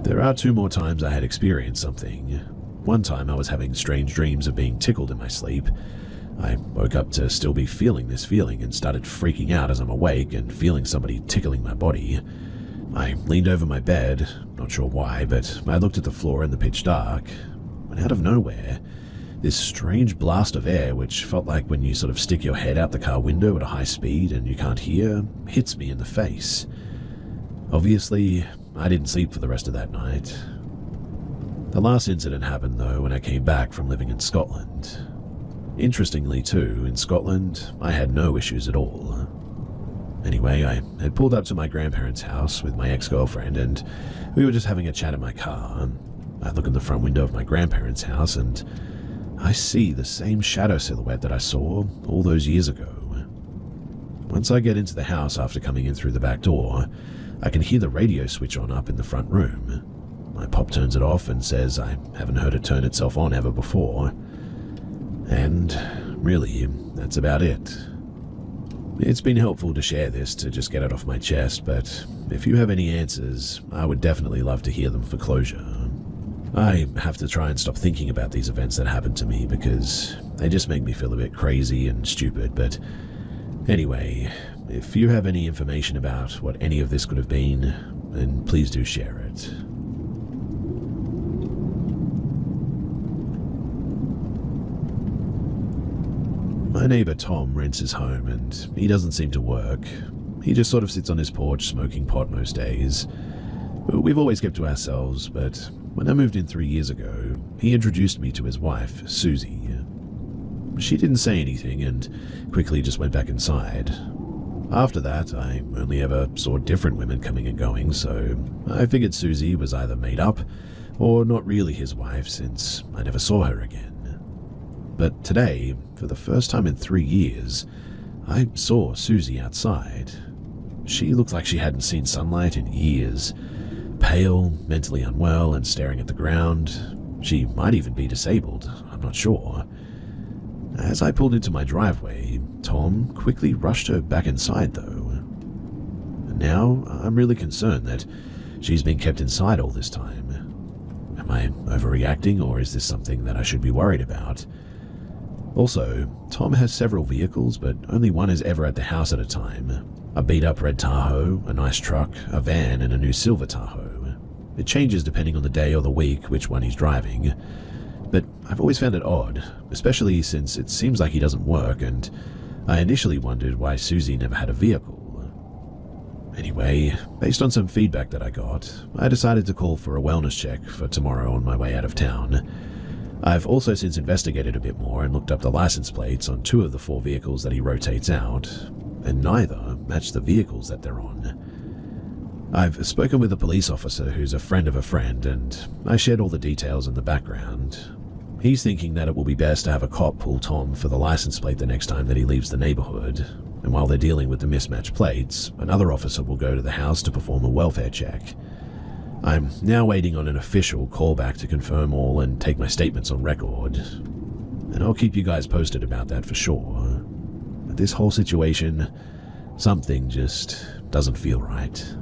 There are 2 more times I had experienced something. One time I was having strange dreams of being tickled in my sleep. I woke up to still be feeling this feeling and started freaking out as I'm awake and feeling somebody tickling my body. I leaned over my bed, not sure why, but I looked at the floor in the pitch dark, when out of nowhere, this strange blast of air, which felt like when you sort of stick your head out the car window at a high speed and you can't hear, hits me in the face. Obviously, I didn't sleep for the rest of that night. The last incident happened, though, when I came back from living in Scotland. Interestingly, too, in Scotland, I had no issues at all. Anyway, I had pulled up to my grandparents' house with my ex-girlfriend, and we were just having a chat in my car. I look in the front window of my grandparents' house, and I see the same shadow silhouette that I saw all those years ago. Once I get into the house after coming in through the back door, I can hear the radio switch on up in the front room. My pop turns it off and says I haven't heard it turn itself on ever before. And really, that's about it. It's been helpful to share this to just get it off my chest, but if you have any answers, I would definitely love to hear them for closure. I have to try and stop thinking about these events that happened to me because they just make me feel a bit crazy and stupid, but anyway, if you have any information about what any of this could have been, then please do share it. My neighbor Tom rents his home and he doesn't seem to work. He just sort of sits on his porch smoking pot most days. We've always kept to ourselves, but when I moved in 3 years ago, he introduced me to his wife, Susie. She didn't say anything and quickly just went back inside. After that, I only ever saw different women coming and going, so I figured Susie was either made up or not really his wife since I never saw her again. But today, for the first time in 3 years, I saw Susie outside. She looked like she hadn't seen sunlight in years. Pale, mentally unwell, and staring at the ground. She might even be disabled, I'm not sure. As I pulled into my driveway, Tom quickly rushed her back inside though. And now I'm really concerned that she's been kept inside all this time. Am I overreacting, or is this something that I should be worried about? Also, Tom has several vehicles, but only one is ever at the house at a time. A beat-up red Tahoe, a nice truck, a van, and a new silver Tahoe. It changes depending on the day or the week which one he's driving. But I've always found it odd, especially since it seems like he doesn't work, and I initially wondered why Susie never had a vehicle. Anyway, based on some feedback that I got, I decided to call for a wellness check for tomorrow on my way out of town. I've also since investigated a bit more and looked up the license plates on 2 of the 4 vehicles that he rotates out, and neither match the vehicles that they're on. I've spoken with a police officer who's a friend of a friend, and I shared all the details in the background. He's thinking that it will be best to have a cop pull Tom for the license plate the next time that he leaves the neighborhood, and while they're dealing with the mismatched plates, another officer will go to the house to perform a welfare check. I'm now waiting on an official callback to confirm all and take my statements on record, and I'll keep you guys posted about that for sure. But this whole situation, something just doesn't feel right.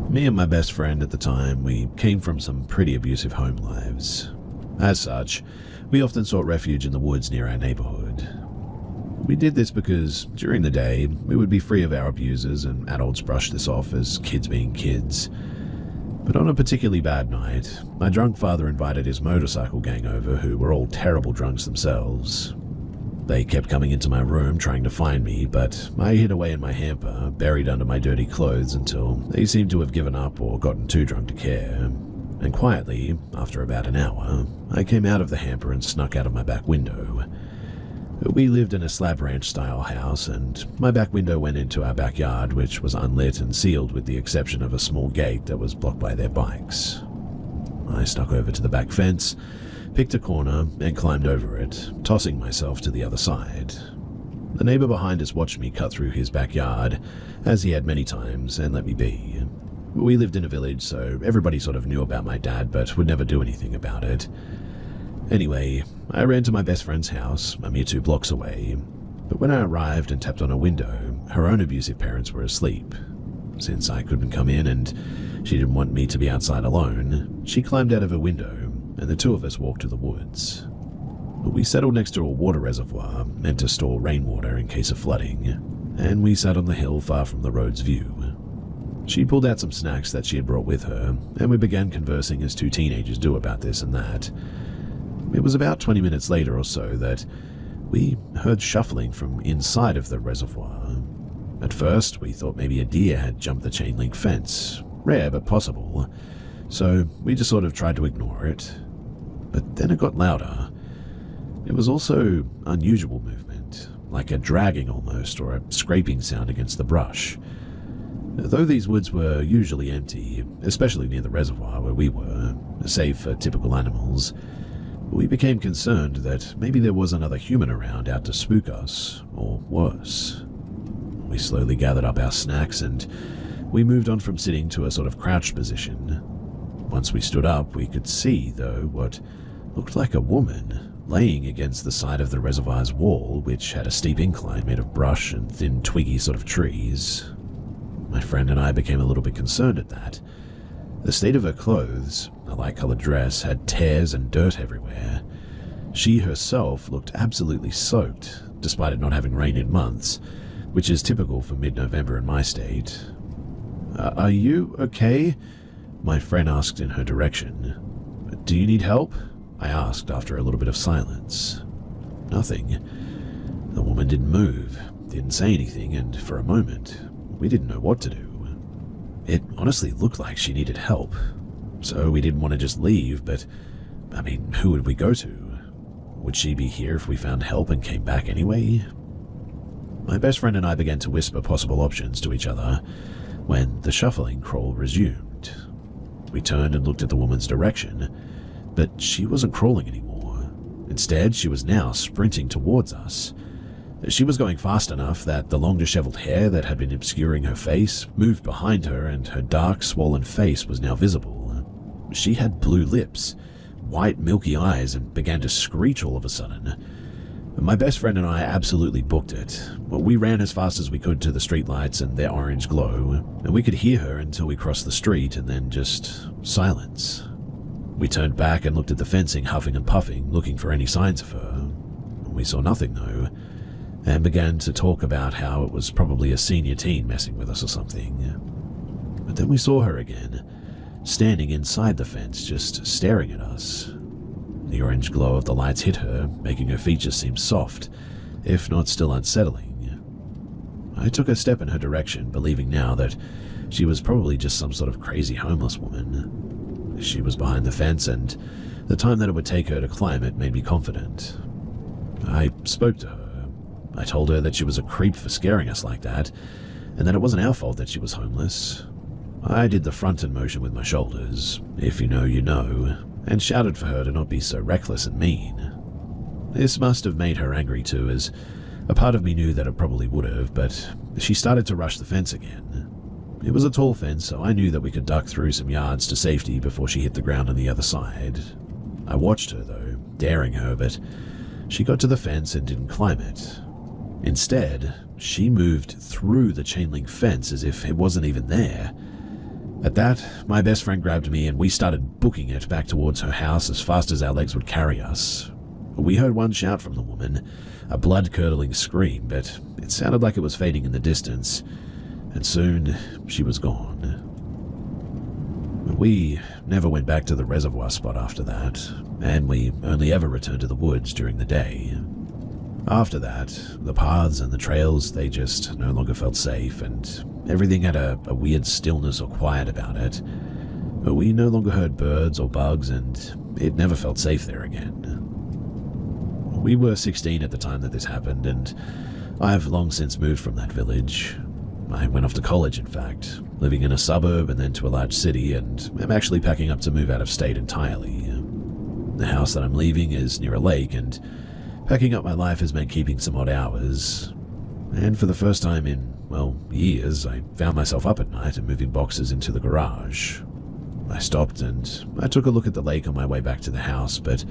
Me and my best friend at the time, we came from some pretty abusive home lives. As such, we often sought refuge in the woods near our neighborhood. We did this because, during the day, we would be free of our abusers and adults brushed this off as kids being kids. But on a particularly bad night, my drunk father invited his motorcycle gang over who were all terrible drunks themselves. They kept coming into my room trying to find me, but I hid away in my hamper, buried under my dirty clothes until they seemed to have given up or gotten too drunk to care. And quietly, after about an hour, I came out of the hamper and snuck out of my back window. We lived in a slab ranch-style house, and my back window went into our backyard, which was unlit and sealed with the exception of a small gate that was blocked by their bikes. I snuck over to the back fence, picked a corner, and climbed over it, tossing myself to the other side. The neighbor behind us watched me cut through his backyard, as he had many times, and let me be. We lived in a village, so everybody sort of knew about my dad, but would never do anything about it. Anyway, I ran to my best friend's house, a mere 2 blocks away, but when I arrived and tapped on her window, her own abusive parents were asleep. Since I couldn't come in and she didn't want me to be outside alone, she climbed out of her window, and the 2 of us walked to the woods. We settled next to a water reservoir meant to store rainwater in case of flooding, and we sat on the hill far from the road's view. She pulled out some snacks that she had brought with her, and we began conversing as 2 teenagers do about this and that. It was about 20 minutes later or so that we heard shuffling from inside of the reservoir. At first, we thought maybe a deer had jumped the chain link fence, rare but possible, so we just sort of tried to ignore it. But then it got louder. It was also unusual movement, like a dragging almost, or a scraping sound against the brush. Though these woods were usually empty, especially near the reservoir where we were, save for typical animals, we became concerned that maybe there was another human around out to spook us, or worse. We slowly gathered up our snacks and we moved on from sitting to a sort of crouched position. Once we stood up, we could see, though, what looked like a woman laying against the side of the reservoir's wall, which had a steep incline made of brush and thin twiggy sort of trees. My friend and I became a little bit concerned at that. The state of her clothes, a light-colored dress, had tears and dirt everywhere. She herself looked absolutely soaked, despite it not having rained in months, which is typical for mid-November in my state. Are you okay?" my friend asked in her direction. "Do you need help?" I asked after a little bit of silence. Nothing. The woman didn't move, didn't say anything, and for a moment, we didn't know what to do. It honestly looked like she needed help, so we didn't want to just leave, but, who would we go to? Would she be here if we found help and came back anyway? My best friend and I began to whisper possible options to each other when the shuffling crawl resumed. We turned and looked at the woman's direction, but she wasn't crawling anymore. Instead, she was now sprinting towards us. She was going fast enough that the long disheveled hair that had been obscuring her face moved behind her, and her dark, swollen face was now visible. She had blue lips, white, milky eyes, and began to screech all of a sudden. My best friend and I absolutely booked it. We ran as fast as we could to the streetlights and their orange glow, and we could hear her until we crossed the street, and then just silence. We turned back and looked at the fencing, huffing and puffing, looking for any signs of her. We saw nothing, though, and began to talk about how it was probably a senior teen messing with us or something. But then we saw her again, standing inside the fence, just staring at us. The orange glow of the lights hit her, making her features seem soft, if not still unsettling. I took a step in her direction, believing now that she was probably just some sort of crazy homeless woman. She was behind the fence, and the time that it would take her to climb it made me confident. I spoke to her. I told her that she was a creep for scaring us like that, and that it wasn't our fault that she was homeless. I did the front-end motion with my shoulders, if you know, you know, and shouted for her to not be so reckless and mean. This must have made her angry too, as a part of me knew that it probably would have, but she started to rush the fence again. It was a tall fence, so I knew that we could duck through some yards to safety before she hit the ground on the other side. I watched her, though, daring her, but she got to the fence and didn't climb it. Instead, she moved through the chain-link fence as if it wasn't even there. At that, my best friend grabbed me and we started booking it back towards her house as fast as our legs would carry us. We heard one shout from the woman, a blood-curdling scream, but it sounded like it was fading in the distance, and soon she was gone. We never went back to the reservoir spot after that, and we only ever returned to the woods during the day. After that, the paths and the trails, they just no longer felt safe, and everything had a weird stillness or quiet about it. But we no longer heard birds or bugs, and it never felt safe there again. We were 16 at the time that this happened, and I've long since moved from that village. I went off to college, in fact, living in a suburb and then to a large city, and I'm actually packing up to move out of state entirely. The house that I'm leaving is near a lake, and packing up my life has meant keeping some odd hours. And for the first time in, years, I found myself up at night and moving boxes into the garage. I stopped and I took a look at the lake on my way back to the house, but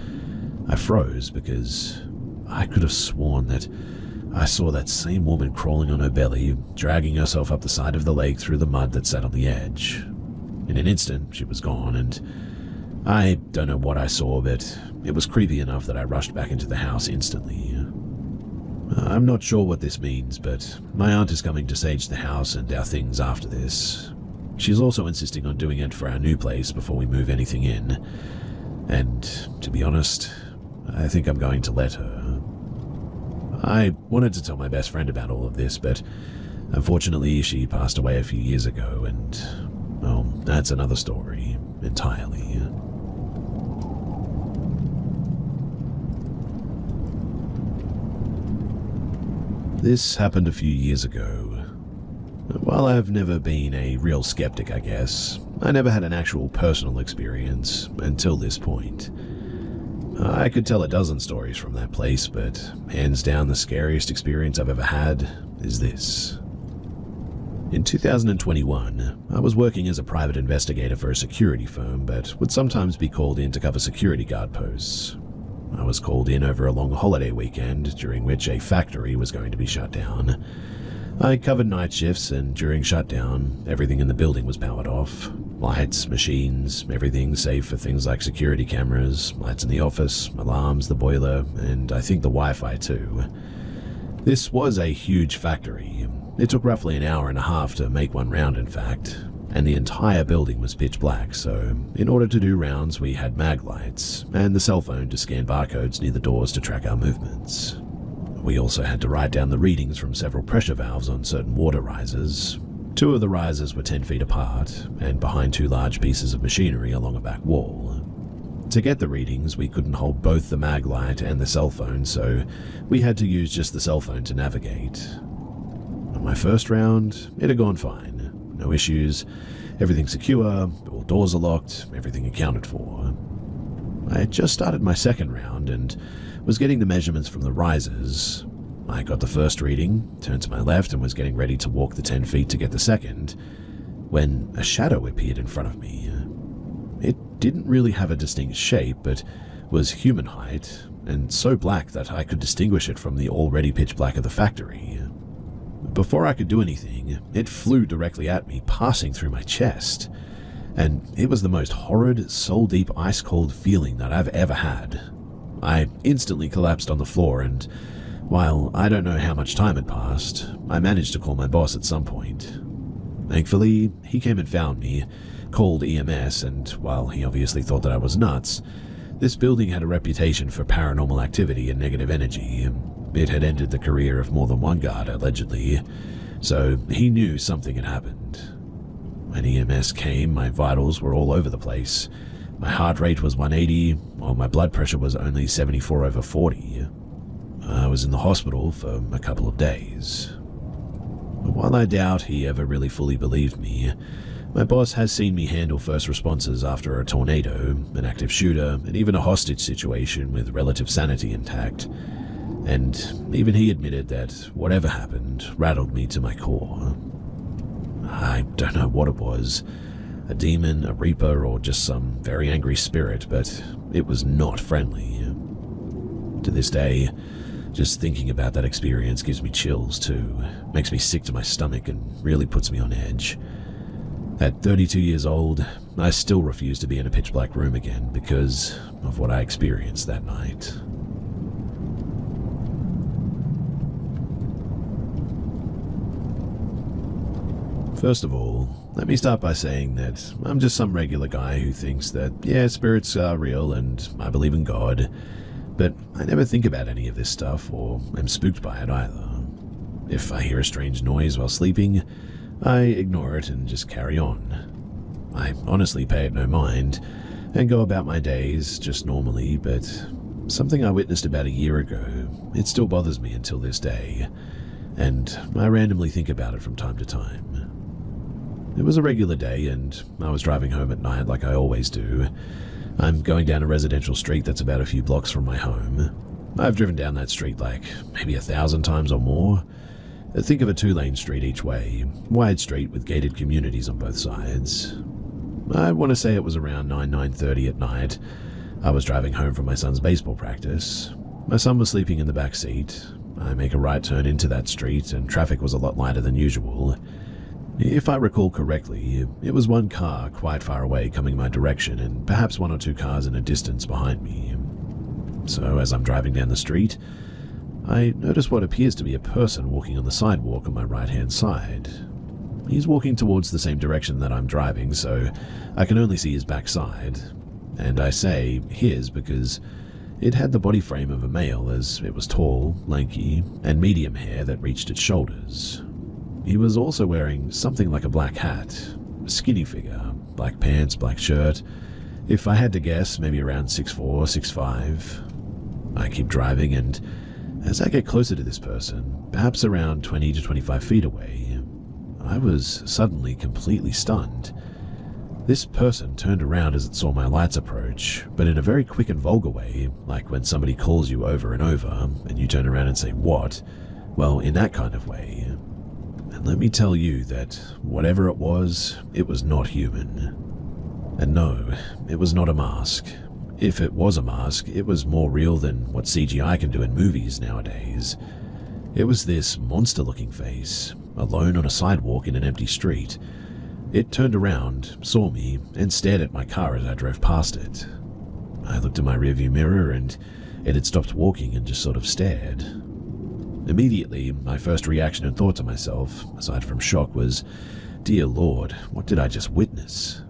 I froze because I could have sworn that I saw that same woman crawling on her belly, dragging herself up the side of the lake through the mud that sat on the edge. In an instant, she was gone, and I don't know what I saw, but it was creepy enough that I rushed back into the house instantly. I'm not sure what this means, but my aunt is coming to sage the house and our things after this. She's also insisting on doing it for our new place before we move anything in. And, to be honest, I think I'm going to let her. I wanted to tell my best friend about all of this, but unfortunately she passed away a few years ago, and, that's another story entirely. This happened a few years ago. While I've never been a real skeptic, I guess, I never had an actual personal experience until this point. I could tell a dozen stories from that place, but hands down the scariest experience I've ever had is this. In 2021, I was working as a private investigator for a security firm, but would sometimes be called in to cover security guard posts. I was called in over a long holiday weekend, during which a factory was going to be shut down. I covered night shifts, and during shutdown, everything in the building was powered off. Lights, machines, everything save for things like security cameras, lights in the office, alarms, the boiler, and I think the Wi-Fi too. This was a huge factory. It took roughly an hour and a half to make one round, in fact, and the entire building was pitch black, so in order to do rounds we had mag lights, and the cell phone to scan barcodes near the doors to track our movements. We also had to write down the readings from several pressure valves on certain water risers. 2 of the risers were 10 feet apart, and behind 2 large pieces of machinery along a back wall. To get the readings, we couldn't hold both the mag light and the cell phone, so we had to use just the cell phone to navigate. On my first round, it had gone fine. No issues, everything secure, all doors are locked, everything accounted for. I had just started my second round and was getting the measurements from the risers. I got the first reading, turned to my left and was getting ready to walk the 10 feet to get the second, when a shadow appeared in front of me. It didn't really have a distinct shape, but was human height, and so black that I could distinguish it from the already pitch black of the factory. Before I could do anything, it flew directly at me, passing through my chest, and it was the most horrid, soul-deep, ice-cold feeling that I've ever had. I instantly collapsed on the floor, and while I don't know how much time had passed, I managed to call my boss at some point. Thankfully, he came and found me, called EMS, and while he obviously thought that I was nuts, this building had a reputation for paranormal activity and negative energy. It had ended the career of more than one guard, allegedly, so he knew something had happened. When EMS came, my vitals were all over the place. My heart rate was 180, while my blood pressure was only 74/40. I was in the hospital for a couple of days. But while I doubt he ever really fully believed me, my boss has seen me handle first responses after a tornado, an active shooter, and even a hostage situation with relative sanity intact. And even he admitted that whatever happened rattled me to my core. I don't know what it was, a demon, a reaper, or just some very angry spirit, but it was not friendly. To this day, just thinking about that experience gives me chills too, makes me sick to my stomach and really puts me on edge. At 32 years old, I still refuse to be in a pitch black room again because of what I experienced that night. First of all, let me start by saying that I'm just some regular guy who thinks that, yeah, spirits are real and I believe in God, but I never think about any of this stuff or am spooked by it either. If I hear a strange noise while sleeping, I ignore it and just carry on. I honestly pay it no mind and go about my days just normally, but something I witnessed about a year ago, it still bothers me until this day, and I randomly think about it from time to time. It was a regular day, and I was driving home at night like I always do. I'm going down a residential street that's about a few blocks from my home. I've driven down that street like maybe 1,000 times or more. Think of a 2-lane street each way, wide street with gated communities on both sides. I want to say it was around 9:30 at night. I was driving home from my son's baseball practice. My son was sleeping in the back seat. I make a right turn into that street, and traffic was a lot lighter than usual. If I recall correctly, it was one car quite far away coming my direction and perhaps 1 or 2 cars in a distance behind me. So as I'm driving down the street, I notice what appears to be a person walking on the sidewalk on my right-hand side. He's walking towards the same direction that I'm driving, so I can only see his backside. And I say his because it had the body frame of a male, as it was tall, lanky, and medium hair that reached its shoulders. He was also wearing something like a black hat, a skinny figure, black pants, black shirt. If I had to guess, maybe around 6'4", 6'5". I keep driving, and as I get closer to this person, perhaps around 20 to 25 feet away, I was suddenly completely stunned. This person turned around as it saw my lights approach, but in a very quick and vulgar way, like when somebody calls you over and over, and you turn around and say, "What?" Well, in that kind of way. And let me tell you that whatever it was not human. And no, it was not a mask. If it was a mask, it was more real than what CGI can do in movies nowadays. It was this monster-looking face, alone on a sidewalk in an empty street. It turned around, saw me, and stared at my car as I drove past it. I looked in my rearview mirror and it had stopped walking and just sort of stared. Immediately, my first reaction and thought to myself, aside from shock, was, "Dear Lord, what did I just witness?"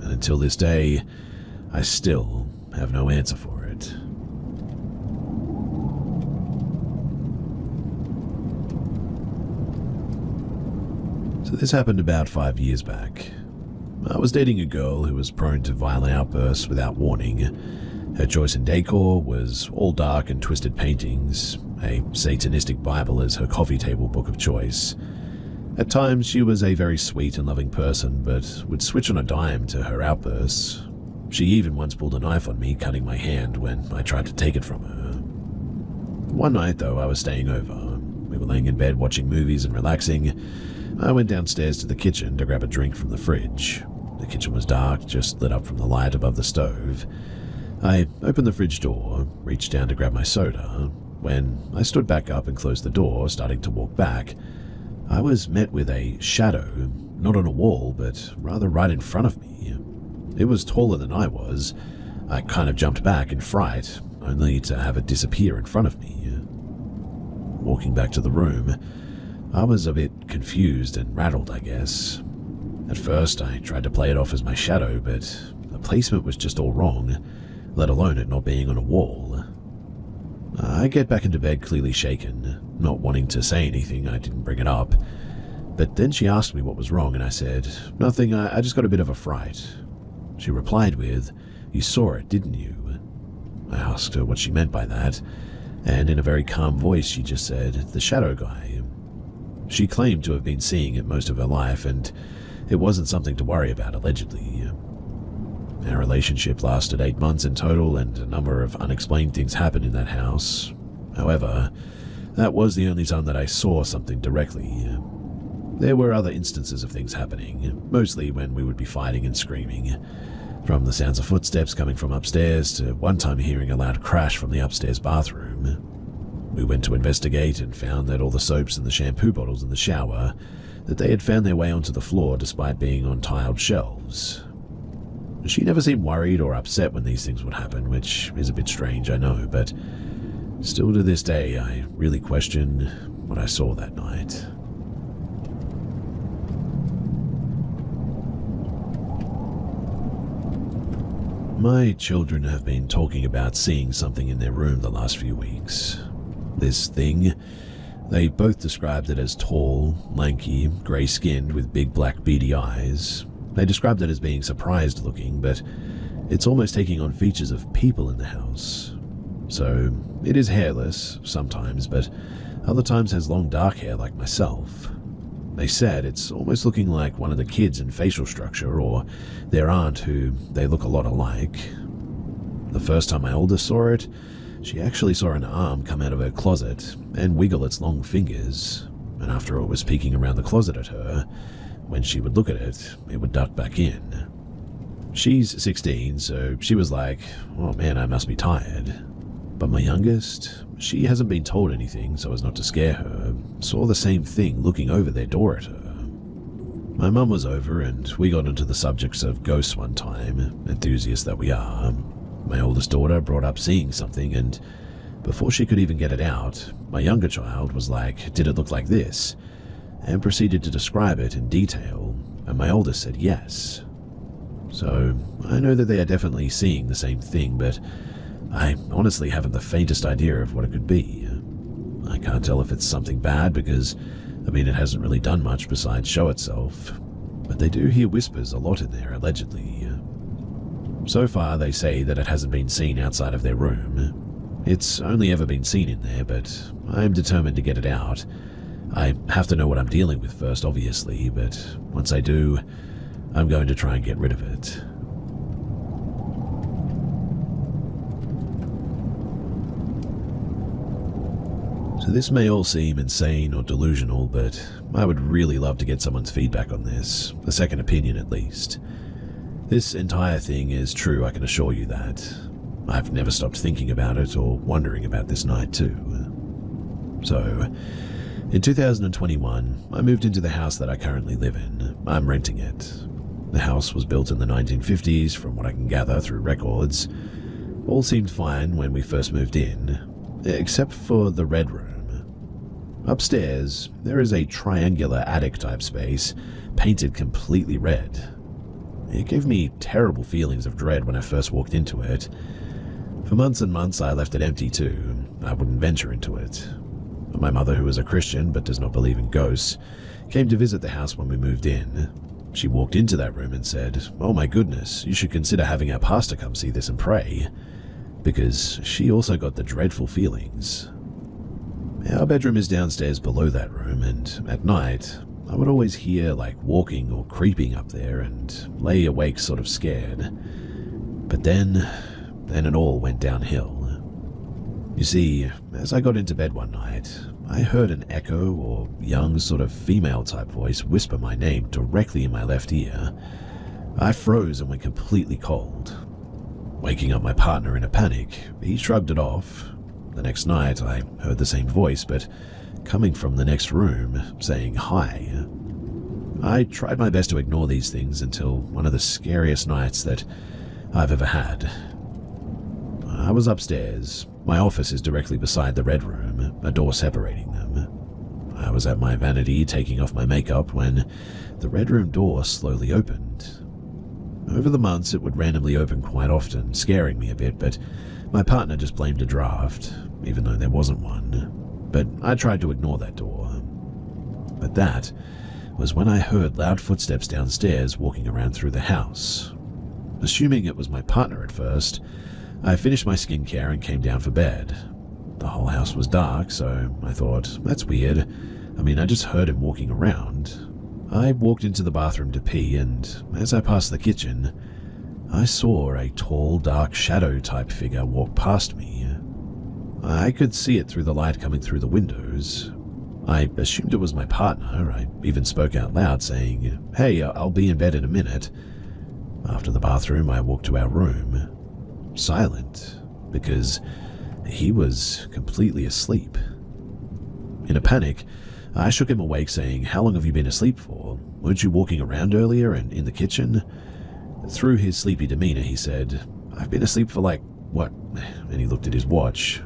And until this day, I still have no answer for it. So this happened about 5 years back. I was dating a girl who was prone to violent outbursts without warning. Her choice in decor was all dark and twisted paintings, a Satanistic Bible as her coffee table book of choice. At times, she was a very sweet and loving person, but would switch on a dime to her outbursts. She even once pulled a knife on me, cutting my hand when I tried to take it from her. One night, though, I was staying over. We were laying in bed watching movies and relaxing. I went downstairs to the kitchen to grab a drink from the fridge. The kitchen was dark, just lit up from the light above the stove. I opened the fridge door, reached down to grab my soda. When I stood back up and closed the door, starting to walk back, I was met with a shadow, not on a wall, but rather right in front of me. It was taller than I was. I kind of jumped back in fright, only to have it disappear in front of me. Walking back to the room, I was a bit confused and rattled, I guess. At first, I tried to play it off as my shadow, but the placement was just all wrong, let alone it not being on a wall. I get back into bed clearly shaken, not wanting to say anything. I didn't bring it up. But then she asked me what was wrong, and I said, "Nothing, I just got a bit of a fright." She replied with, "You saw it, didn't you?" I asked her what she meant by that, and in a very calm voice she just said, "The shadow guy." She claimed to have been seeing it most of her life, and it wasn't something to worry about, allegedly. Our relationship lasted 8 months in total, and a number of unexplained things happened in that house. However, that was the only time that I saw something directly. There were other instances of things happening, mostly when we would be fighting and screaming. From the sounds of footsteps coming from upstairs to one time hearing a loud crash from the upstairs bathroom. We went to investigate and found that all the soaps and the shampoo bottles in the shower, that they had found their way onto the floor despite being on tiled shelves. She never seemed worried or upset when these things would happen, which is a bit strange, I know, but still to this day, I really question what I saw that night. My children have been talking about seeing something in their room the last few weeks. This thing, they both described it as tall, lanky, grey-skinned with big black beady eyes. They described it as being surprised looking, but it's almost taking on features of people in the house. So, it is hairless, sometimes, but other times has long dark hair like myself. They said it's almost looking like one of the kids in facial structure, or their aunt who they look a lot alike. The first time my oldest saw it, she actually saw an arm come out of her closet and wiggle its long fingers, and after it was peeking around the closet at her, when she would look at it, it would duck back in. She's 16, so she was like, "Oh man, I must be tired." But my youngest, she hasn't been told anything so as not to scare her, saw the same thing looking over their door at her. My mum was over and we got into the subjects of ghosts one time, enthusiasts that we are. My oldest daughter brought up seeing something, and before she could even get it out, my younger child was like, "Did it look like this?" and proceeded to describe it in detail, and my oldest said yes. So, I know that they are definitely seeing the same thing, but I honestly haven't the faintest idea of what it could be. I can't tell if it's something bad because, it hasn't really done much besides show itself, but they do hear whispers a lot in there, allegedly. So far, they say that it hasn't been seen outside of their room. It's only ever been seen in there, but I am determined to get it out. I have to know what I'm dealing with first, obviously, but once I do, I'm going to try and get rid of it. So this may all seem insane or delusional, but I would really love to get someone's feedback on this, a second opinion at least. This entire thing is true, I can assure you that. I've never stopped thinking about it or wondering about this night too. So, in 2021, I moved into the house that I currently live in. I'm renting it. The house was built in the 1950s, from what I can gather through records. All seemed fine when we first moved in, except for the red room. Upstairs, there is a triangular attic-type space, painted completely red. It gave me terrible feelings of dread when I first walked into it. For months and months, I left it empty too. I wouldn't venture into it. My mother, who is a Christian but does not believe in ghosts, came to visit the house when we moved in. She walked into that room and said, "Oh my goodness, you should consider having our pastor come see this and pray," because she also got the dreadful feelings. Our bedroom is downstairs below that room, and at night, I would always hear like walking or creeping up there and lay awake sort of scared. But then it all went downhill. You see, as I got into bed one night, I heard an echo or young sort of female type voice whisper my name directly in my left ear. I froze and went completely cold. Waking up my partner in a panic, he shrugged it off. The next night I heard the same voice, but coming from the next room, saying hi. I tried my best to ignore these things until one of the scariest nights that I've ever had. I was upstairs. My office is directly beside the red room, a door separating them. I was at my vanity taking off my makeup when the red room door slowly opened. Over the months, it would randomly open quite often, scaring me a bit, but my partner just blamed a draft, even though there wasn't one. But I tried to ignore that door. But that was when I heard loud footsteps downstairs walking around through the house. Assuming it was my partner at first, I finished my skincare and came down for bed. The whole house was dark, so I thought, that's weird. I just heard him walking around. I walked into the bathroom to pee, and as I passed the kitchen, I saw a tall, dark shadow-type figure walk past me. I could see it through the light coming through the windows. I assumed it was my partner. I even spoke out loud, saying, "Hey, I'll be in bed in a minute." After the bathroom, I walked to our room. Silent, because he was completely asleep. In a panic, I shook him awake, saying, "How long have you been asleep for? Weren't you walking around earlier and in the kitchen?" Through his sleepy demeanor, he said, "I've been asleep for what?" And he looked at his watch.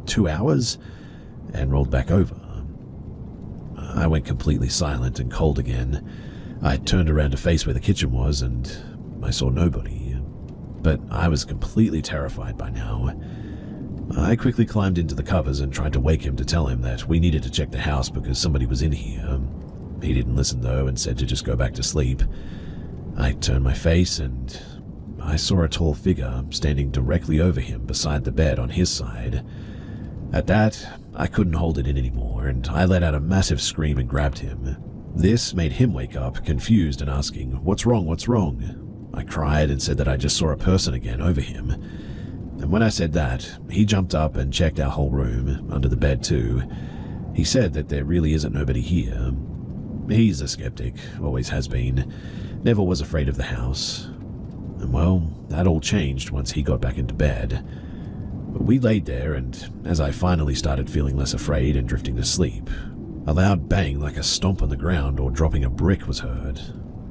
2 hours? And rolled back over. I went completely silent and cold again. I turned around to face where the kitchen was, and I saw nobody. But I was completely terrified by now. I quickly climbed into the covers and tried to wake him to tell him that we needed to check the house because somebody was in here. He didn't listen though and said to just go back to sleep. I turned my face and I saw a tall figure standing directly over him beside the bed on his side. At that, I couldn't hold it in anymore, and I let out a massive scream and grabbed him. This made him wake up, confused and asking, "What's wrong? What's wrong?" I cried and said that I just saw a person again over him. And when I said that, he jumped up and checked our whole room, under the bed too. He said that there really isn't nobody here. He's a skeptic, always has been, never was afraid of the house. And well, that all changed once he got back into bed. We laid there, and as I finally started feeling less afraid and drifting to sleep, a loud bang like a stomp on the ground or dropping a brick was heard.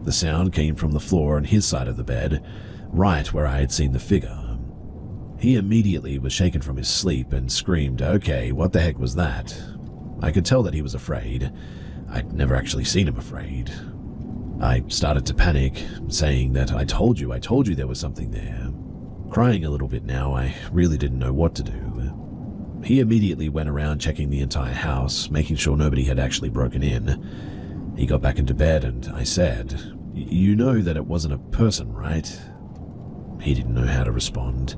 The sound came from the floor on his side of the bed, right where I had seen the figure. He immediately was shaken from his sleep and screamed, "Okay, what the heck was that?" I could tell that he was afraid. I'd never actually seen him afraid. I started to panic, saying that I told you there was something there. Crying a little bit now, I really didn't know what to do. He immediately went around checking the entire house, making sure nobody had actually broken in. He got back into bed and I said, "You know that it wasn't a person, right?" He didn't know how to respond.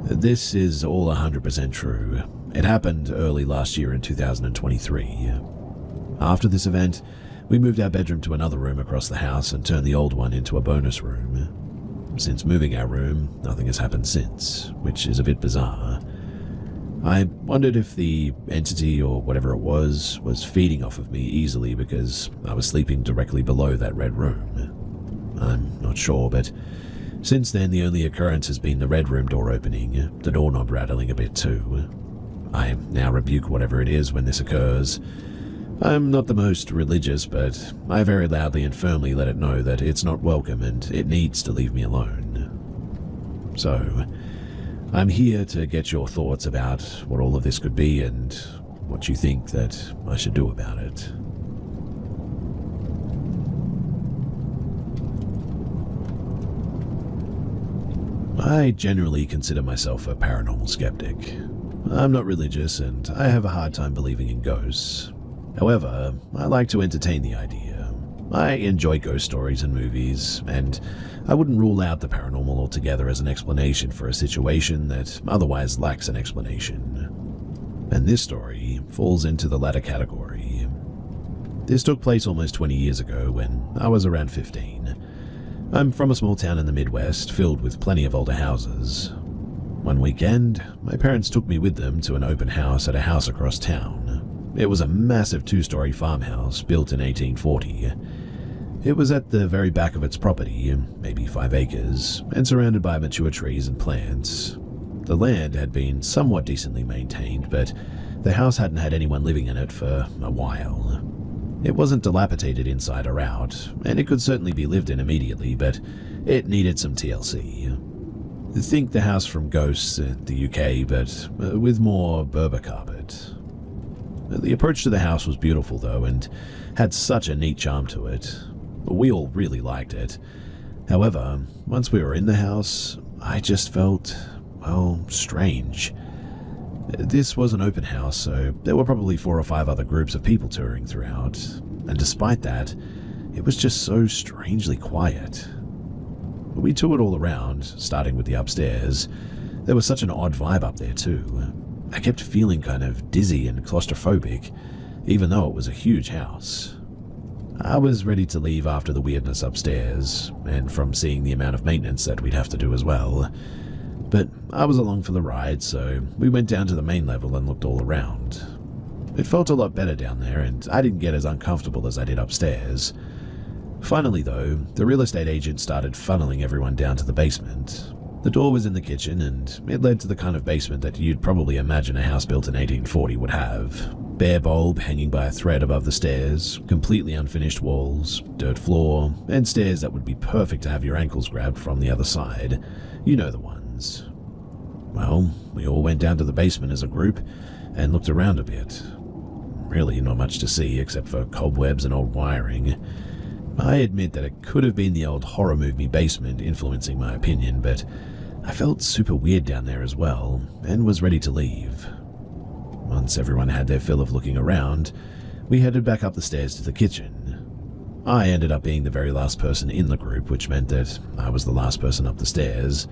This is all 100% true. It happened early last year in 2023. After this event, we moved our bedroom to another room across the house and turned the old one into a bonus room. Since moving our room, nothing has happened since, which is a bit bizarre. I wondered if the entity, or whatever it was feeding off of me easily because I was sleeping directly below that red room. I'm not sure, but since then the only occurrence has been the red room door opening, the doorknob rattling a bit too. I now rebuke whatever it is when this occurs. I'm not the most religious, but I very loudly and firmly let it know that it's not welcome and it needs to leave me alone. So, I'm here to get your thoughts about what all of this could be and what you think that I should do about it. I generally consider myself a paranormal skeptic. I'm not religious and I have a hard time believing in ghosts. However, I like to entertain the idea. I enjoy ghost stories and movies, and I wouldn't rule out the paranormal altogether as an explanation for a situation that otherwise lacks an explanation. And this story falls into the latter category. This took place almost 20 years ago when I was around 15. I'm from a small town in the Midwest filled with plenty of older houses. One weekend, my parents took me with them to an open house at a house across town. It was a massive 2-story farmhouse built in 1840. It was at the very back of its property, maybe 5 acres, and surrounded by mature trees and plants. The land had been somewhat decently maintained, but the house hadn't had anyone living in it for a while. It wasn't dilapidated inside or out, and it could certainly be lived in immediately, but it needed some TLC. Think the house from Ghosts in the UK, but with more Berber carpet. The approach to the house was beautiful though, and had such a neat charm to it. We all really liked it. However, once we were in the house, I just felt, well, strange. This was an open house, so there were probably 4 or 5 other groups of people touring throughout, and despite that, it was just so strangely quiet. We toured all around, starting with the upstairs. There was such an odd vibe up there too. I kept feeling kind of dizzy and claustrophobic, even though it was a huge house. I was ready to leave after the weirdness upstairs, and from seeing the amount of maintenance that we'd have to do as well. But I was along for the ride, so we went down to the main level and looked all around. It felt a lot better down there, and I didn't get as uncomfortable as I did upstairs. Finally though, the real estate agent started funneling everyone down to the basement. The door was in the kitchen, and it led to the kind of basement that you'd probably imagine a house built in 1840 would have. Bare bulb hanging by a thread above the stairs, completely unfinished walls, dirt floor, and stairs that would be perfect to have your ankles grabbed from the other side. You know the ones. Well, we all went down to the basement as a group and looked around a bit. Really not much to see except for cobwebs and old wiring. I admit that it could have been the old horror movie basement influencing my opinion, but I felt super weird down there as well, and was ready to leave. Once everyone had their fill of looking around, we headed back up the stairs to the kitchen. I ended up being the very last person in the group, which meant that I was the last person up the stairs.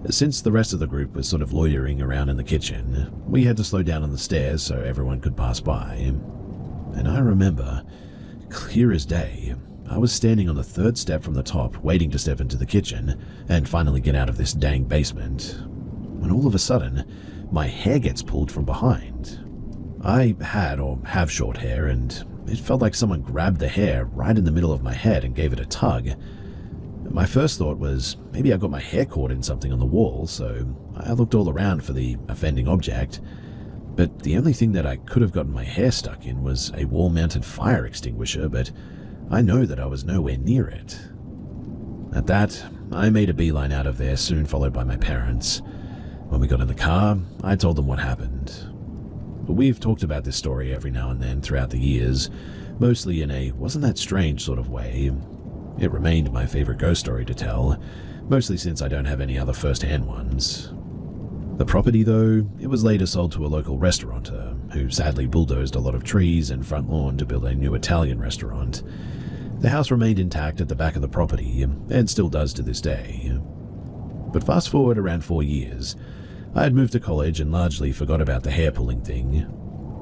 Since the rest of the group was sort of loitering around in the kitchen, we had to slow down on the stairs so everyone could pass by. And I remember, clear as day, I was standing on the 3rd step from the top, waiting to step into the kitchen and finally get out of this dang basement, when all of a sudden, my hair gets pulled from behind. I had or have short hair, and it felt like someone grabbed the hair right in the middle of my head and gave it a tug. My first thought was maybe I got my hair caught in something on the wall, so I looked all around for the offending object. But the only thing that I could have gotten my hair stuck in was a wall-mounted fire extinguisher, but I know that I was nowhere near it. At that, I made a beeline out of there, soon followed by my parents. When we got in the car, I told them what happened. We've talked about this story every now and then throughout the years, mostly in a wasn't that strange sort of way. It remained my favorite ghost story to tell, mostly since I don't have any other first-hand ones. The property, though, it was later sold to a local restaurateur, who sadly bulldozed a lot of trees and front lawn to build a new Italian restaurant. The house remained intact at the back of the property, and still does to this day. But fast forward around 4 years, I had moved to college and largely forgot about the hair-pulling thing.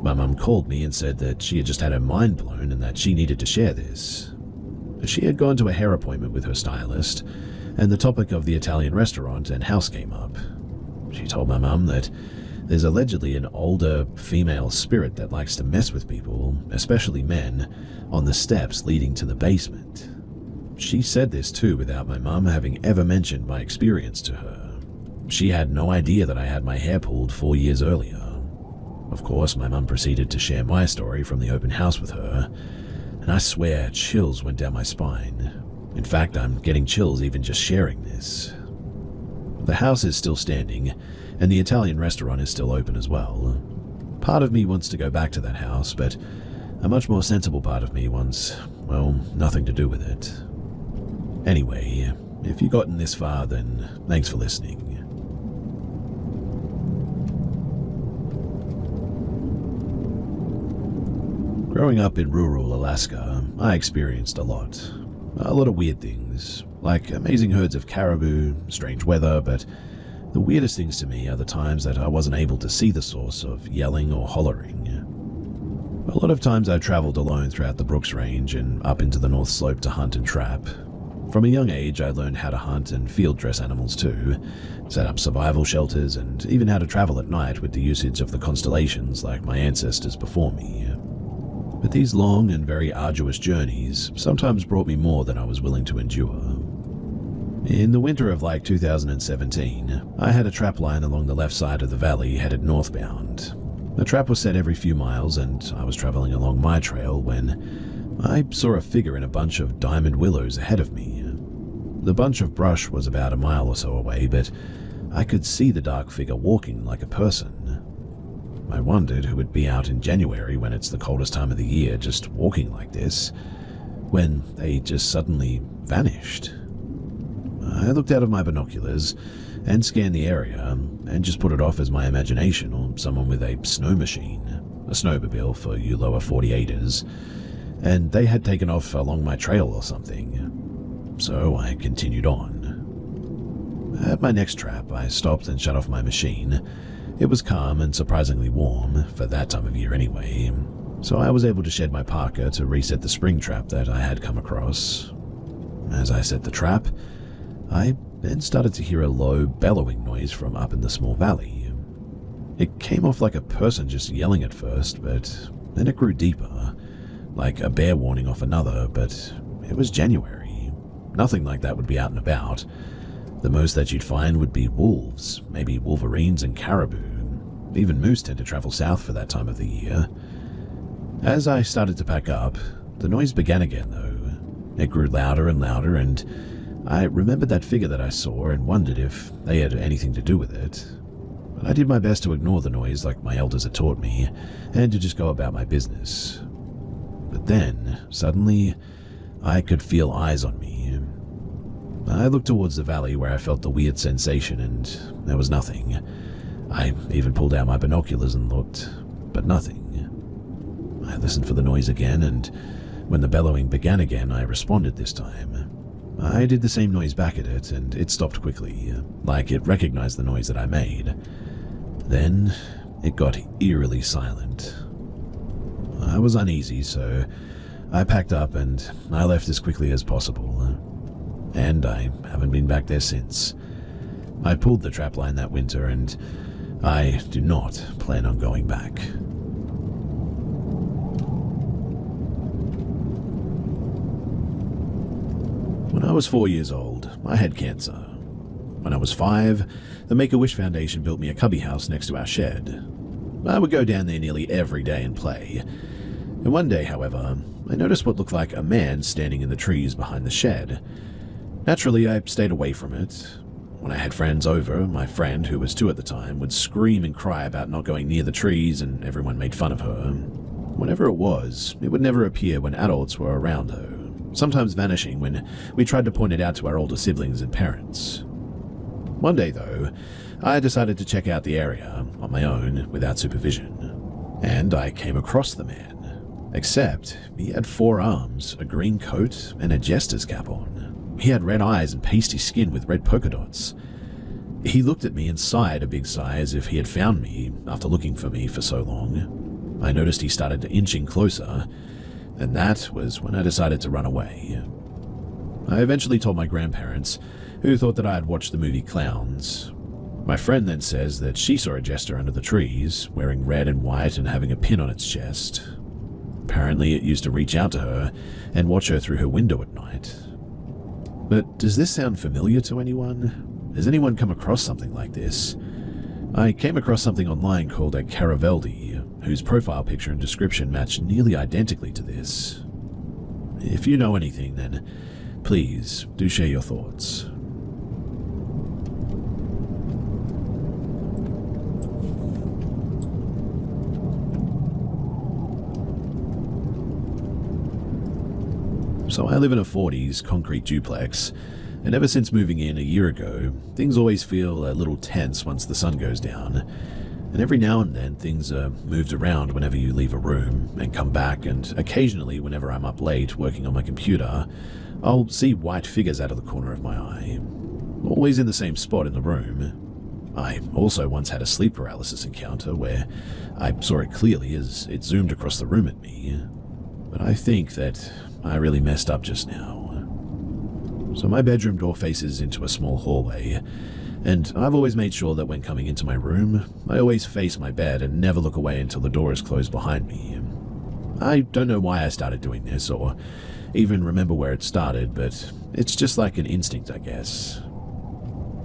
My mum called me and said that she had just had her mind blown and that she needed to share this. She had gone to a hair appointment with her stylist, and the topic of the Italian restaurant and house came up. She told my mum that there's allegedly an older female spirit that likes to mess with people, especially men, on the steps leading to the basement. She said this too without my mum having ever mentioned my experience to her. She had no idea that I had my hair pulled 4 years earlier. Of course, my mum proceeded to share my story from the open house with her, and I swear chills went down my spine. In fact, I'm getting chills even just sharing this. The house is still standing, and the Italian restaurant is still open as well. Part of me wants to go back to that house, but a much more sensible part of me wants, well, nothing to do with it. Anyway, if you've gotten this far, then thanks for listening. Growing up in rural Alaska, I experienced a lot. A lot of weird things, like amazing herds of caribou, strange weather, but the weirdest things to me are the times that I wasn't able to see the source of yelling or hollering. A lot of times I traveled alone throughout the Brooks Range and up into the North Slope to hunt and trap. From a young age, I learned how to hunt and field dress animals too, set up survival shelters, and even how to travel at night with the usage of the constellations like my ancestors before me. But these long and very arduous journeys sometimes brought me more than I was willing to endure. In the winter of 2017, I had a trap line along the left side of the valley headed northbound. The trap was set every few miles, and I was traveling along my trail when I saw a figure in a bunch of diamond willows ahead of me. The bunch of brush was about a mile or so away, but I could see the dark figure walking like a person. I wondered who would be out in January when it's the coldest time of the year just walking like this, when they just suddenly vanished. I looked out of my binoculars and scanned the area and just put it off as my imagination or someone with a snow machine, a snowmobile for you lower 48ers, and they had taken off along my trail or something. So I continued on. At my next trap, I stopped and shut off my machine. It was calm and surprisingly warm, for that time of year anyway, so I was able to shed my parka to reset the spring trap that I had come across. As I set the trap, I then started to hear a low, bellowing noise from up in the small valley. It came off like a person just yelling at first, but then it grew deeper, like a bear warning off another, but it was January. Nothing like that would be out and about. The most that you'd find would be wolves, maybe wolverines and caribou. Even moose tend to travel south for that time of the year. As I started to pack up, the noise began again though. It grew louder and louder, and I remembered that figure that I saw and wondered if they had anything to do with it. But I did my best to ignore the noise like my elders had taught me, and to just go about my business. But then, suddenly, I could feel eyes on me. I looked towards the valley where I felt the weird sensation, and there was nothing. I even pulled out my binoculars and looked, but nothing. I listened for the noise again, and when the bellowing began again, I responded this time. I did the same noise back at it, and it stopped quickly, like it recognized the noise that I made. Then it got eerily silent. I was uneasy, so I packed up and I left as quickly as possible. And I haven't been back there since. I pulled the trapline that winter, and I do not plan on going back. When I was 4 years old, I had cancer. When I was 5, the Make-A-Wish Foundation built me a cubby house next to our shed. I would go down there nearly every day and play. And one day, however, I noticed what looked like a man standing in the trees behind the shed. Naturally, I stayed away from it. When I had friends over, my friend, who was 2 at the time, would scream and cry about not going near the trees, and everyone made fun of her. Whenever it was, it would never appear when adults were around though, sometimes vanishing when we tried to point it out to our older siblings and parents. One day though, I decided to check out the area on my own without supervision, and I came across the man. Except he had 4 arms, a green coat, and a jester's cap on. He had red eyes and pasty skin with red polka dots. He looked at me and sighed a big sigh as if he had found me after looking for me for so long. I noticed he started inching closer, and that was when I decided to run away. I eventually told my grandparents, who thought that I had watched the movie Clowns. My friend then says that she saw a jester under the trees, wearing red and white and having a pin on its chest. Apparently it used to reach out to her and watch her through her window at night. But does this sound familiar to anyone? Has anyone come across something like this? I came across something online called a Caraveldi, whose profile picture and description matched nearly identically to this. If you know anything, then please do share your thoughts. So I live in a 40s concrete duplex, and ever since moving in a year ago, things always feel a little tense once the sun goes down. And every now and then things are moved around whenever you leave a room and come back, and occasionally whenever I'm up late working on my computer, I'll see white figures out of the corner of my eye, always in the same spot in the room. I also once had a sleep paralysis encounter where I saw it clearly as it zoomed across the room at me. But I think that I really messed up just now. So my bedroom door faces into a small hallway, and I've always made sure that when coming into my room, I always face my bed and never look away until the door is closed behind me. I don't know why I started doing this or even remember where it started, but it's just like an instinct, I guess.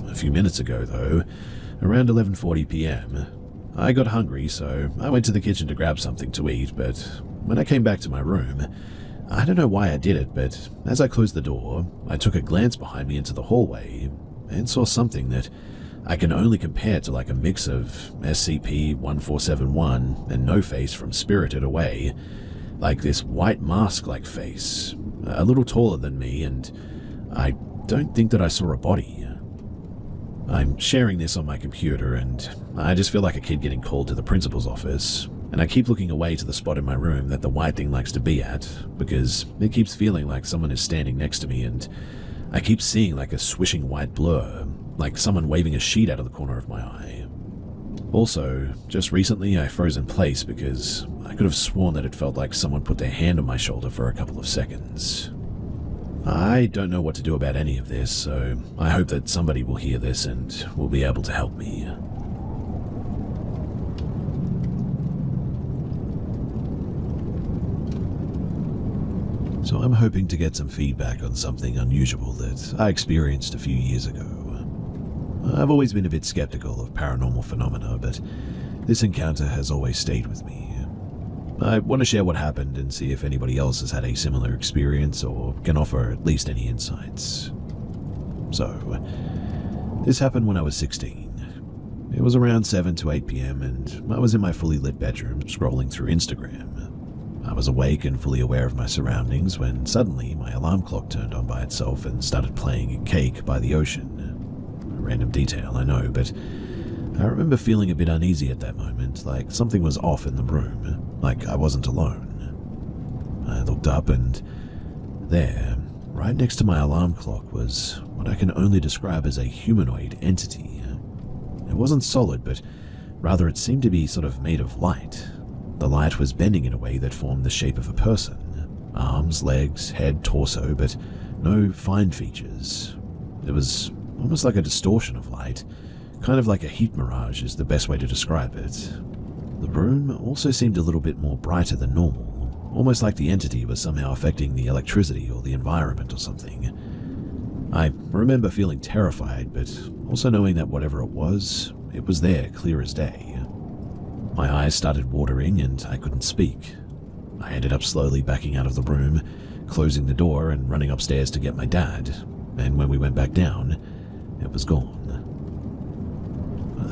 A few minutes ago, though, around 11:40 p.m., I got hungry, so I went to the kitchen to grab something to eat, but when I came back to my room, I don't know why I did it, but as I closed the door, I took a glance behind me into the hallway and saw something that I can only compare to like a mix of SCP-1471 and No Face from Spirited Away, like this white mask-like face, a little taller than me, and I don't think that I saw a body. I'm sharing this on my computer, and I just feel like a kid getting called to the principal's office, and I keep looking away to the spot in my room that the white thing likes to be at, because it keeps feeling like someone is standing next to me, and I keep seeing like a swishing white blur, like someone waving a sheet out of the corner of my eye. Also, just recently I froze in place because I could have sworn that it felt like someone put their hand on my shoulder for a couple of seconds. I don't know what to do about any of this, so I hope that somebody will hear this and will be able to help me. So I'm hoping to get some feedback on something unusual that I experienced a few years ago. I've always been a bit skeptical of paranormal phenomena, but this encounter has always stayed with me. I want to share what happened and see if anybody else has had a similar experience or can offer at least any insights. So, this happened when I was 16. It was around 7 to 8 p.m. and I was in my fully lit bedroom scrolling through Instagram. I was awake and fully aware of my surroundings when suddenly my alarm clock turned on by itself and started playing Cake by the Ocean. A random detail, I know, but I remember feeling a bit uneasy at that moment, like something was off in the room, like I wasn't alone. I looked up and there, right next to my alarm clock, was what I can only describe as a humanoid entity. It wasn't solid, but rather it seemed to be sort of made of light. The light was bending in a way that formed the shape of a person. Arms, legs, head, torso, but no fine features. It was almost like a distortion of light, kind of like a heat mirage is the best way to describe it. The room also seemed a little bit more brighter than normal, almost like the entity was somehow affecting the electricity or the environment or something. I remember feeling terrified, but also knowing that whatever it was there clear as day. My eyes started watering and I couldn't speak. I ended up slowly backing out of the room, closing the door and running upstairs to get my dad, and when we went back down, it was gone.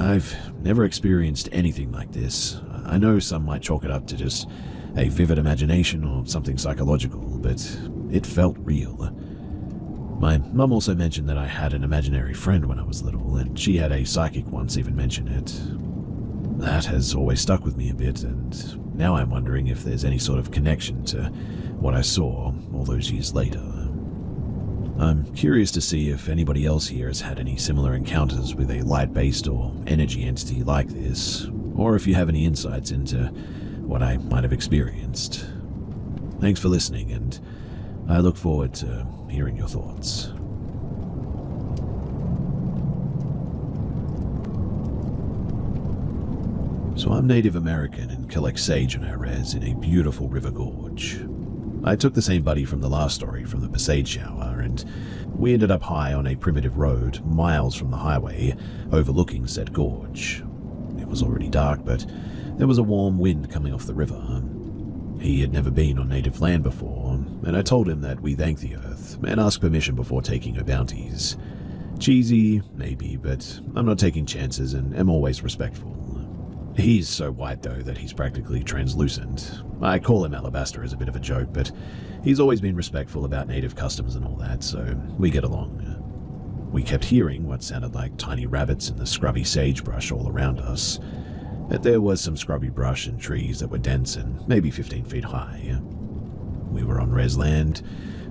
I've never experienced anything like this. I know some might chalk it up to just a vivid imagination or something psychological, but it felt real. My mum also mentioned that I had an imaginary friend when I was little, and she had a psychic once even mention it. That has always stuck with me a bit, and now I'm wondering if there's any sort of connection to what I saw all those years later. I'm curious to see if anybody else here has had any similar encounters with a light-based or energy entity like this, or if you have any insights into what I might have experienced. Thanks for listening, and I look forward to hearing your thoughts. So I'm Native American and collect sage in our res in a beautiful river gorge. I took the same buddy from the last story from the Passade shower, and we ended up high on a primitive road miles from the highway overlooking said gorge. It was already dark, but there was a warm wind coming off the river. He had never been on native land before, and I told him that we thank the earth and ask permission before taking her bounties. Cheesy, maybe, but I'm not taking chances and am always respectful. He's so white, though, that he's practically translucent. I call him Alabaster as a bit of a joke, but he's always been respectful about native customs and all that, so we get along. We kept hearing what sounded like tiny rabbits in the scrubby sagebrush all around us. But there was some scrubby brush and trees that were dense and maybe 15 feet high. We were on res land,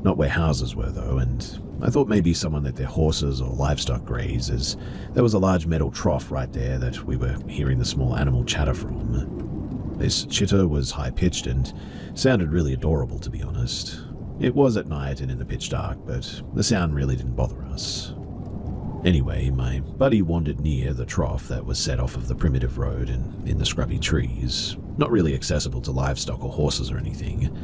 not where houses were, though, and I thought maybe someone let their horses or livestock graze, as there was a large metal trough right there that we were hearing the small animal chatter from. This chitter was high-pitched and sounded really adorable, to be honest. It was at night and in the pitch dark, but the sound really didn't bother us. Anyway, my buddy wandered near the trough that was set off of the primitive road and in the scrubby trees, not really accessible to livestock or horses or anything.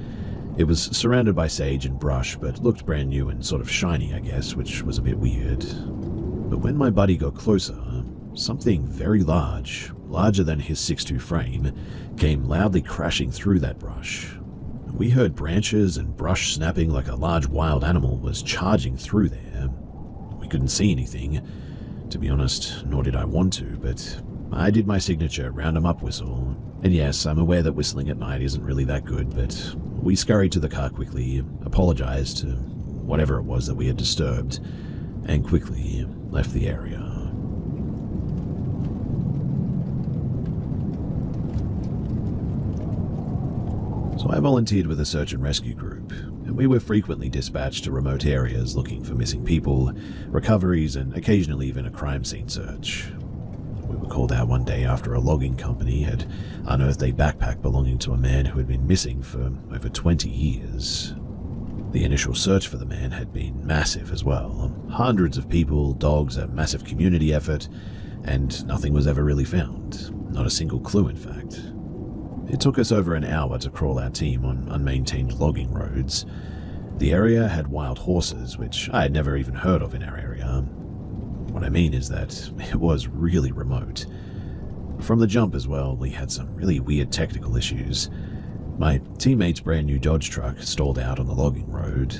It was surrounded by sage and brush, but looked brand new and sort of shiny, I guess, which was a bit weird. But when my buddy got closer, something very large, larger than his 6'2" frame, came loudly crashing through that brush. We heard branches and brush snapping like a large wild animal was charging through there. We couldn't see anything, to be honest, nor did I want to, but I did my signature round 'em up whistle. And yes, I'm aware that whistling at night isn't really that good, but we scurried to the car quickly, apologized to whatever it was that we had disturbed, and quickly left the area. So I volunteered with a search and rescue group, and we were frequently dispatched to remote areas looking for missing people, recoveries, and occasionally even a crime scene search. We were called out one day after a logging company had unearthed a backpack belonging to a man who had been missing for over 20 years. The initial search for the man had been massive as well. Hundreds of people, dogs, a massive community effort, and nothing was ever really found. Not a single clue, in fact. It took us over an hour to crawl our team on unmaintained logging roads. The area had wild horses, which I had never even heard of in our area. What I mean is that it was really remote. From the jump as well, we had some really weird technical issues. My teammate's brand new Dodge truck stalled out on the logging road.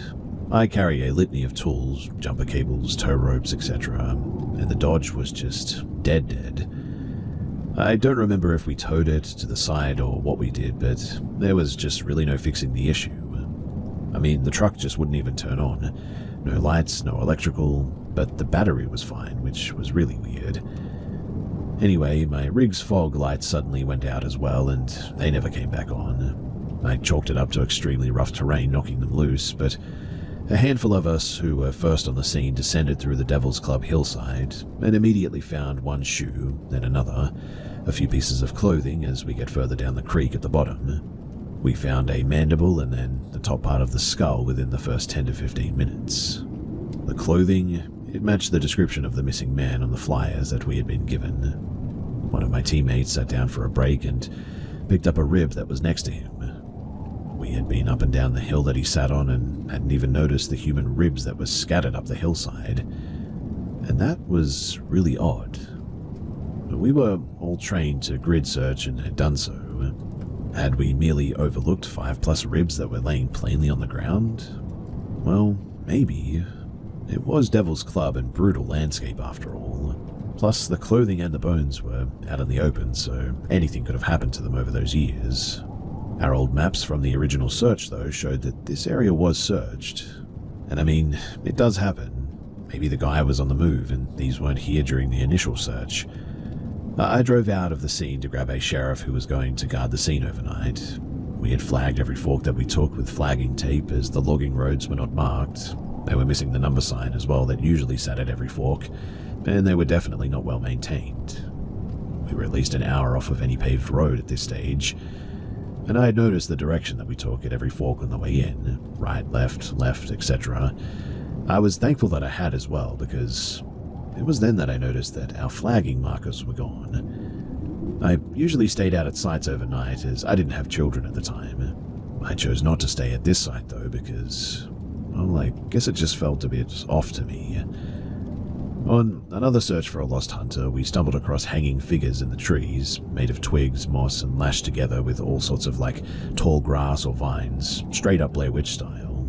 I carry a litany of tools, jumper cables, tow ropes, etc., and the Dodge was just dead. I don't remember if we towed it to the side or what we did, but there was just really no fixing the issue. I mean, the truck just wouldn't even turn on. No lights, no electrical, but the battery was fine, which was really weird. Anyway, my rig's fog lights suddenly went out as well, and they never came back on. I chalked it up to extremely rough terrain knocking them loose, but a handful of us who were first on the scene descended through the Devil's Club hillside and immediately found one shoe, then another, a few pieces of clothing as we get further down the creek at the bottom. We found a mandible and then the top part of the skull within the first 10 to 15 minutes. The clothing, it matched the description of the missing man on the flyers that we had been given. One of my teammates sat down for a break and picked up a rib that was next to him. We had been up and down the hill that he sat on and hadn't even noticed the human ribs that were scattered up the hillside. And that was really odd. But we were all trained to grid search and had done so. Had we merely overlooked 5+ ribs that were laying plainly on the ground? Well, maybe. It was Devil's Club and brutal landscape after all. Plus, the clothing and the bones were out in the open, so anything could have happened to them over those years. Our old maps from the original search, though, showed that this area was searched. And I mean, it does happen. Maybe the guy was on the move and these weren't here during the initial search. I drove out of the scene to grab a sheriff who was going to guard the scene overnight. We had flagged every fork that we took with flagging tape as the logging roads were not marked. They were missing the number sign as well that usually sat at every fork, and they were definitely not well maintained. We were at least an hour off of any paved road at this stage. and I had noticed the direction that we took at every fork on the way in, right, left, etc. I was thankful that I had as well, because it was then that I noticed that our flagging markers were gone. I usually stayed out at sites overnight, as I didn't have children at the time. I chose not to stay at this site though, because, well, I guess it just felt a bit off to me. On another search for a lost hunter, we stumbled across hanging figures in the trees, made of twigs, moss, and lashed together with all sorts of tall grass or vines, straight up Blair Witch style.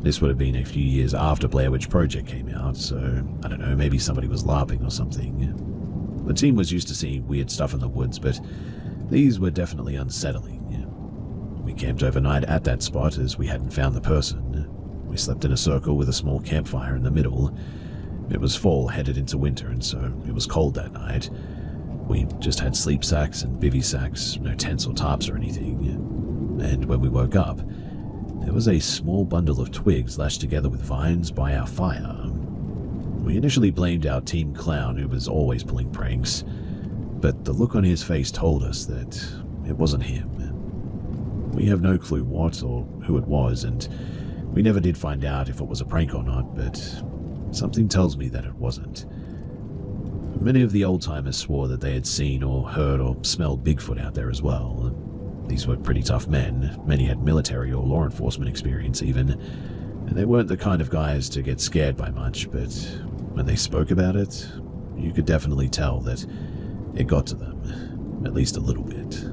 This would have been a few years after Blair Witch Project came out, so I don't know, maybe somebody was LARPing or something. The team was used to seeing weird stuff in the woods, but these were definitely unsettling. We camped overnight at that spot as we hadn't found the person. We slept in a circle with a small campfire in the middle. It was fall, headed into winter, and so it was cold that night. We just had sleep sacks and bivy sacks, no tents or tarps or anything. And when we woke up, there was a small bundle of twigs lashed together with vines by our fire. We initially blamed our team clown, who was always pulling pranks, but the look on his face told us that it wasn't him. We have no clue what or who it was, and we never did find out if it was a prank or not, but something tells me that it wasn't. Many of the old-timers swore that they had seen or heard or smelled Bigfoot out there as well. These were pretty tough men. Many had military or law enforcement experience even, and they weren't the kind of guys to get scared by much, but when they spoke about it, you could definitely tell that it got to them, at least a little bit.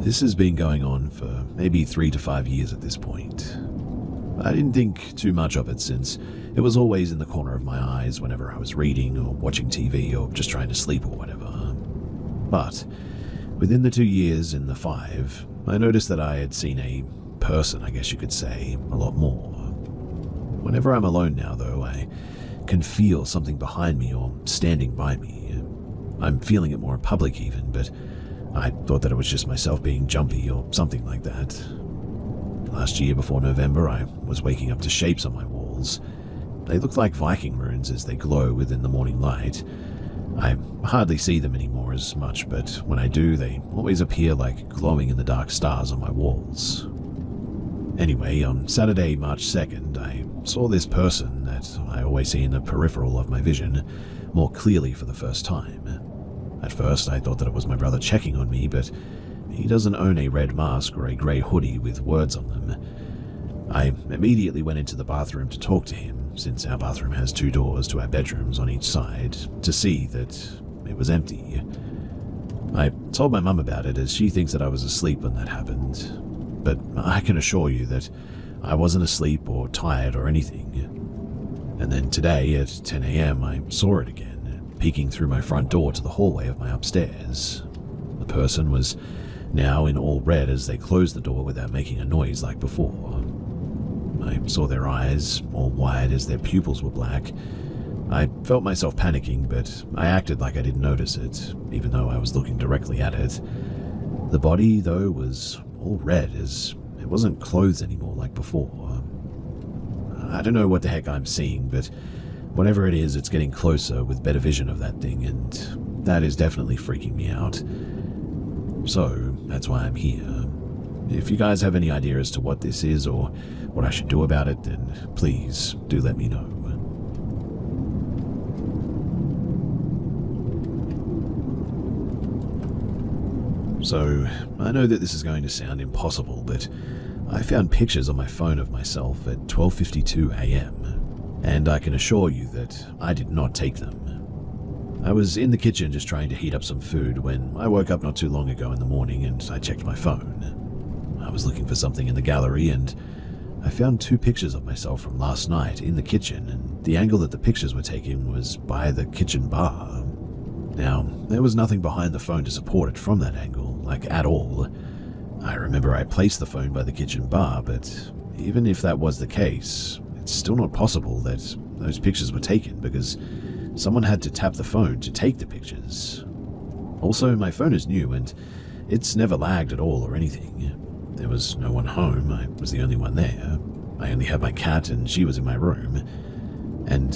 This has been going on for maybe 3 to 5 years at this point. I didn't think too much of it since it was always in the corner of my eyes whenever I was reading or watching TV or just trying to sleep or whatever. But within the 2 years in the 5, I noticed that I had seen a person, I guess you could say, a lot more. Whenever I'm alone now, though, I can feel something behind me or standing by me. I'm feeling it more in public even, but I thought that it was just myself being jumpy or something like that. Last year before November, I was waking up to shapes on my walls. They look like Viking runes as they glow within the morning light. I hardly see them anymore as much, but when I do, they always appear like glowing in the dark stars on my walls. Anyway, on Saturday, March 2nd, I saw this person that I always see in the peripheral of my vision more clearly for the first time. At first, I thought that it was my brother checking on me, but he doesn't own a red mask or a grey hoodie with words on them. I immediately went into the bathroom to talk to him, since our bathroom has 2 doors to our bedrooms on each side, to see that it was empty. I told my mum about it as she thinks that I was asleep when that happened, but I can assure you that I wasn't asleep or tired or anything. And then today at 10 a.m. I saw it again, peeking through my front door to the hallway of my upstairs. The person was now in all red as they closed the door without making a noise like before. I saw their eyes, all wide as their pupils were black. I felt myself panicking, but I acted like I didn't notice it, even though I was looking directly at it. The body, though, was all red, as it wasn't clothed anymore like before. I don't know what the heck I'm seeing, but whatever it is, it's getting closer with better vision of that thing, and that is definitely freaking me out. So, that's why I'm here. If you guys have any idea as to what this is or what I should do about it, then please do let me know. So, I know that this is going to sound impossible, but I found pictures on my phone of myself at 12:52 a.m., and I can assure you that I did not take them. I was in the kitchen just trying to heat up some food when I woke up not too long ago in the morning and I checked my phone. I was looking for something in the gallery and I found 2 pictures of myself from last night in the kitchen, and the angle that the pictures were taken was by the kitchen bar. Now, there was nothing behind the phone to support it from that angle, like at all. I remember I placed the phone by the kitchen bar, but even if that was the case, it's still not possible that those pictures were taken because someone had to tap the phone to take the pictures. Also, my phone is new and it's never lagged at all or anything. There was no one home, I was the only one there. I only had my cat and she was in my room. And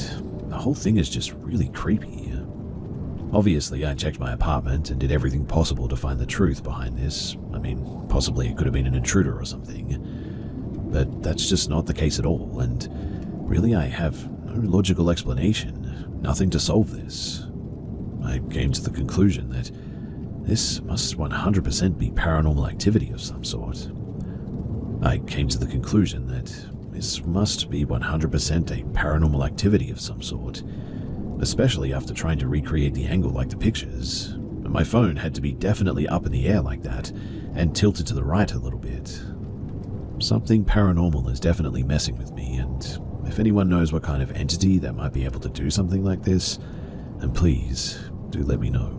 the whole thing is just really creepy. Obviously, I checked my apartment and did everything possible to find the truth behind this. I mean, possibly it could have been an intruder or something. But that's just not the case at all, and really I have no logical explanation, nothing to solve this. I came to the conclusion that this must 100% be paranormal activity of some sort. I came to the conclusion that this must be 100% a paranormal activity of some sort, especially after trying to recreate the angle like the pictures. My phone had to be definitely up in the air like that and tilted to the right a little bit. Something paranormal is definitely messing with me, and if anyone knows what kind of entity that might be able to do something like this, then please do let me know.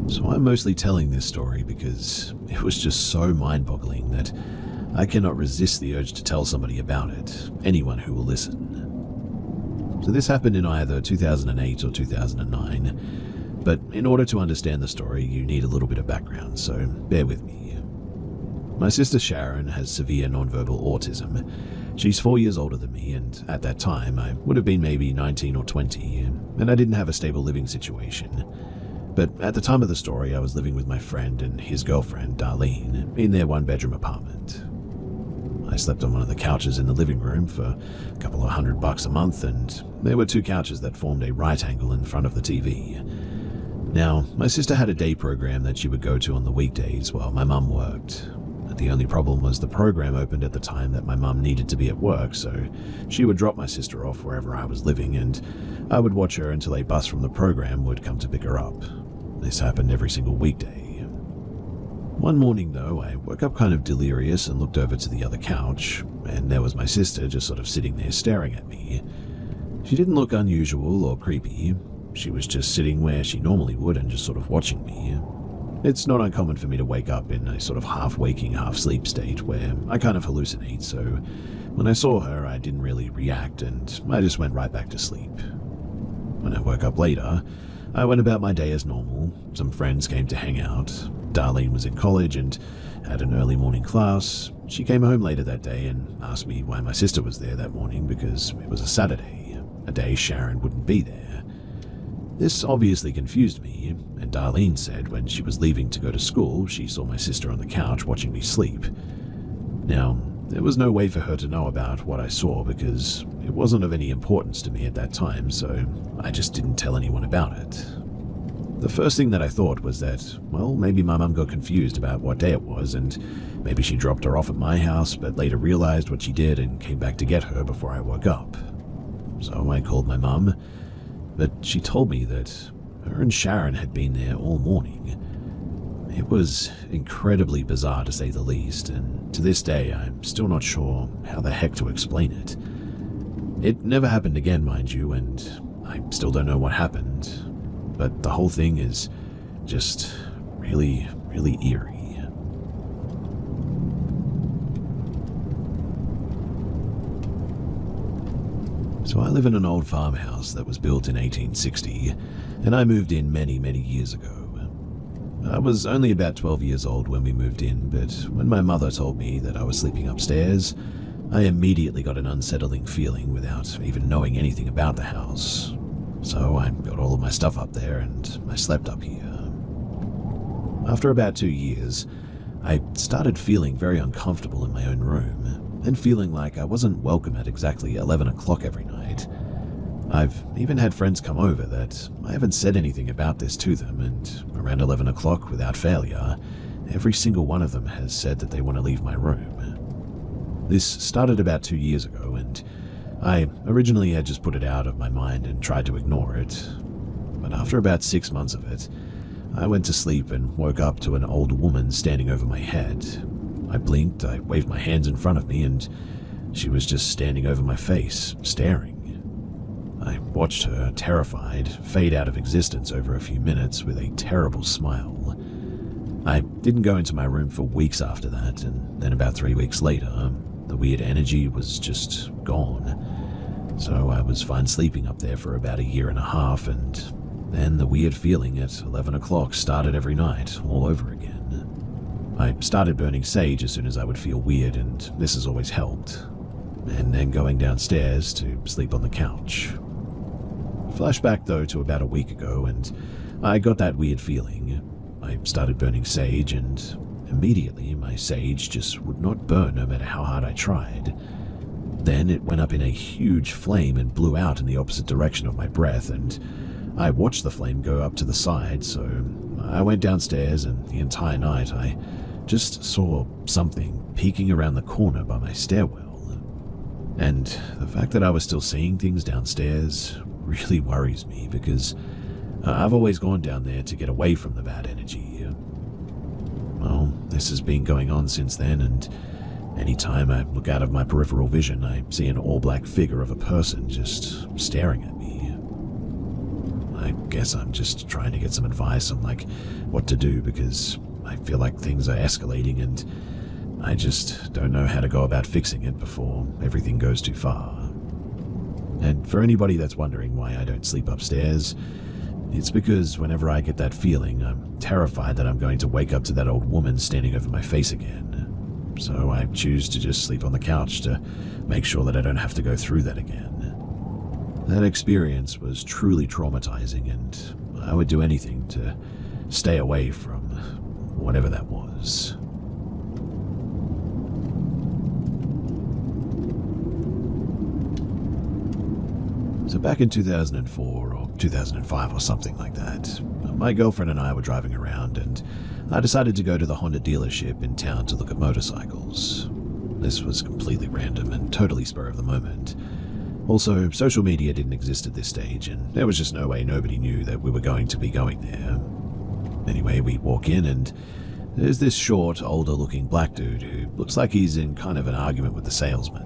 So I'm mostly telling this story because it was just so mind-boggling that I cannot resist the urge to tell somebody about it, anyone who will listen. So this happened in either 2008 or 2009, but in order to understand the story, you need a little bit of background, so bear with me. My sister Sharon has severe nonverbal autism. She's 4 years older than me, and at that time I would have been maybe 19 or 20, and I didn't have a stable living situation. But at the time of the story, I was living with my friend and his girlfriend, Darlene, in their one-bedroom apartment. I slept on one of the couches in the living room for a couple of $100 a month, and there were two couches that formed a right angle in front of the TV. Now, my sister had a day program that she would go to on the weekdays while my mum worked. The only problem was the program opened at the time that my mum needed to be at work, so she would drop my sister off wherever I was living, and I would watch her until a bus from the program would come to pick her up. This happened every single weekday. One morning, though, I woke up kind of delirious and looked over to the other couch, and there was my sister just sort of sitting there staring at me. She didn't look unusual or creepy. She was just sitting where she normally would and just sort of watching me. It's not uncommon for me to wake up in a sort of half-waking, half-sleep state where I kind of hallucinate, so when I saw her, I didn't really react, and I just went right back to sleep. When I woke up later, I went about my day as normal. Some friends came to hang out. Darlene was in college and had an early morning class. She came home later that day and asked me why my sister was there that morning because it was a Saturday, a day Sharon wouldn't be there. This obviously confused me, and Darlene said when she was leaving to go to school, she saw my sister on the couch watching me sleep. Now, there was no way for her to know about what I saw because it wasn't of any importance to me at that time, so I just didn't tell anyone about it. The first thing that I thought was that, well, maybe my mum got confused about what day it was, and maybe she dropped her off at my house, but later realized what she did and came back to get her before I woke up. So I called my mum, but she told me that her and Sharon had been there all morning. It was incredibly bizarre to say the least, and to this day I'm still not sure how the heck to explain it. It never happened again, mind you, and I still don't know what happened, but the whole thing is just really, really eerie. So I live in an old farmhouse that was built in 1860, and I moved in many, many years ago. I was only about 12 years old when we moved in, but when my mother told me that I was sleeping upstairs, I immediately got an unsettling feeling without even knowing anything about the house. So I got all of my stuff up there and I slept up here. After about 2 years, I started feeling very uncomfortable in my own room, and feeling like I wasn't welcome at exactly 11 o'clock every night. I've even had friends come over that I haven't said anything about this to them, and around 11 o'clock, without failure, every single one of them has said that they want to leave my room. This started about 2 years ago, and I originally had just put it out of my mind and tried to ignore it. But after about 6 months of it, I went to sleep and woke up to an old woman standing over my head. I blinked, I waved my hands in front of me, and she was just standing over my face, staring. I watched her, terrified, fade out of existence over a few minutes with a terrible smile. I didn't go into my room for weeks after that, and then about 3 weeks later, the weird energy was just gone. So I was fine sleeping up there for about 1.5 years, and then the weird feeling at 11 o'clock started every night, all over again. I started burning sage as soon as I would feel weird, and this has always helped. and then going downstairs to sleep on the couch. Flashback though to about a week ago, and I got that weird feeling. I started burning sage, and immediately my sage just would not burn no matter how hard I tried. Then it went up in a huge flame and blew out in the opposite direction of my breath, and I watched the flame go up to the side, so I went downstairs, and the entire night I just saw something peeking around the corner by my stairwell. And the fact that I was still seeing things downstairs really worries me, because I've always gone down there to get away from the bad energy. Well, this has been going on since then, and anytime I look out of my peripheral vision, I see an all-black figure of a person just staring at me. I guess I'm just trying to get some advice on, what to do, because I feel like things are escalating, and I just don't know how to go about fixing it before everything goes too far. And for anybody that's wondering why I don't sleep upstairs, it's because whenever I get that feeling, I'm terrified that I'm going to wake up to that old woman standing over my face again. So I choose to just sleep on the couch to make sure that I don't have to go through that again. That experience was truly traumatizing, and I would do anything to stay away from whatever that was. So back in 2004 or 2005 or something like that, my girlfriend and I were driving around, and I decided to go to the Honda dealership in town to look at motorcycles. This was completely random and totally spur of the moment. Also, social media didn't exist at this stage, and there was just no way nobody knew that we were going to be going there. Anyway, we walk in, and there's this short, older-looking black dude who looks like he's in kind of an argument with the salesman.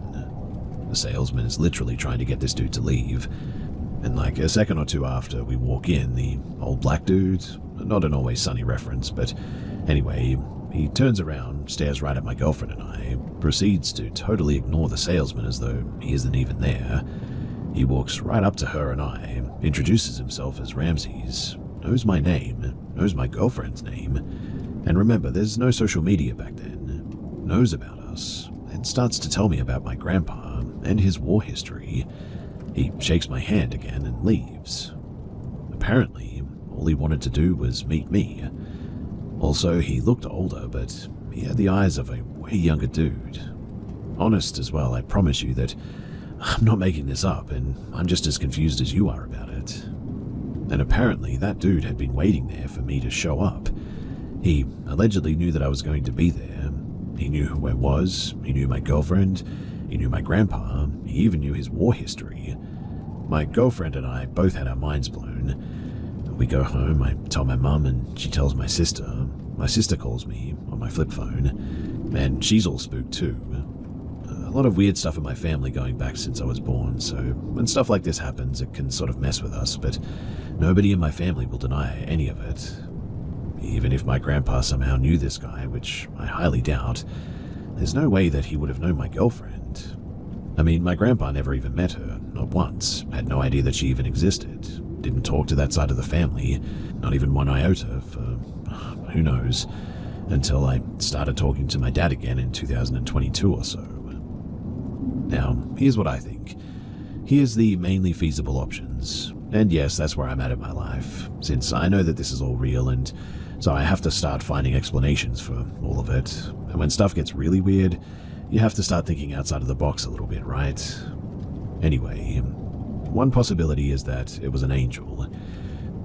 The salesman is literally trying to get this dude to leave, and like a second or two after we walk in, the old black dude, not an Always Sunny reference, but anyway, he turns around, stares right at my girlfriend and I, proceeds to totally ignore the salesman as though he isn't even there. He walks right up to her and I, introduces himself as Ramses, knows my name, knows my girlfriend's name, and remember, there's no social media back then, knows about us, and starts to tell me about my grandpa and his war history. He shakes my hand again and leaves. Apparently, all he wanted to do was meet me. Also, he looked older, but he had the eyes of a way younger dude. Honest as well, I promise you that I'm not making this up, and I'm just as confused as you are about it. And apparently, that dude had been waiting there for me to show up. He allegedly knew that I was going to be there. He knew who I was, he knew my girlfriend, he knew my grandpa, he even knew his war history. My girlfriend and I both had our minds blown. We go home, I tell my mum, and she tells my sister. My sister calls me on my flip phone, and she's all spooked too. A lot of weird stuff in my family going back since I was born, so when stuff like this happens, it can sort of mess with us, but nobody in my family will deny any of it. Even if my grandpa somehow knew this guy, which I highly doubt, there's no way that he would have known my girlfriend. I mean, my grandpa never even met her, not once, had no idea that she even existed, didn't talk to that side of the family, not even one iota for who knows, until I started talking to my dad again in 2022 or so. Now, here's what I think. Here's the mainly feasible options, and yes, that's where I'm at in my life, since I know that this is all real, and so I have to start finding explanations for all of it, and when stuff gets really weird, you have to start thinking outside of the box a little bit, right? Anyway, one possibility is that it was an angel,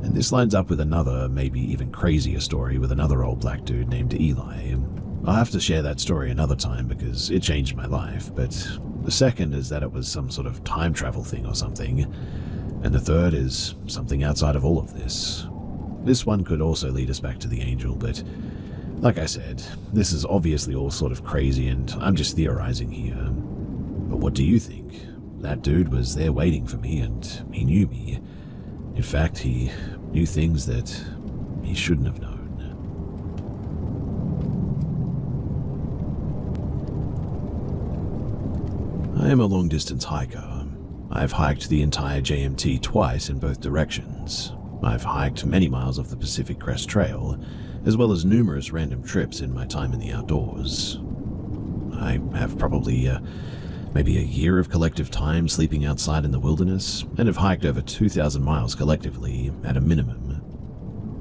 and this lines up with another, maybe even crazier story with another old black dude named Eli. I'll have to share that story another time because it changed my life, but the second is that it was some sort of time travel thing or something, and the third is something outside of all of this. This one could also lead us back to the angel, but like I said, this is obviously all sort of crazy and I'm just theorizing here. But what do you think? That dude was there waiting for me and he knew me. In fact, he knew things that he shouldn't have known. I am a long-distance hiker. I've hiked the entire JMT twice in both directions. I've hiked many miles of the Pacific Crest Trail, as well as numerous random trips in my time in the outdoors. I have probably maybe a year of collective time sleeping outside in the wilderness, and have hiked over 2,000 miles collectively at a minimum.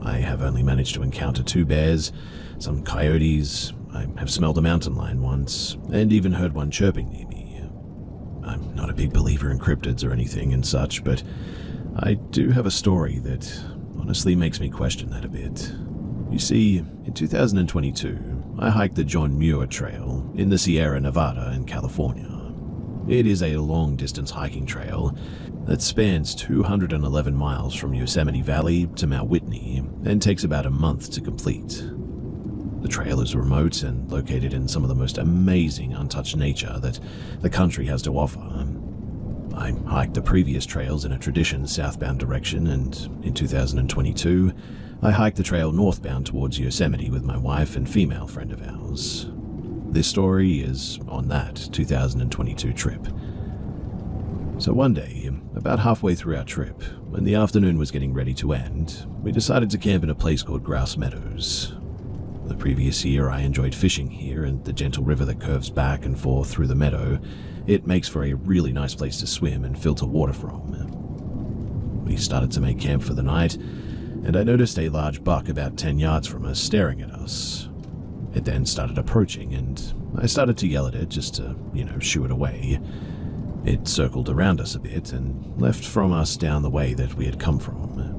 I have only managed to encounter 2 bears, some coyotes, I have smelled a mountain lion once, and even heard one chirping near me. I'm not a big believer in cryptids or anything and such, but I do have a story that honestly makes me question that a bit. You see, in 2022, I hiked the John Muir Trail in the Sierra Nevada in California. It is a long-distance hiking trail that spans 211 miles from Yosemite Valley to Mount Whitney and takes about a month to complete. The trail is remote and located in some of the most amazing untouched nature that the country has to offer. I hiked the previous trails in a tradition southbound direction, and in 2022, I hiked the trail northbound towards Yosemite with my wife and female friend of ours. This story is on that 2022 trip. So one day, about halfway through our trip, when the afternoon was getting ready to end, we decided to camp in a place called Grouse Meadows. The previous year I enjoyed fishing here, and the gentle river that curves back and forth through the meadow, it makes for a really nice place to swim and filter water from. We started to make camp for the night, and I noticed a large buck about 10 yards from us staring at us. It then started approaching, and I started to yell at it just to, shoo it away. It circled around us a bit and left from us down the way that we had come from.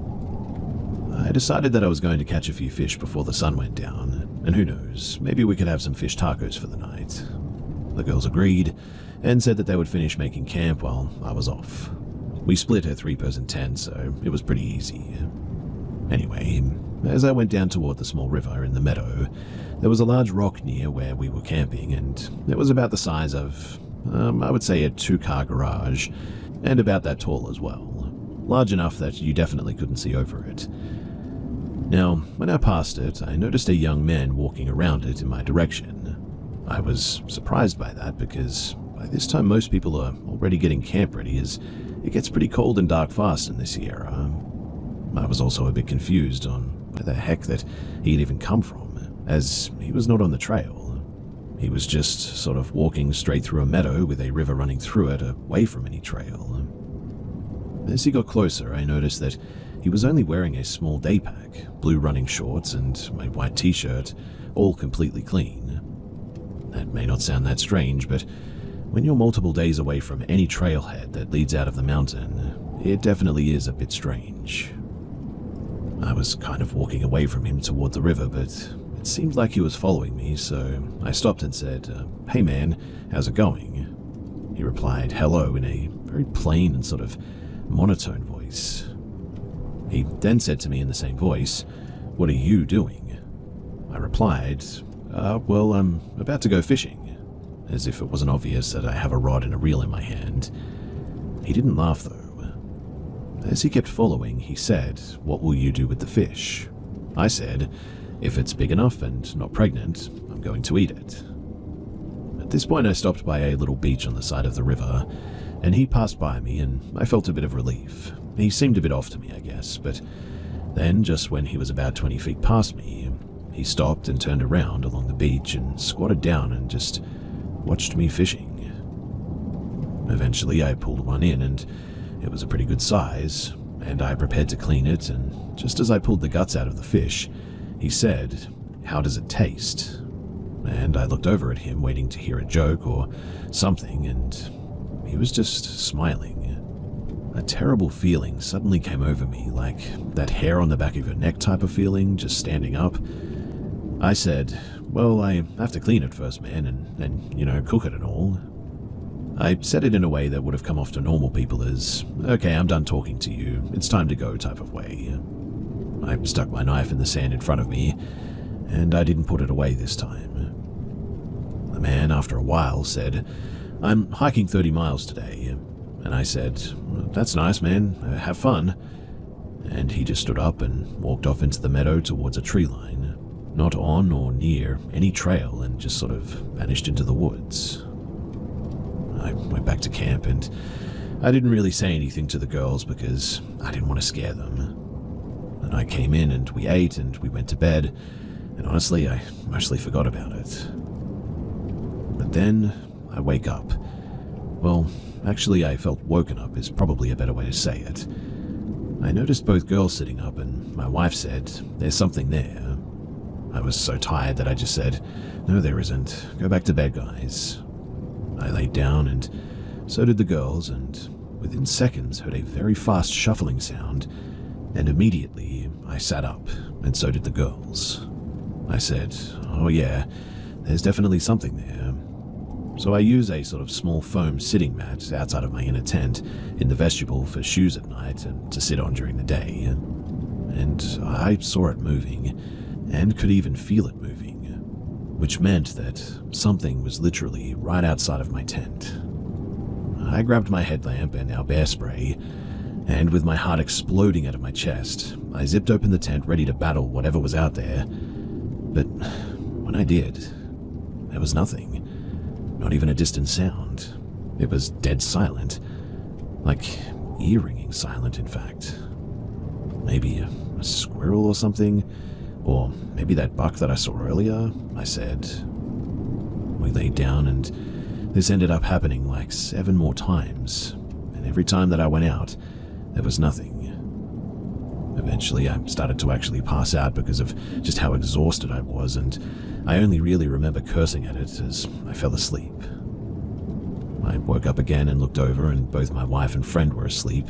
I decided that I was going to catch a few fish before the sun went down, and who knows, maybe we could have some fish tacos for the night. The girls agreed, and said that they would finish making camp while I was off. We split a 3-person tent, so it was pretty easy. Anyway, as I went down toward the small river in the meadow, there was a large rock near where we were camping, and it was about the size of, I would say, a 2-car garage, and about that tall as well. Large enough that you definitely couldn't see over it. Now, when I passed it, I noticed a young man walking around it in my direction. I was surprised by that because by this time most people are already getting camp ready, as it gets pretty cold and dark fast in this Sierra. I was also a bit confused on where the heck that he'd even come from, as he was not on the trail. He was just sort of walking straight through a meadow with a river running through it, away from any trail. As he got closer, I noticed that he was only wearing a small day pack, blue running shorts, and a white t-shirt, all completely clean. That may not sound that strange, but when you're multiple days away from any trailhead that leads out of the mountain, it definitely is a bit strange. I was kind of walking away from him toward the river, but it seemed like he was following me, so I stopped and said, "Hey man, how's it going?" He replied, "Hello," in a very plain and sort of monotone voice. He then said to me in the same voice, "What are you doing?" I replied, "Well, I'm about to go fishing," as if it wasn't obvious that I have a rod and a reel in my hand. He didn't laugh though. As he kept following, he said, "What will you do with the fish?" I said, "If it's big enough and not pregnant, I'm going to eat it." At this point I stopped by a little beach on the side of the river, and he passed by me, and I felt a bit of relief. He seemed a bit off to me, I guess, but then, just when he was about 20 feet past me, he stopped and turned around along the beach and squatted down and just watched me fishing. Eventually I pulled one in, and it was a pretty good size, and I prepared to clean it, and just as I pulled the guts out of the fish, he said, "How does it taste?" And I looked over at him, waiting to hear a joke or something, and he was just smiling. A terrible feeling suddenly came over me, like that hair on the back of your neck type of feeling, just standing up. I said, "Well, I have to clean it first, man, and cook it and all." I said it in a way that would have come off to normal people as, "Okay, I'm done talking to you, it's time to go" type of way. I stuck my knife in the sand in front of me, and I didn't put it away this time. The man, after a while, said, "I'm hiking 30 miles today." And I said, "That's nice, man, have fun." And he just stood up and walked off into the meadow towards a tree line, not on or near any trail, and just sort of vanished into the woods. I went back to camp, and I didn't really say anything to the girls because I didn't want to scare them. And I came in and we ate and we went to bed, and honestly, I mostly forgot about it. But then I wake up, Well, actually, I felt woken up is probably a better way to say it. I noticed both girls sitting up, and my wife said, "There's something there." I was so tired that I just said, "No, there isn't. Go back to bed, guys." I laid down, and so did the girls, and within seconds heard a very fast shuffling sound, and immediately I sat up, and so did the girls. I said, "Oh yeah, there's definitely something there." So I use a sort of small foam sitting mat outside of my inner tent in the vestibule for shoes at night and to sit on during the day. And I saw it moving, and could even feel it moving, which meant that something was literally right outside of my tent. I grabbed my headlamp and our bear spray, and with my heart exploding out of my chest, I zipped open the tent ready to battle whatever was out there. But when I did, there was nothing. Not even a distant sound. It was dead silent. Like ear-ringing silent, in fact. Maybe a squirrel or something? Or maybe that buck that I saw earlier, I said. We laid down, and this ended up happening like 7 more times. And every time that I went out, there was nothing. Eventually, I started to actually pass out because of just how exhausted I was, and I only really remember cursing at it as I fell asleep. I woke up again and looked over, and both my wife and friend were asleep.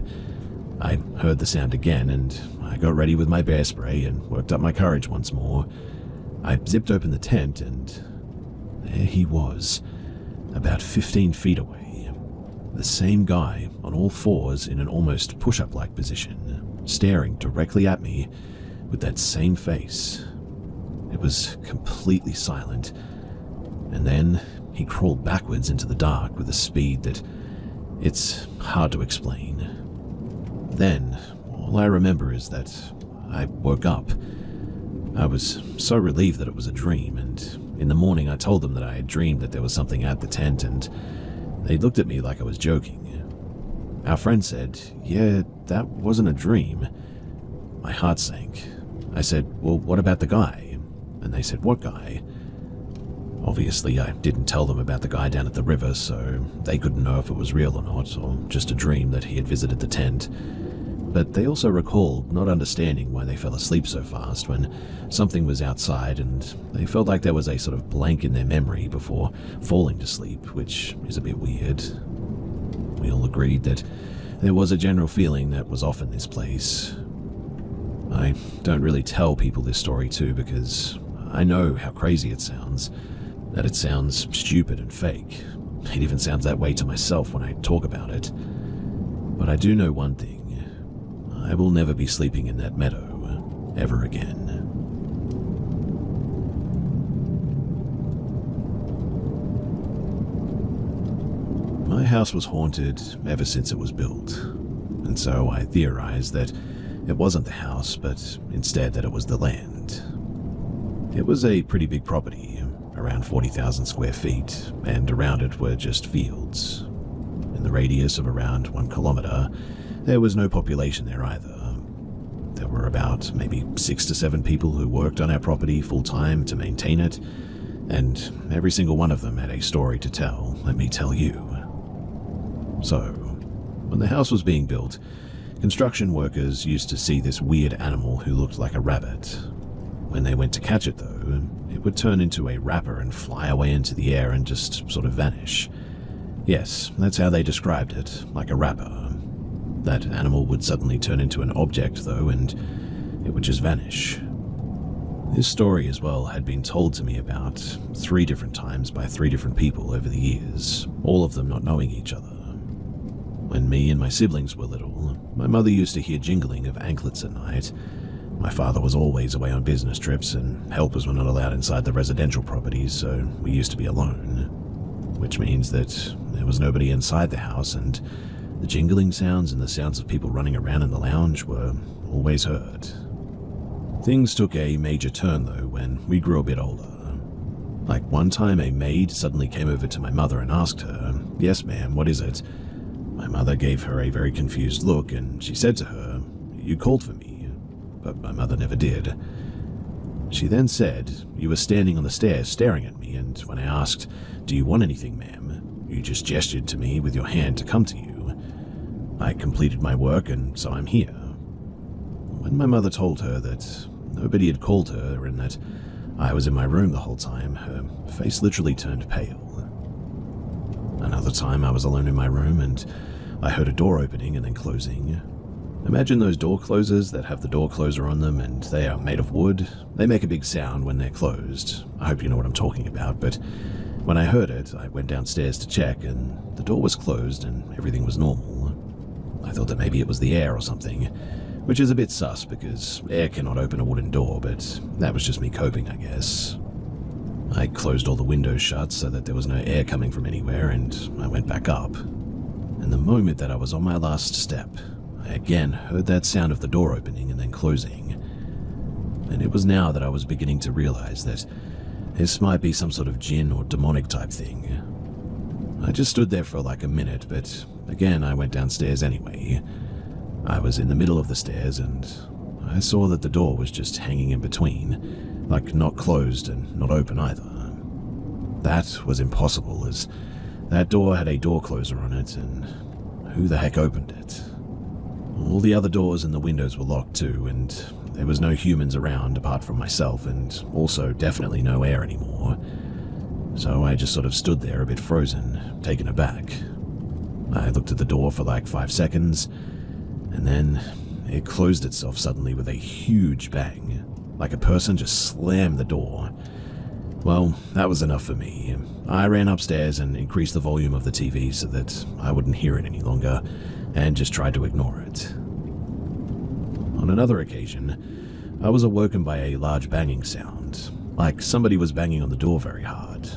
I heard the sound again, and I got ready with my bear spray and worked up my courage once more. I zipped open the tent, and there he was, about 15 feet away. The same guy on all fours in an almost push-up-like position, staring directly at me with that same face. It was completely silent, and then he crawled backwards into the dark with a speed that it's hard to explain. Then, all I remember is that I woke up. I was so relieved that it was a dream, and in the morning I told them that I had dreamed that there was something at the tent, and they looked at me like I was joking. Our friend said, "Yeah, that wasn't a dream." My heart sank. I said, "Well, what about the guy?" And they said, "What guy?" Obviously, I didn't tell them about the guy down at the river, so they couldn't know if it was real or not, or just a dream that he had visited the tent. But they also recalled not understanding why they fell asleep so fast when something was outside, and they felt like there was a sort of blank in their memory before falling to sleep, which is a bit weird. We all agreed that there was a general feeling that was off in this place. I don't really tell people this story too because I know how crazy it sounds, that it sounds stupid and fake. It even sounds that way to myself when I talk about it. But I do know one thing. I will never be sleeping in that meadow ever again. My house was haunted ever since it was built, and so I theorized that it wasn't the house, but instead that it was the land. It was a pretty big property, around 40,000 square feet, and around it were just fields. In the radius of around 1 kilometer, there was no population there either. There were about maybe 6 to 7 people who worked on our property full-time to maintain it, and every single one of them had a story to tell, let me tell you. So, when the house was being built, construction workers used to see this weird animal who looked like a rabbit. When they went to catch it though, it would turn into a rapper and fly away into the air and just sort of vanish. Yes, that's how they described it, like a rapper. That animal would suddenly turn into an object though, and it would just vanish. This story as well had been told to me about 3 different times by 3 different people over the years, all of them not knowing each other. When me and my siblings were little, my mother used to hear jingling of anklets at night. My father was always away on business trips, and helpers were not allowed inside the residential properties, so we used to be alone. Which means that there was nobody inside the house, and the jingling sounds and the sounds of people running around in the lounge were always heard. Things took a major turn though when we grew a bit older. Like one time a maid suddenly came over to my mother and asked her, "Yes ma'am, what is it?" My mother gave her a very confused look, and she said to her, "You called for me," but my mother never did. She then said, "You were standing on the stairs staring at me, and when I asked, 'Do you want anything, ma'am?' You just gestured to me with your hand to come to you. I completed my work, and so I'm here." When my mother told her that nobody had called her and that I was in my room the whole time, her face literally turned pale. Another time I was alone in my room and I heard a door opening and then closing. Imagine those door closers that have the door closer on them and they are made of wood. They make a big sound when they're closed. I hope you know what I'm talking about, but when I heard it, I went downstairs to check and the door was closed and everything was normal. I thought that maybe it was the air or something, which is a bit sus because air cannot open a wooden door, but that was just me coping, I guess. I closed all the windows shut so that there was no air coming from anywhere, and I went back up. And the moment that I was on my last step, I again heard that sound of the door opening and then closing. And it was now that I was beginning to realize that this might be some sort of jinn or demonic type thing. I just stood there for like a minute, but again I went downstairs anyway. I was in the middle of the stairs and I saw that the door was just hanging in between, like not closed and not open either. That was impossible, as that door had a door closer on it, and who the heck opened it? All the other doors and the windows were locked too, and there was no humans around apart from myself, and also definitely no air anymore. So I just sort of stood there a bit frozen, taken aback. I looked at the door for like 5 seconds, and then it closed itself suddenly with a huge bang, like a person just slammed the door. Well, that was enough for me. I ran upstairs and increased the volume of the TV so that I wouldn't hear it any longer, and just tried to ignore it. On another occasion, I was awoken by a large banging sound, like somebody was banging on the door very hard.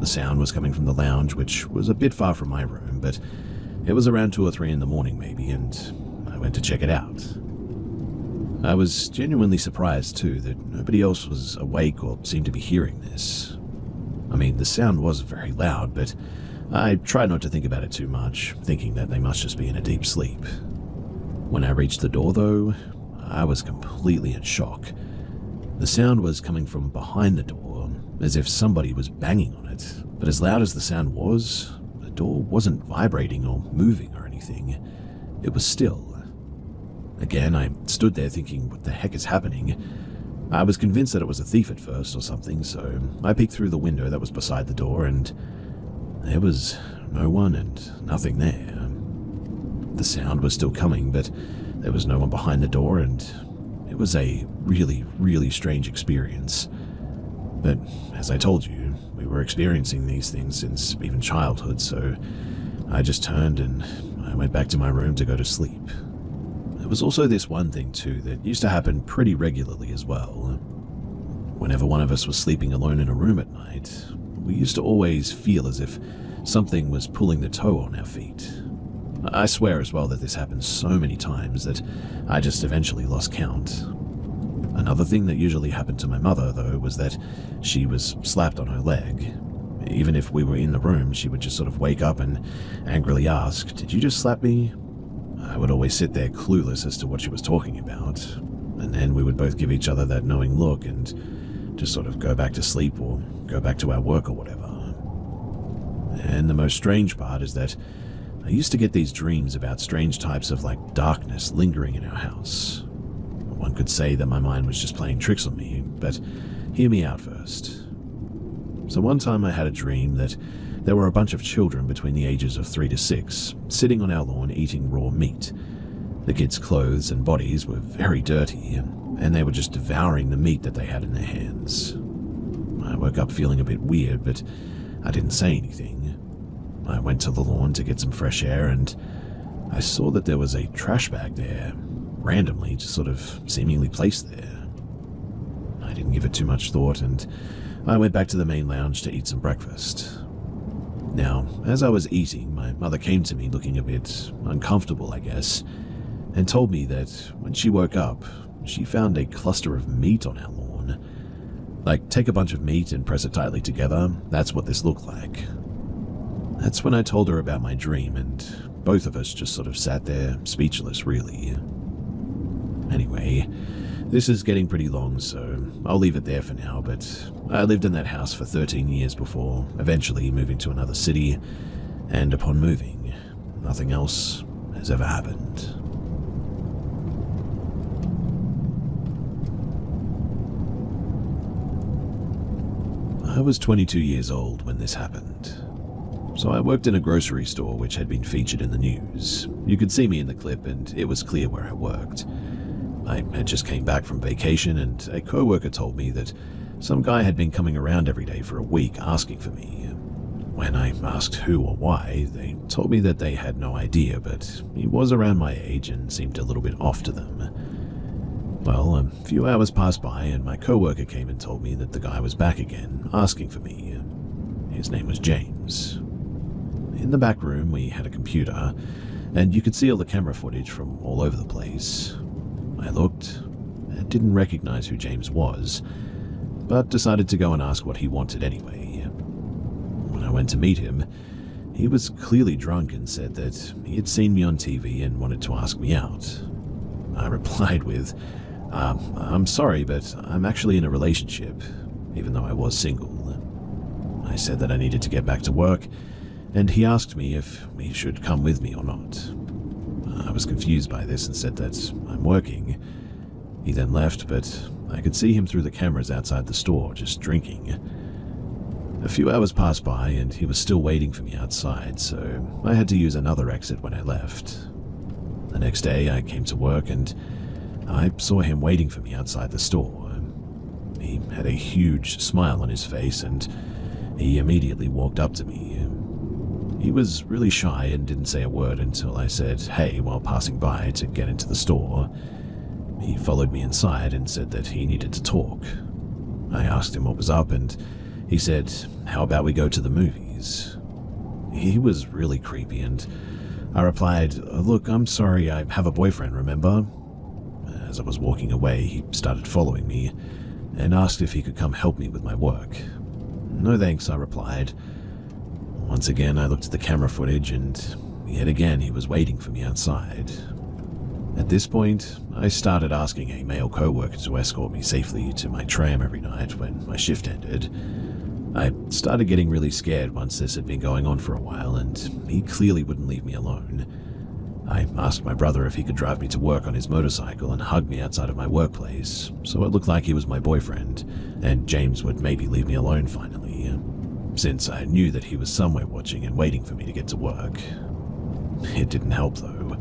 The sound was coming from the lounge, which was a bit far from my room, but it was around 2 or 3 in the morning maybe, and I went to check it out. I was genuinely surprised too that nobody else was awake or seemed to be hearing this. I mean, the sound was very loud, but I tried not to think about it too much, thinking that they must just be in a deep sleep. When I reached the door though, I was completely in shock. The sound was coming from behind the door, as if somebody was banging on it, but as loud as the sound was, the door wasn't vibrating or moving or anything. It was still. Again, I stood there thinking, what the heck is happening? I was convinced that it was a thief at first or something, so I peeked through the window that was beside the door, and there was no one and nothing there. The sound was still coming, but there was no one behind the door, and it was a really, really strange experience. But as I told you, we were experiencing these things since even childhood, so I just turned and I went back to my room to go to sleep. There was also this one thing too that used to happen pretty regularly as well. Whenever one of us was sleeping alone in a room at night, we used to always feel as if something was pulling the toe on our feet. I swear as well that this happened so many times that I just eventually lost count. Another thing that usually happened to my mother, though, was that she was slapped on her leg. Even if we were in the room, she would just sort of wake up and angrily ask, "Did you just slap me?" I would always sit there clueless as to what she was talking about, and then we would both give each other that knowing look and just sort of go back to sleep or go back to our work or whatever. And the most strange part is that I used to get these dreams about strange types of like darkness lingering in our house. One could say that my mind was just playing tricks on me, but hear me out first. So one time I had a dream that there were a bunch of children between the ages of 3 to 6 sitting on our lawn eating raw meat. The kids' clothes and bodies were very dirty, and they were just devouring the meat that they had in their hands. I woke up feeling a bit weird, but I didn't say anything. I went to the lawn to get some fresh air, and I saw that there was a trash bag there, randomly just sort of seemingly placed there. I didn't give it too much thought, and I went back to the main lounge to eat some breakfast. Now, as I was eating, my mother came to me looking a bit uncomfortable, I guess, and told me that when she woke up, she found a cluster of meat on our lawn. Like, take a bunch of meat and press it tightly together, that's what this looked like. That's when I told her about my dream, and both of us just sort of sat there, speechless, really. Anyway, this is getting pretty long, so I'll leave it there for now, but I lived in that house for 13 years before eventually moving to another city, and upon moving, nothing else has ever happened. I was 22 years old when this happened. So I worked in a grocery store which had been featured in the news. You could see me in the clip and it was clear where I worked. I had just came back from vacation and a co-worker told me that some guy had been coming around every day for a week asking for me. When I asked who or why, they told me that they had no idea, but he was around my age and seemed a little bit off to them. Well, a few hours passed by and my co-worker came and told me that the guy was back again, asking for me. His name was James. In the back room, we had a computer, and you could see all the camera footage from all over the place. I looked and didn't recognize who James was, but decided to go and ask what he wanted anyway. When I went to meet him, he was clearly drunk and said that he had seen me on TV and wanted to ask me out. I replied with, I'm sorry, but I'm actually in a relationship, even though I was single. I said that I needed to get back to work, and he asked me if he should come with me or not. I was confused by this and said that I'm working. He then left, but I could see him through the cameras outside the store, just drinking. A few hours passed by, and he was still waiting for me outside, so I had to use another exit when I left. The next day, I came to work, and I saw him waiting for me outside the store. He had a huge smile on his face, and he immediately walked up to me. He was really shy and didn't say a word until I said, "Hey," while passing by to get into the store. He followed me inside and said that he needed to talk. I asked him what was up, and he said, "How about we go to the movies?" He was really creepy, and I replied, "Look, I'm sorry, I have a boyfriend, remember?" As I was walking away, he started following me and asked if he could come help me with my work. "No thanks," I replied. Once again, I looked at the camera footage, and yet again he was waiting for me outside. At this point, I started asking a male co-worker to escort me safely to my tram every night when my shift ended. I started getting really scared once this had been going on for a while, and he clearly wouldn't leave me alone. I asked my brother if he could drive me to work on his motorcycle and hug me outside of my workplace, so it looked like he was my boyfriend, and James would maybe leave me alone finally, since I knew that he was somewhere watching and waiting for me to get to work. It didn't help though.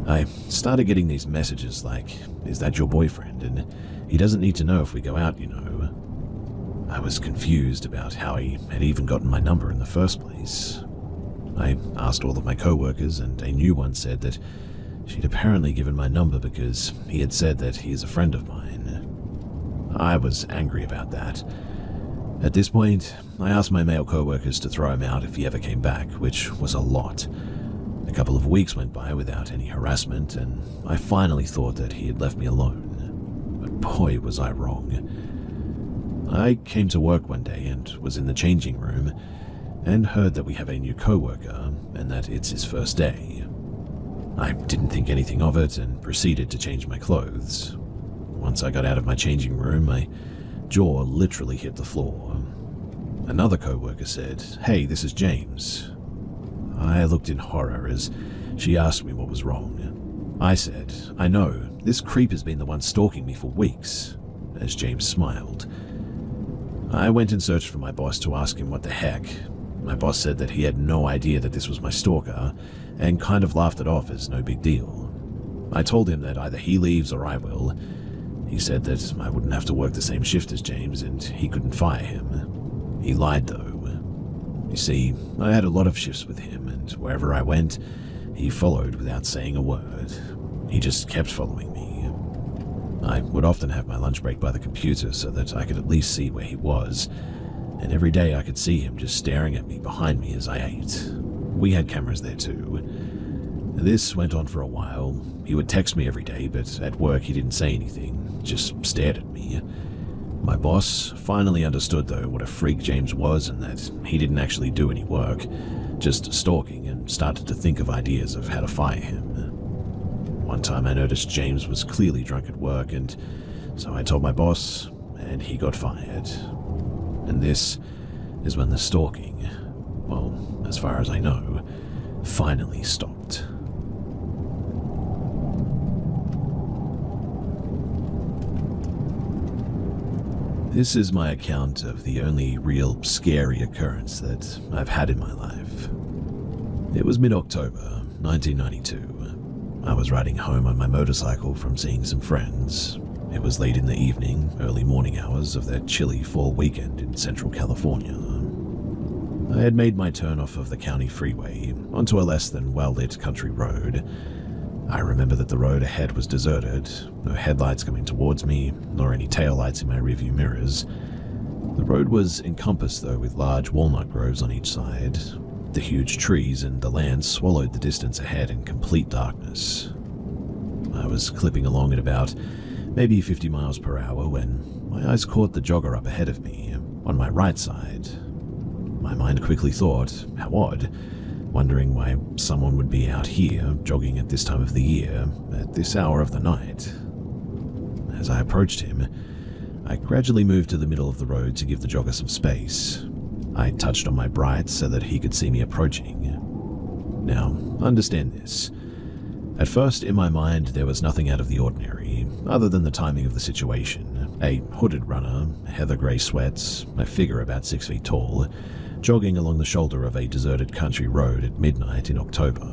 I started getting these messages like, "Is that your boyfriend? And he doesn't need to know if we go out, you know." I was confused about how he had even gotten my number in the first place. I asked all of my co-workers, and a new one said that she'd apparently given my number because he had said that he is a friend of mine. I was angry about that. At this point, I asked my male co-workers to throw him out if he ever came back, which was a lot. A couple of weeks went by without any harassment, and I finally thought that he had left me alone. But boy, was I wrong. I came to work one day and was in the changing room and heard that we have a new co-worker and that it's his first day. I didn't think anything of it and proceeded to change my clothes. Once I got out of my changing room, my jaw literally hit the floor. Another co-worker said, "Hey, this is James." I looked in horror as she asked me what was wrong. I said, "I know, this creep has been the one stalking me for weeks," as James smiled. I went and searched for my boss to ask him what the heck. My boss said that he had no idea that this was my stalker and kind of laughed it off as no big deal. I told him that either he leaves or I will. He said that I wouldn't have to work the same shift as James and he couldn't fire him. He lied though. You see, I had a lot of shifts with him, and wherever I went, he followed without saying a word. He just kept following me. I would often have my lunch break by the computer so that I could at least see where he was, and every day I could see him just staring at me behind me as I ate. We had cameras there too. This went on for a while. He would text me every day, but at work he didn't say anything, just stared at me. My boss finally understood though what a freak James was and that he didn't actually do any work, just stalking, and started to think of ideas of how to fire him. One time I noticed James was clearly drunk at work, and so I told my boss, and he got fired. And this is when the stalking well, as far as I know, finally stopped. This is my account of the only real scary occurrence that I've had in my life. It was mid-October, 1992. I was riding home on my motorcycle from seeing some friends. It was late in the evening, early morning hours of that chilly fall weekend in Central California. I had made my turn off of the county freeway onto a less than well-lit country road. I remember that the road ahead was deserted, no headlights coming towards me, nor any taillights in my rearview mirrors. The road was encompassed, though, with large walnut groves on each side. The huge trees and the land swallowed the distance ahead in complete darkness. I was clipping along at about maybe 50 miles per hour when my eyes caught the jogger up ahead of me, on my right side. My mind quickly thought, how odd, wondering why someone would be out here, jogging at this time of the year, at this hour of the night. As I approached him, I gradually moved to the middle of the road to give the jogger some space. I touched on my brights so that he could see me approaching. Now, understand this. At first, in my mind, there was nothing out of the ordinary, other than the timing of the situation. A hooded runner, heather grey sweats, a figure about 6 feet tall, jogging along the shoulder of a deserted country road at midnight in October.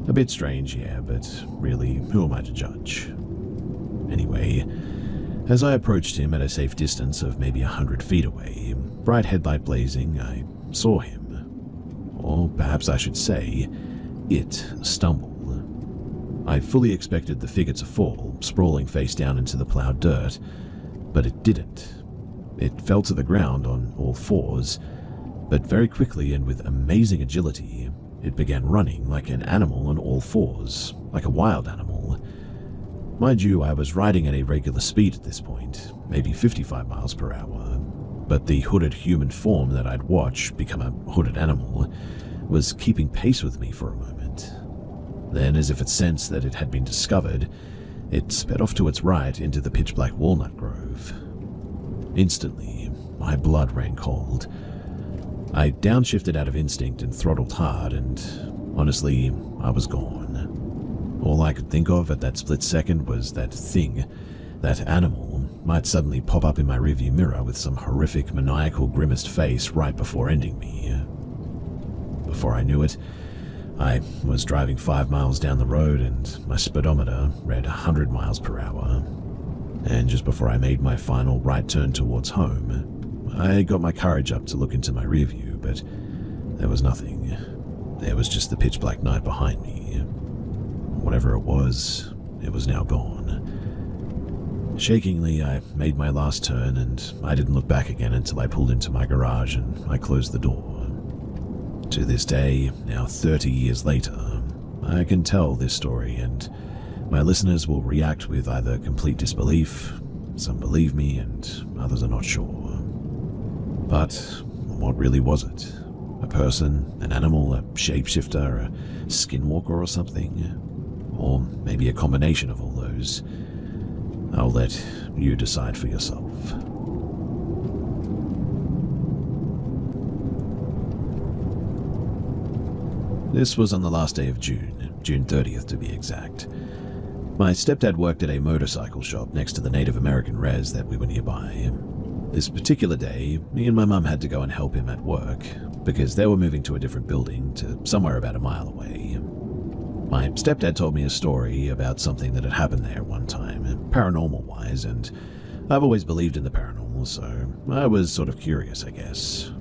A bit strange, yeah, but really, who am I to judge? Anyway, as I approached him at a safe distance of maybe 100 feet away, bright headlight blazing, I saw him. Or perhaps I should say, it stumbled. I fully expected the figure to fall, sprawling face down into the plowed dirt, but it didn't. It fell to the ground on all fours, but very quickly and with amazing agility, it began running like an animal on all fours, like a wild animal. Mind you, I was riding at a regular speed at this point, maybe 55 miles per hour, but the hooded human form that I'd watched become a hooded animal was keeping pace with me for a moment. Then, as if it sensed that it had been discovered, it sped off to its right into the pitch-black walnut grove. Instantly, my blood ran cold. I downshifted out of instinct and throttled hard, and honestly, I was gone. All I could think of at that split second was that thing, that animal, might suddenly pop up in my rearview mirror with some horrific, maniacal, grimaced face right before ending me. Before I knew it, I was driving 5 miles down the road and my speedometer read 100 miles per hour. And just before I made my final right turn towards home, I got my courage up to look into my rearview, but there was nothing. There was just the pitch-black night behind me. Whatever it was now gone. Shakingly, I made my last turn, and I didn't look back again until I pulled into my garage and I closed the door. To this day, now 30 years later, I can tell this story, and my listeners will react with either complete disbelief, some believe me, and others are not sure. But what really was it? A person, an animal, a shapeshifter, a skinwalker or something? Or maybe a combination of all those? I'll let you decide for yourself. This was on the last day of June, June 30th to be exact. My stepdad worked at a motorcycle shop next to the Native American res that we were nearby. This particular day, me and my mum had to go and help him at work, because they were moving to a different building to somewhere about a mile away. My stepdad told me a story about something that had happened there one time, paranormal-wise, and I've always believed in the paranormal, so I was sort of curious, I guess.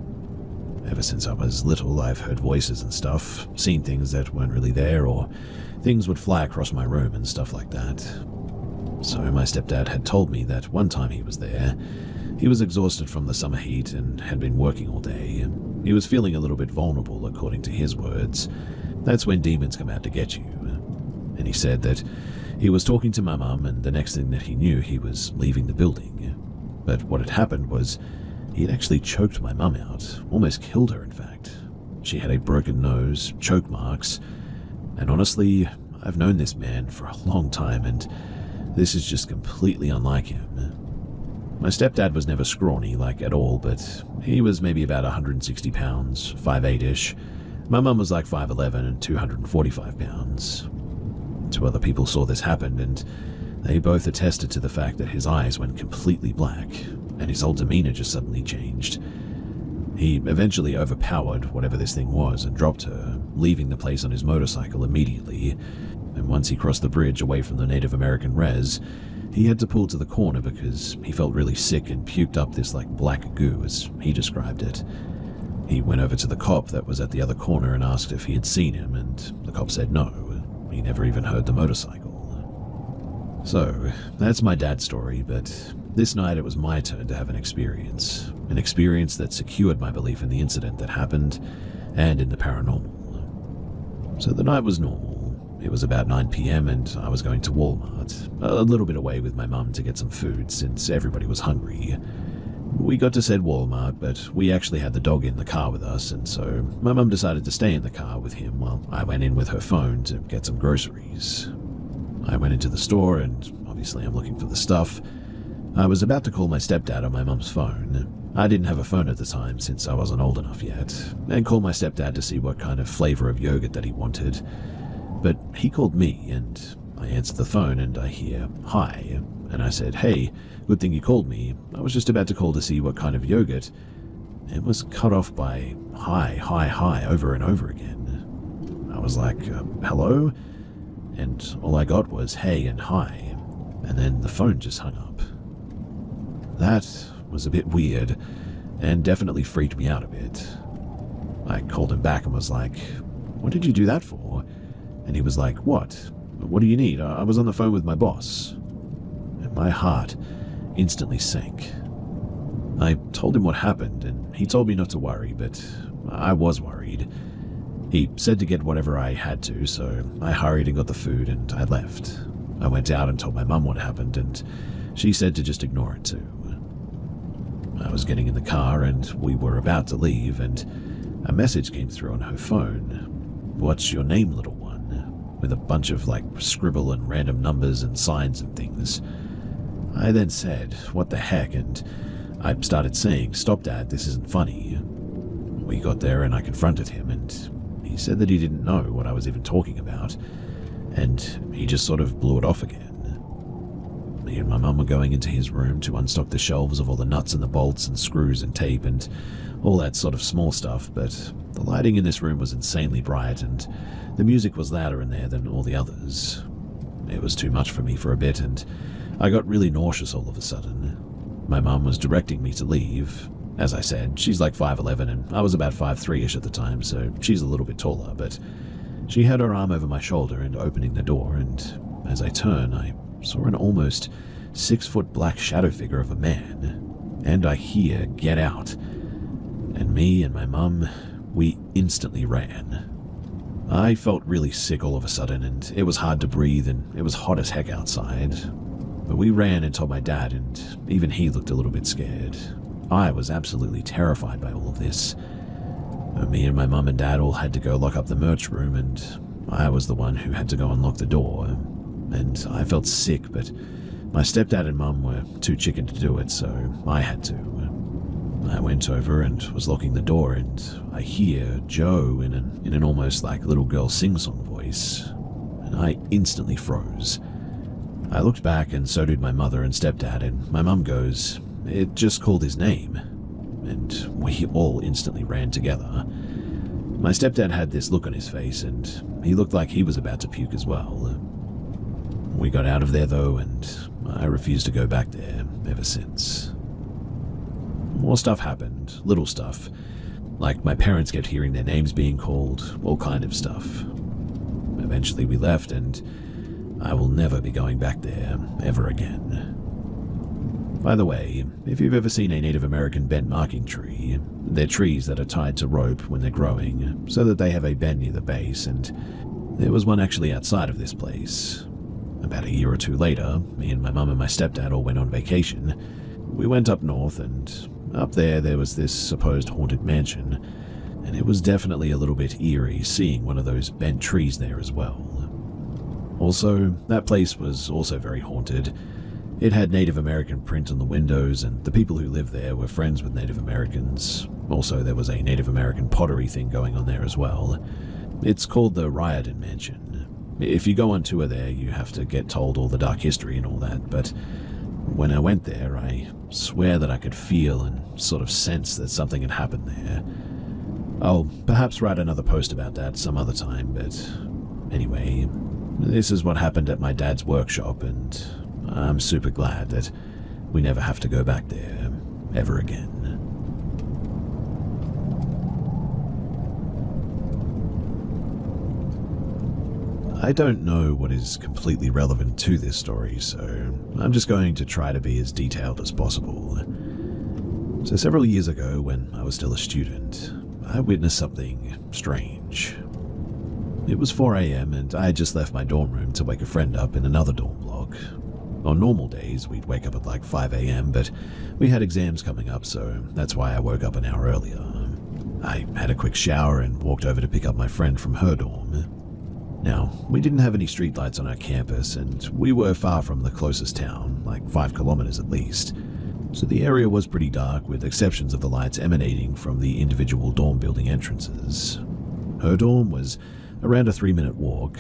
Ever since I was little, I've heard voices and stuff, seen things that weren't really there, or things would fly across my room and stuff like that. So my stepdad had told me that one time he was there. He was exhausted from the summer heat and had been working all day. He was feeling a little bit vulnerable, according to his words. That's when demons come out to get you. And he said that he was talking to my mum, and the next thing that he knew, he was leaving the building. But what had happened was he had actually choked my mum out, almost killed her, in fact. She had a broken nose, choke marks, and honestly, I've known this man for a long time, and this is just completely unlike him. My stepdad was never scrawny, like at all, but he was maybe about 160 pounds, 5'8"-ish. My mum was like 5'11" and 245 pounds. Two other people saw this happen, and they both attested to the fact that his eyes went completely black, and his whole demeanor just suddenly changed. He eventually overpowered whatever this thing was and dropped her, leaving the place on his motorcycle immediately, and once he crossed the bridge away from the Native American res, he had to pull to the corner because he felt really sick and puked up this like black goo, as he described it. He went over to the cop that was at the other corner and asked if he had seen him, and the cop said no, he never even heard the motorcycle. So, that's my dad's story, but this night it was my turn to have an experience that secured my belief in the incident that happened and in the paranormal. So the night was normal. It was about 9 p.m. and I was going to Walmart, a little bit away with my mum to get some food since everybody was hungry. We got to said Walmart, but we actually had the dog in the car with us, and so my mum decided to stay in the car with him while I went in with her phone to get some groceries. I went into the store and obviously I'm looking for the stuff. I was about to call my stepdad on my mum's phone. I didn't have a phone at the time since I wasn't old enough yet, and call my stepdad to see what kind of flavor of yogurt that he wanted. But he called me, and I answered the phone and I hear, "Hi," and I said, "Hey, good thing you called me. I was just about to call to see what kind of yogurt." It was cut off by "hi, hi, hi" over and over again. I was like, "Hello?" And all I got was "hey" and "hi," and then the phone just hung up. That was a bit weird, and definitely freaked me out a bit. I called him back and was like, "What did you do that for?" And he was like, What do you need? I was on the phone with my boss." And my heart instantly sank. I told him what happened, and he told me not to worry, but I was worried. He said to get whatever I had to, so I hurried and got the food and I left. I went out and told my mum what happened, and she said to just ignore it too. I was getting in the car and we were about to leave, and a message came through on her phone. "What's your name, little one?" with a bunch of like scribble and random numbers and signs and things. I then said, "What the heck?" and I started saying, "Stop, Dad, this isn't funny." We got there and I confronted him, and he said that he didn't know what I was even talking about, and he just sort of blew it off again. Me and my mum were going into his room to unstock the shelves of all the nuts and the bolts and screws and tape and all that sort of small stuff, but the lighting in this room was insanely bright and the music was louder in there than all the others. It was too much for me for a bit, and I got really nauseous all of a sudden. My mum was directing me to leave. As I said, she's like 5'11", and I was about 5'3"-ish at the time, so she's a little bit taller, but she had her arm over my shoulder and opening the door, and as I turned, I saw an almost 6-foot black shadow figure of a man, and I hear, "Get out." And me and my mum, we instantly ran. I felt really sick all of a sudden, and it was hard to breathe, and it was hot as heck outside. But we ran and told my dad, and even he looked a little bit scared. I was absolutely terrified by all of this. Me and my mum and dad all had to go lock up the merch room, and I was the one who had to go unlock the door. And I felt sick, but my stepdad and mum were too chicken to do it, so I had to. I went over and was locking the door, and I hear Joe in an almost like little girl sing-song voice, and I instantly froze. I looked back, and so did my mother and stepdad, and my mum goes, "It just called his name," and we all instantly ran together. My stepdad had this look on his face, and he looked like he was about to puke as well. We got out of there though, and I refused to go back there ever since. More stuff happened, little stuff. Like my parents kept hearing their names being called, all kind of stuff. Eventually we left, and I will never be going back there ever again. By the way, if you've ever seen a Native American bent marking tree, they're trees that are tied to rope when they're growing, so that they have a bend near the base, and there was one actually outside of this place. About a year or two later, me and my mum and my stepdad all went on vacation. We went up north, and up there was this supposed haunted mansion, and it was definitely a little bit eerie seeing one of those bent trees there as well. Also, that place was also very haunted. It had Native American print on the windows, and the people who lived there were friends with Native Americans. Also, there was a Native American pottery thing going on there as well. It's called the Riordan Mansion. If you go on tour there, you have to get told all the dark history and all that, but when I went there, I swear that I could feel and sort of sense that something had happened there. I'll perhaps write another post about that some other time, but anyway, this is what happened at my dad's workshop, and I'm super glad that we never have to go back there ever again. I don't know what is completely relevant to this story, so I'm just going to try to be as detailed as possible. So several years ago, when I was still a student, I witnessed something strange. It was 4 a.m. and I had just left my dorm room to wake a friend up in another dorm block. On normal days, we'd wake up at like 5 a.m., but we had exams coming up, so that's why I woke up an hour earlier. I had a quick shower and walked over to pick up my friend from her dorm. Now, we didn't have any streetlights on our campus, and we were far from the closest town, like 5 kilometers at least. So the area was pretty dark, with exceptions of the lights emanating from the individual dorm building entrances. Her dorm was around a 3-minute walk,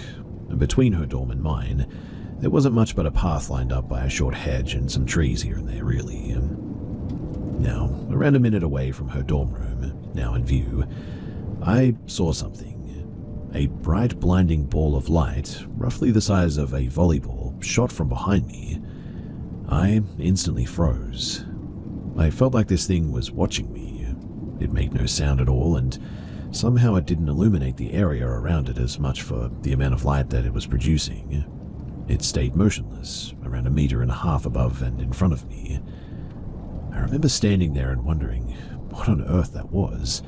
and between her dorm and mine, there wasn't much but a path lined up by a short hedge and some trees here and there, really. Now, around a minute away from her dorm room, now in view, I saw something. A bright, blinding ball of light, roughly the size of a volleyball, shot from behind me. I instantly froze. I felt like this thing was watching me. It made no sound at all, and somehow it didn't illuminate the area around it as much for the amount of light that it was producing. It stayed motionless, around 1.5 meters above and in front of me. I remember standing there and wondering what on earth that was.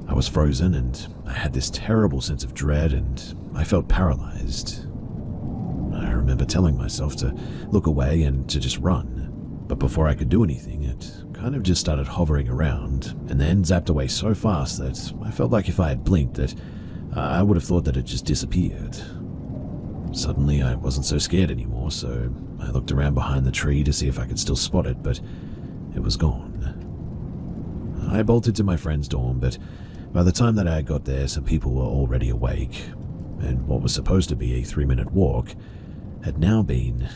I was frozen, and I had this terrible sense of dread, and I felt paralyzed. I remember telling myself to look away and to just run, but before I could do anything, it kind of just started hovering around, and then zapped away so fast that I felt like if I had blinked that I would have thought that it just disappeared. Suddenly, I wasn't so scared anymore, so I looked around behind the tree to see if I could still spot it, but it was gone. I bolted to my friend's dorm, but by the time that I got there, some people were already awake, and what was supposed to be a 3-minute walk had now been